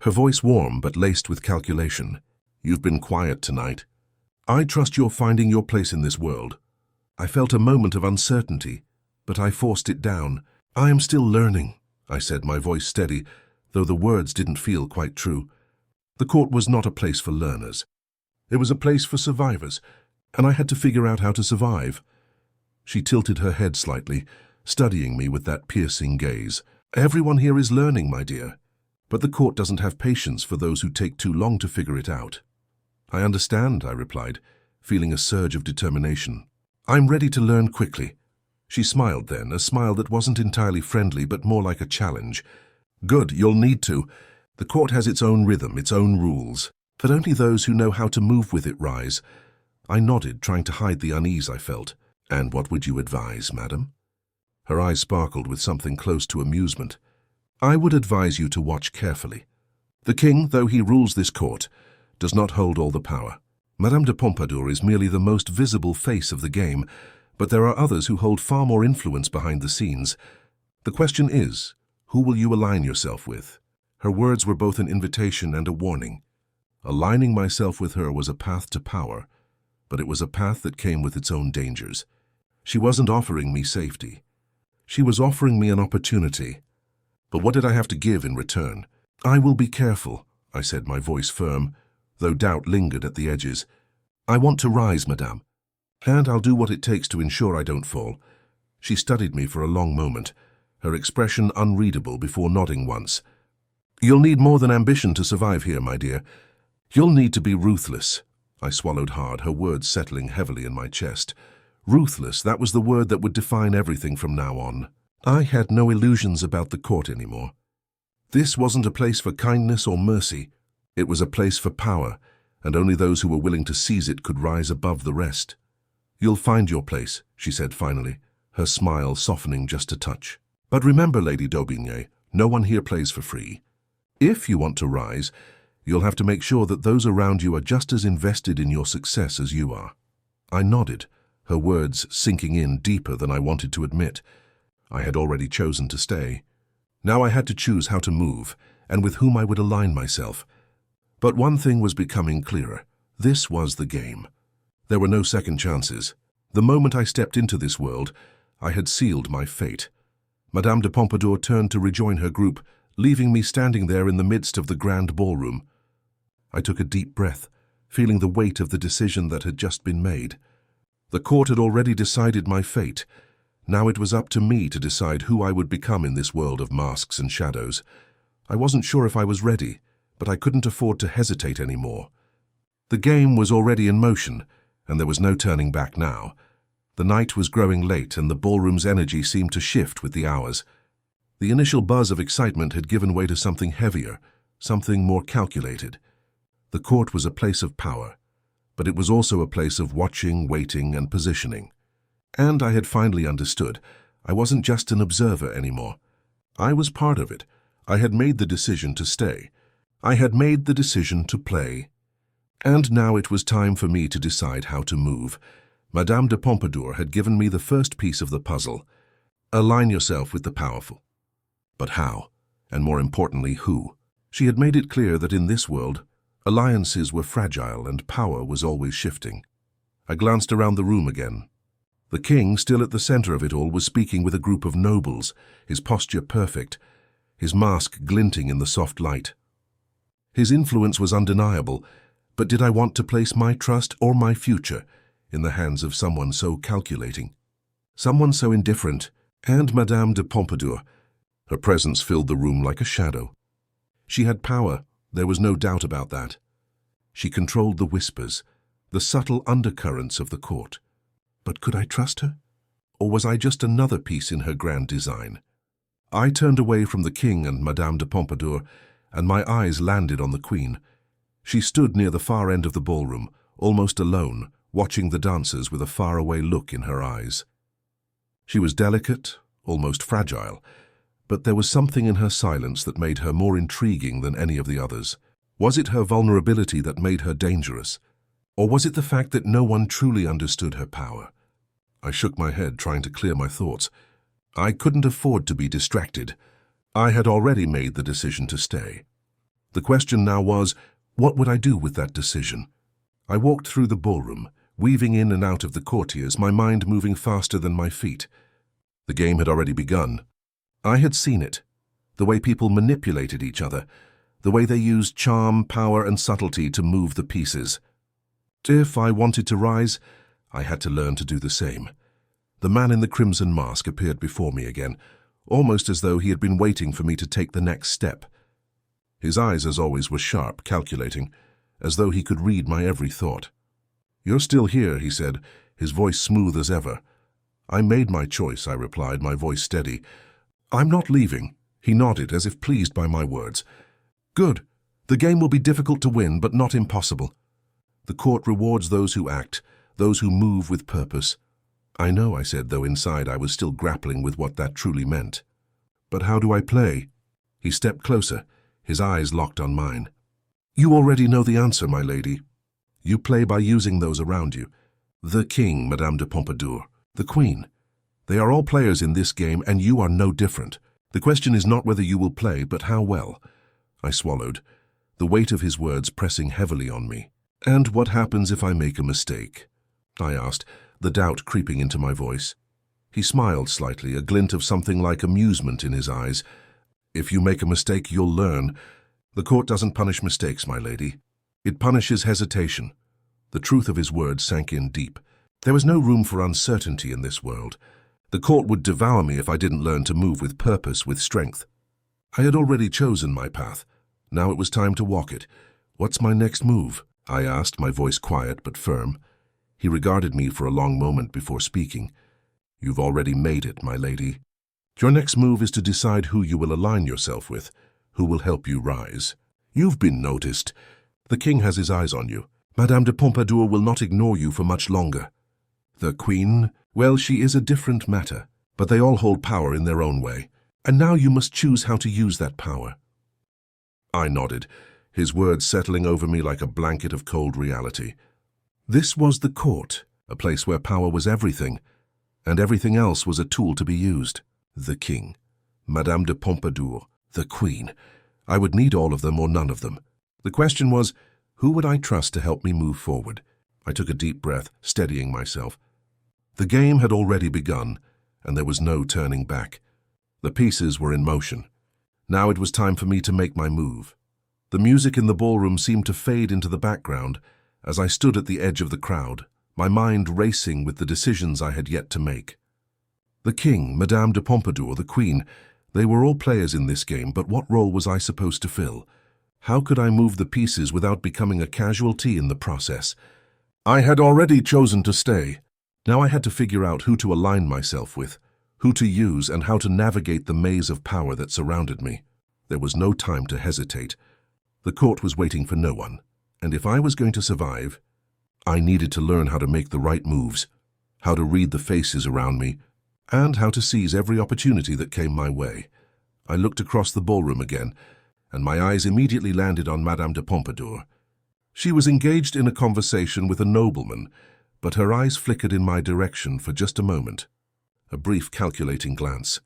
her voice warm but laced with calculation, "you've been quiet tonight. I trust you're finding your place in this world." I felt a moment of uncertainty, but I forced it down. "I am still learning," I said, my voice steady, though the words didn't feel quite true. The court was not a place for learners. It was a place for survivors, and I had to figure out how to survive. She tilted her head slightly, studying me with that piercing gaze. "Everyone here is learning, my dear, but the court doesn't have patience for those who take too long to figure it out." "I understand," I replied, feeling a surge of determination. "I'm ready to learn quickly." She smiled then, a smile that wasn't entirely friendly but more like a challenge. "Good, you'll need to. The court has its own rhythm, its own rules, but only those who know how to move with it rise." I nodded, trying to hide the unease I felt. "And what would you advise, madam?" Her eyes sparkled with something close to amusement. "I would advise you to watch carefully. The king, though he rules this court, does not hold all the power. Madame de Pompadour is merely the most visible face of the game, but there are others who hold far more influence behind the scenes. The question is, who will you align yourself with?" Her words were both an invitation and a warning. Aligning myself with her was a path to power, but it was a path that came with its own dangers. She wasn't offering me safety. She was offering me an opportunity. But what did I have to give in return? "I will be careful," I said, my voice firm, though doubt lingered at the edges. "I want to rise, madame, and I'll do what it takes to ensure I don't fall." She studied me for a long moment, her expression unreadable, before nodding once. "You'll need more than ambition to survive here, my dear. You'll need to be ruthless." I swallowed hard, her words settling heavily in my chest. Ruthless, that was the word that would define everything from now on. I had no illusions about the court anymore. This wasn't a place for kindness or mercy. It was a place for power, and only those who were willing to seize it could rise above the rest. "You'll find your place," she said finally, her smile softening just a touch. "But remember, Lady d'Aubigné, no one here plays for free. If you want to rise, you'll have to make sure that those around you are just as invested in your success as you are." I nodded, her words sinking in deeper than I wanted to admit. I had already chosen to stay. Now I had to choose how to move, and with whom I would align myself. But one thing was becoming clearer. This was the game. There were no second chances. The moment I stepped into this world, I had sealed my fate. Madame de Pompadour turned to rejoin her group, leaving me standing there in the midst of the grand ballroom. I took a deep breath, feeling the weight of the decision that had just been made. The court had already decided my fate. Now it was up to me to decide who I would become in this world of masks and shadows. I wasn't sure if I was ready, but I couldn't afford to hesitate anymore. The game was already in motion, and there was no turning back now. The night was growing late, and the ballroom's energy seemed to shift with the hours. The initial buzz of excitement had given way to something heavier, something more calculated. The court was a place of power, but it was also a place of watching, waiting, and positioning. And I had finally understood. I wasn't just an observer anymore. I was part of it. I had made the decision to stay. I had made the decision to play. And now it was time for me to decide how to move. Madame de Pompadour had given me the first piece of the puzzle. Align yourself with the powerful. But how? And more importantly, who? She had made it clear that in this world, alliances were fragile and power was always shifting. I glanced around the room again. The king, still at the center of it all, was speaking with a group of nobles, his posture perfect, his mask glinting in the soft light. His influence was undeniable, but did I want to place my trust or my future in the hands of someone so calculating, someone so indifferent? And Madame de Pompadour, her presence filled the room like a shadow. She had power, there was no doubt about that. She controlled the whispers, the subtle undercurrents of the court. But could I trust her? Or was I just another piece in her grand design? I turned away from the king and Madame de Pompadour, and my eyes landed on the queen. She stood near the far end of the ballroom, almost alone, watching the dancers with a faraway look in her eyes. She was delicate, almost fragile, but there was something in her silence that made her more intriguing than any of the others. Was it her vulnerability that made her dangerous? Or was it the fact that no one truly understood her power? I shook my head, trying to clear my thoughts. I couldn't afford to be distracted. I had already made the decision to stay. The question now was, what would I do with that decision? I walked through the ballroom, weaving in and out of the courtiers, my mind moving faster than my feet. The game had already begun. I had seen it, the way people manipulated each other, the way they used charm, power, and subtlety to move the pieces. If I wanted to rise, I had to learn to do the same. The man in the crimson mask appeared before me again, almost as though he had been waiting for me to take the next step. His eyes, as always, were sharp, calculating, as though he could read my every thought. "You're still here," he said, his voice smooth as ever. "I made my choice," I replied, my voice steady. "I'm not leaving." He nodded, as if pleased by my words. "Good. The game will be difficult to win, but not impossible. The court rewards those who act, those who move with purpose." "I know," I said, though inside I was still grappling with what that truly meant. "But how do I play?" He stepped closer, his eyes locked on mine. "You already know the answer, my lady. You play by using those around you. The king, Madame de Pompadour, the queen. They are all players in this game, and you are no different. The question is not whether you will play, but how well." I swallowed, the weight of his words pressing heavily on me. "And what happens if I make a mistake?" I asked, the doubt creeping into my voice. He smiled slightly, a glint of something like amusement in his eyes. "If you make a mistake, you'll learn. The court doesn't punish mistakes, my lady. It punishes hesitation." The truth of his words sank in deep. There was no room for uncertainty in this world. The court would devour me if I didn't learn to move with purpose, with strength. I had already chosen my path. Now it was time to walk it. "What's my next move?" I asked, my voice quiet but firm. He regarded me for a long moment before speaking. "You've already made it, my lady. Your next move is to decide who you will align yourself with, who will help you rise. You've been noticed. The king has his eyes on you. Madame de Pompadour will not ignore you for much longer. The queen, well, she is a different matter, but they all hold power in their own way. And now you must choose how to use that power." I nodded, his words settling over me like a blanket of cold reality. This was the court, a place where power was everything, and everything else was a tool to be used. The king, Madame de Pompadour, the queen. I would need all of them or none of them. The question was, who would I trust to help me move forward? I took a deep breath, steadying myself. The game had already begun, and there was no turning back. The pieces were in motion. Now it was time for me to make my move. The music in the ballroom seemed to fade into the background as I stood at the edge of the crowd, my mind racing with the decisions I had yet to make. The king, Madame de Pompadour, the queen, they were all players in this game, but what role was I supposed to fill? How could I move the pieces without becoming a casualty in the process? I had already chosen to stay. Now I had to figure out who to align myself with, who to use, and how to navigate the maze of power that surrounded me. There was no time to hesitate. The court was waiting for no one, and if I was going to survive, I needed to learn how to make the right moves, how to read the faces around me, and how to seize every opportunity that came my way. I looked across the ballroom again, and my eyes immediately landed on Madame de Pompadour. She was engaged in a conversation with a nobleman, but her eyes flickered in my direction for just a moment. A brief calculating glance.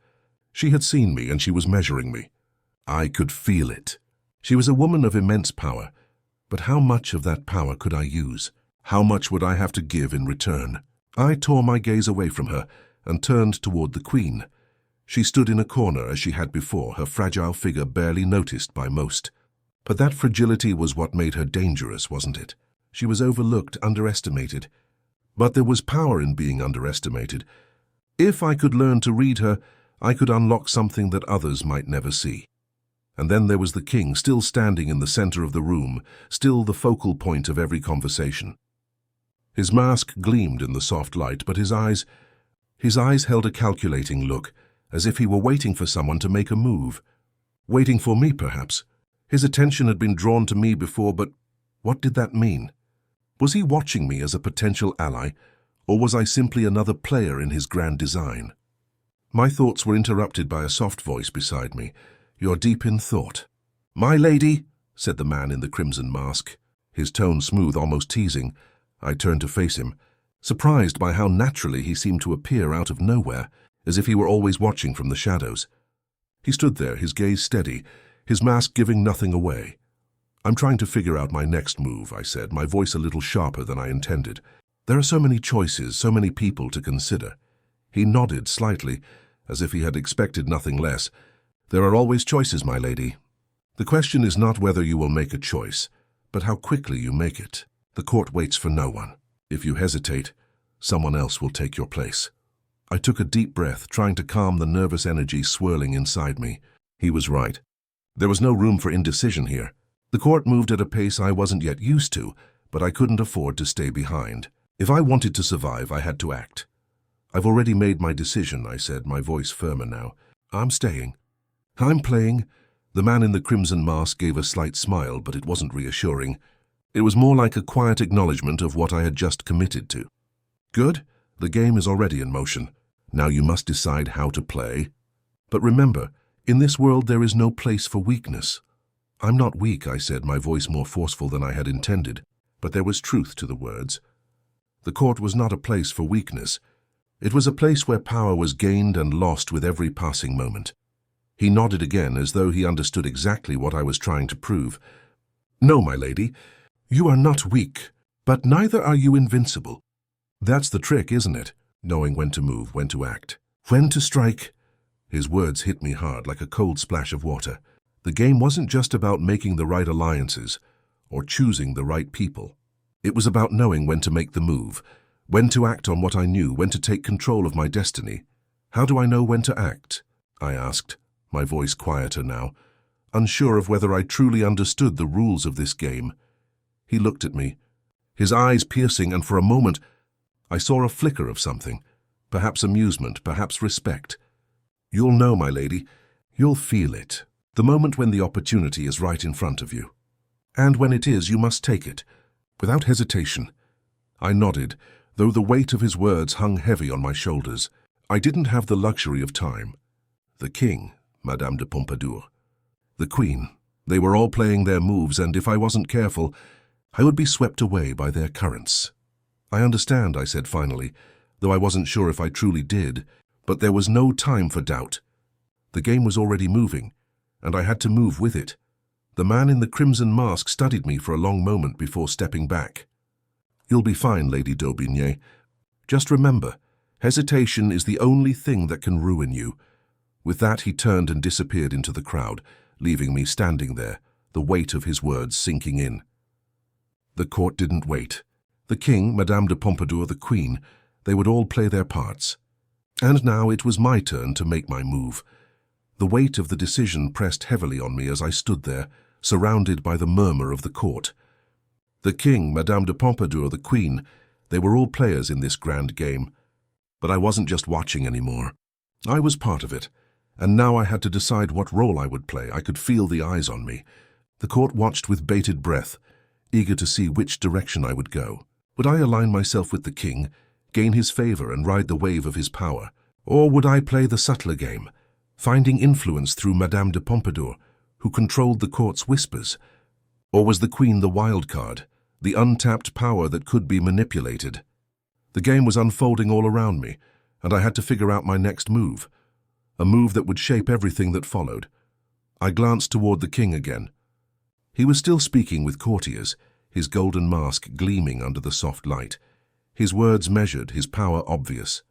She had seen me and she was measuring me. I could feel it. She was a woman of immense power, but how much of that power could I use? How much would I have to give in return? I tore my gaze away from her and turned toward the Queen. She stood in a corner as she had before, her fragile figure barely noticed by most. But that fragility was what made her dangerous, wasn't it? She was overlooked, underestimated. But there was power in being underestimated. If I could learn to read her, I could unlock something that others might never see. And then there was the king, still standing in the center of the room, still the focal point of every conversation. His mask gleamed in the soft light, but his eyes held a calculating look, as if he were waiting for someone to make a move. Waiting for me, perhaps. His attention had been drawn to me before, but what did that mean? Was he watching me as a potential ally, or was I simply another player in his grand design? My thoughts were interrupted by a soft voice beside me. "You're deep in thought." "My lady," said the man in the crimson mask, his tone smooth, almost teasing. I turned to face him, surprised by how naturally he seemed to appear out of nowhere, as if he were always watching from the shadows. He stood there, his gaze steady, his mask giving nothing away. "I'm trying to figure out my next move," I said, my voice a little sharper than I intended. "There are so many choices, so many people to consider." He nodded slightly, as if he had expected nothing less. "There are always choices, my lady. The question is not whether you will make a choice, but how quickly you make it. The court waits for no one. If you hesitate, someone else will take your place." I took a deep breath, trying to calm the nervous energy swirling inside me. He was right. There was no room for indecision here. The court moved at a pace I wasn't yet used to, but I couldn't afford to stay behind. If I wanted to survive, I had to act. "I've already made my decision," I said, my voice firmer now. "I'm staying. I'm playing." The man in the crimson mask gave a slight smile, but it wasn't reassuring. It was more like a quiet acknowledgement of what I had just committed to. "Good. The game is already in motion. Now you must decide how to play. But remember, in this world there is no place for weakness." "I'm not weak," I said, my voice more forceful than I had intended, but there was truth to the words. The court was not a place for weakness. It was a place where power was gained and lost with every passing moment. He nodded again, as though he understood exactly what I was trying to prove. "No, my lady, you are not weak, but neither are you invincible. That's the trick, isn't it? Knowing when to move, when to act, when to strike." His words hit me hard, like a cold splash of water. The game wasn't just about making the right alliances or choosing the right people. It was about knowing when to make the move, when to act on what I knew, when to take control of my destiny. "How do I know when to act?" I asked, my voice quieter now, unsure of whether I truly understood the rules of this game. He looked at me, his eyes piercing, and for a moment I saw a flicker of something, perhaps amusement, perhaps respect. "You'll know, my lady. You'll feel it. The moment when the opportunity is right in front of you. And when it is, you must take it, without hesitation." I nodded, though the weight of his words hung heavy on my shoulders. I didn't have the luxury of time. The king, Madame de Pompadour, the queen, they were all playing their moves, and if I wasn't careful, I would be swept away by their currents. "I understand," I said finally, though I wasn't sure if I truly did, but there was no time for doubt. The game was already moving, and I had to move with it. The man in the crimson mask studied me for a long moment before stepping back. "You'll be fine, Lady d'Aubigné. Just remember, hesitation is the only thing that can ruin you." With that, he turned and disappeared into the crowd, leaving me standing there, the weight of his words sinking in. The court didn't wait. The king, Madame de Pompadour, the queen, they would all play their parts. And now it was my turn to make my move. The weight of the decision pressed heavily on me as I stood there, surrounded by the murmur of the court. The king, Madame de Pompadour, the queen, they were all players in this grand game. But I wasn't just watching anymore. I was part of it, and now I had to decide what role I would play. I could feel the eyes on me. The court watched with bated breath, eager to see which direction I would go. Would I align myself with the king, gain his favor and ride the wave of his power? Or would I play the subtler game, finding influence through Madame de Pompadour, who controlled the court's whispers? Or was the queen the wild card, the untapped power that could be manipulated? The game was unfolding all around me, and I had to figure out my next move, a move that would shape everything that followed. I glanced toward the king again. He was still speaking with courtiers, his golden mask gleaming under the soft light. His words measured, his power obvious.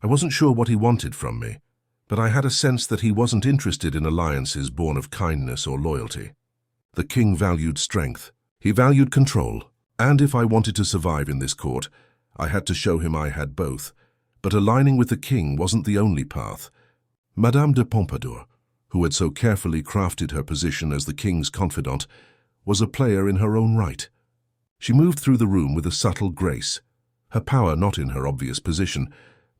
I wasn't sure what he wanted from me, but I had a sense that he wasn't interested in alliances born of kindness or loyalty. The king valued strength. He valued control, and if I wanted to survive in this court, I had to show him I had both. But aligning with the king wasn't the only path. Madame de Pompadour, who had so carefully crafted her position as the king's confidant, was a player in her own right. She moved through the room with a subtle grace, her power not in her obvious position,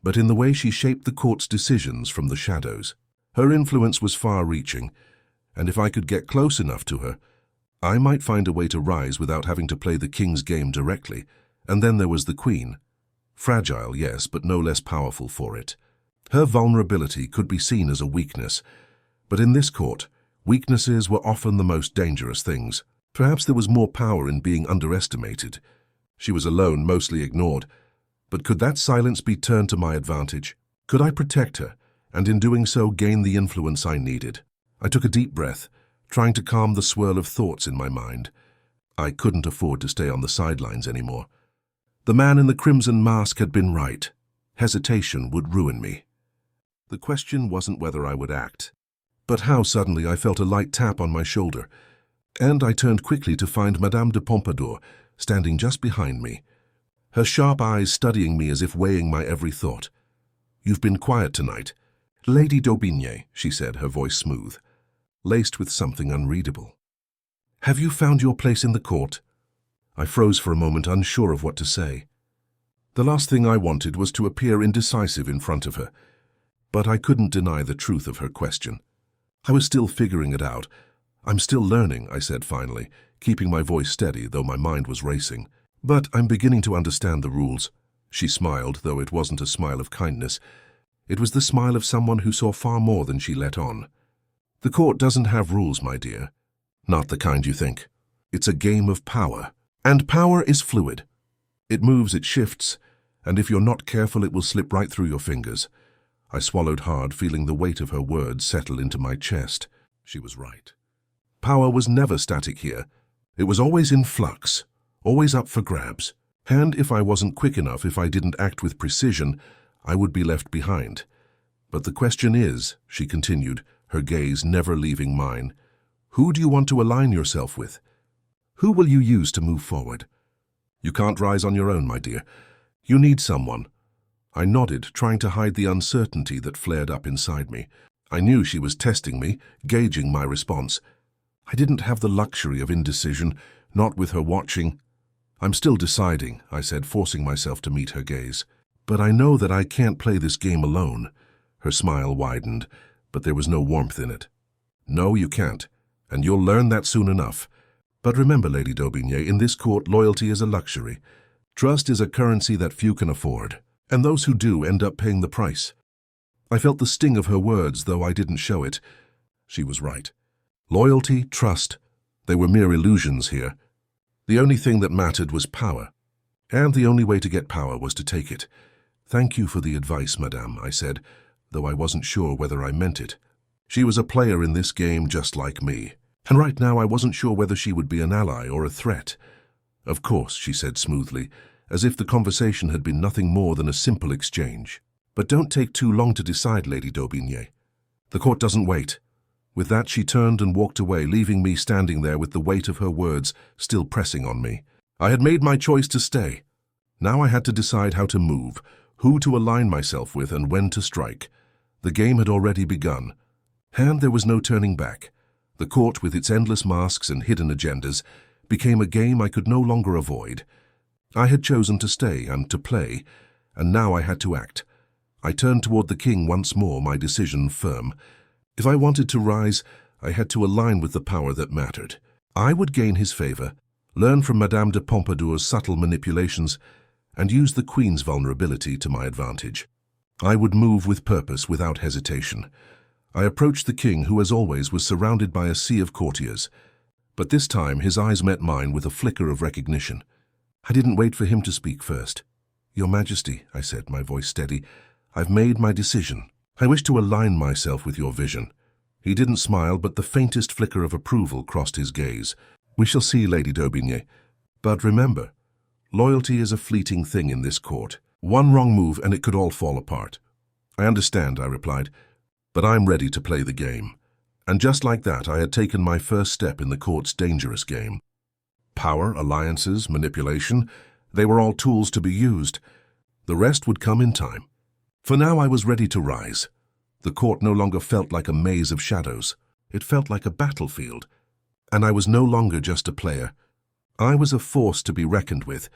but in the way she shaped the court's decisions from the shadows. Her influence was far-reaching, and if I could get close enough to her, I might find a way to rise without having to play the king's game directly. And then there was the queen. Fragile, yes, but no less powerful for it. Her vulnerability could be seen as a weakness, but in this court, weaknesses were often the most dangerous things. Perhaps there was more power in being underestimated. She was alone, mostly ignored. But could that silence be turned to my advantage? Could I protect her, and in doing so gain the influence I needed? I took a deep breath, trying to calm the swirl of thoughts in my mind. I couldn't afford to stay on the sidelines anymore. The man in the crimson mask had been right. Hesitation would ruin me. The question wasn't whether I would act, but how suddenly I felt a light tap on my shoulder, and I turned quickly to find Madame de Pompadour standing just behind me, her sharp eyes studying me as if weighing my every thought. "You've been quiet tonight." "Lady d'Aubigné," she said, her voice smooth, laced with something unreadable. "Have you found your place in the court?" I froze for a moment, unsure of what to say. The last thing I wanted was to appear indecisive in front of her, but I couldn't deny the truth of her question. I was still figuring it out. "I'm still learning," I said finally, keeping my voice steady, though my mind was racing. "But I'm beginning to understand the rules." She smiled, though it wasn't a smile of kindness. It was the smile of someone who saw far more than she let on. "The court doesn't have rules, my dear. Not the kind you think. It's a game of power. And power is fluid. It moves, it shifts, and if you're not careful, it will slip right through your fingers." I swallowed hard, feeling the weight of her words settle into my chest. She was right. Power was never static here. It was always in flux, always up for grabs. And if I wasn't quick enough, if I didn't act with precision, I would be left behind. "But the question is," she continued, her gaze never leaving mine, "who do you want to align yourself with? Who will you use to move forward? You can't rise on your own, my dear. You need someone." I nodded, trying to hide the uncertainty that flared up inside me. I knew she was testing me, gauging my response. I didn't have the luxury of indecision, not with her watching. "I'm still deciding," I said, forcing myself to meet her gaze. "But I know that I can't play this game alone." Her smile widened, but there was no warmth in it. "No, you can't, and you'll learn that soon enough. But remember, Lady d'Aubigné, in this court, loyalty is a luxury. Trust is a currency that few can afford, and those who do end up paying the price." I felt the sting of her words, though I didn't show it. She was right. Loyalty, trust, they were mere illusions here. The only thing that mattered was power, and the only way to get power was to take it. "Thank you for the advice, Madame," I said, though I wasn't sure whether I meant it. She was a player in this game just like me. And right now I wasn't sure whether she would be an ally or a threat. "Of course," she said smoothly, as if the conversation had been nothing more than a simple exchange. "But don't take too long to decide, Lady d'Aubigné. The court doesn't wait." With that, she turned and walked away, leaving me standing there with the weight of her words still pressing on me. I had made my choice to stay. Now I had to decide how to move, who to align myself with, and when to strike. The game had already begun, and there was no turning back. The court, with its endless masks and hidden agendas, became a game I could no longer avoid. I had chosen to stay and to play, and now I had to act. I turned toward the king once more, my decision firm. If I wanted to rise, I had to align with the power that mattered. I would gain his favor, learn from Madame de Pompadour's subtle manipulations, and use the Queen's vulnerability to my advantage. I would move with purpose, without hesitation. I approached the king, who as always was surrounded by a sea of courtiers. But this time his eyes met mine with a flicker of recognition. I didn't wait for him to speak first. "Your Majesty," I said, my voice steady, "I've made my decision. I wish to align myself with your vision." He didn't smile, but the faintest flicker of approval crossed his gaze. "We shall see, Lady d'Aubigné. But remember, loyalty is a fleeting thing in this court. One wrong move and it could all fall apart." "I understand," I replied, "but I'm ready to play the game." And just like that, I had taken my first step in the court's dangerous game. Power, alliances, manipulation, they were all tools to be used. The rest would come in time. For now I was ready to rise. The court no longer felt like a maze of shadows. It felt like a battlefield. And I was no longer just a player. I was a force to be reckoned with,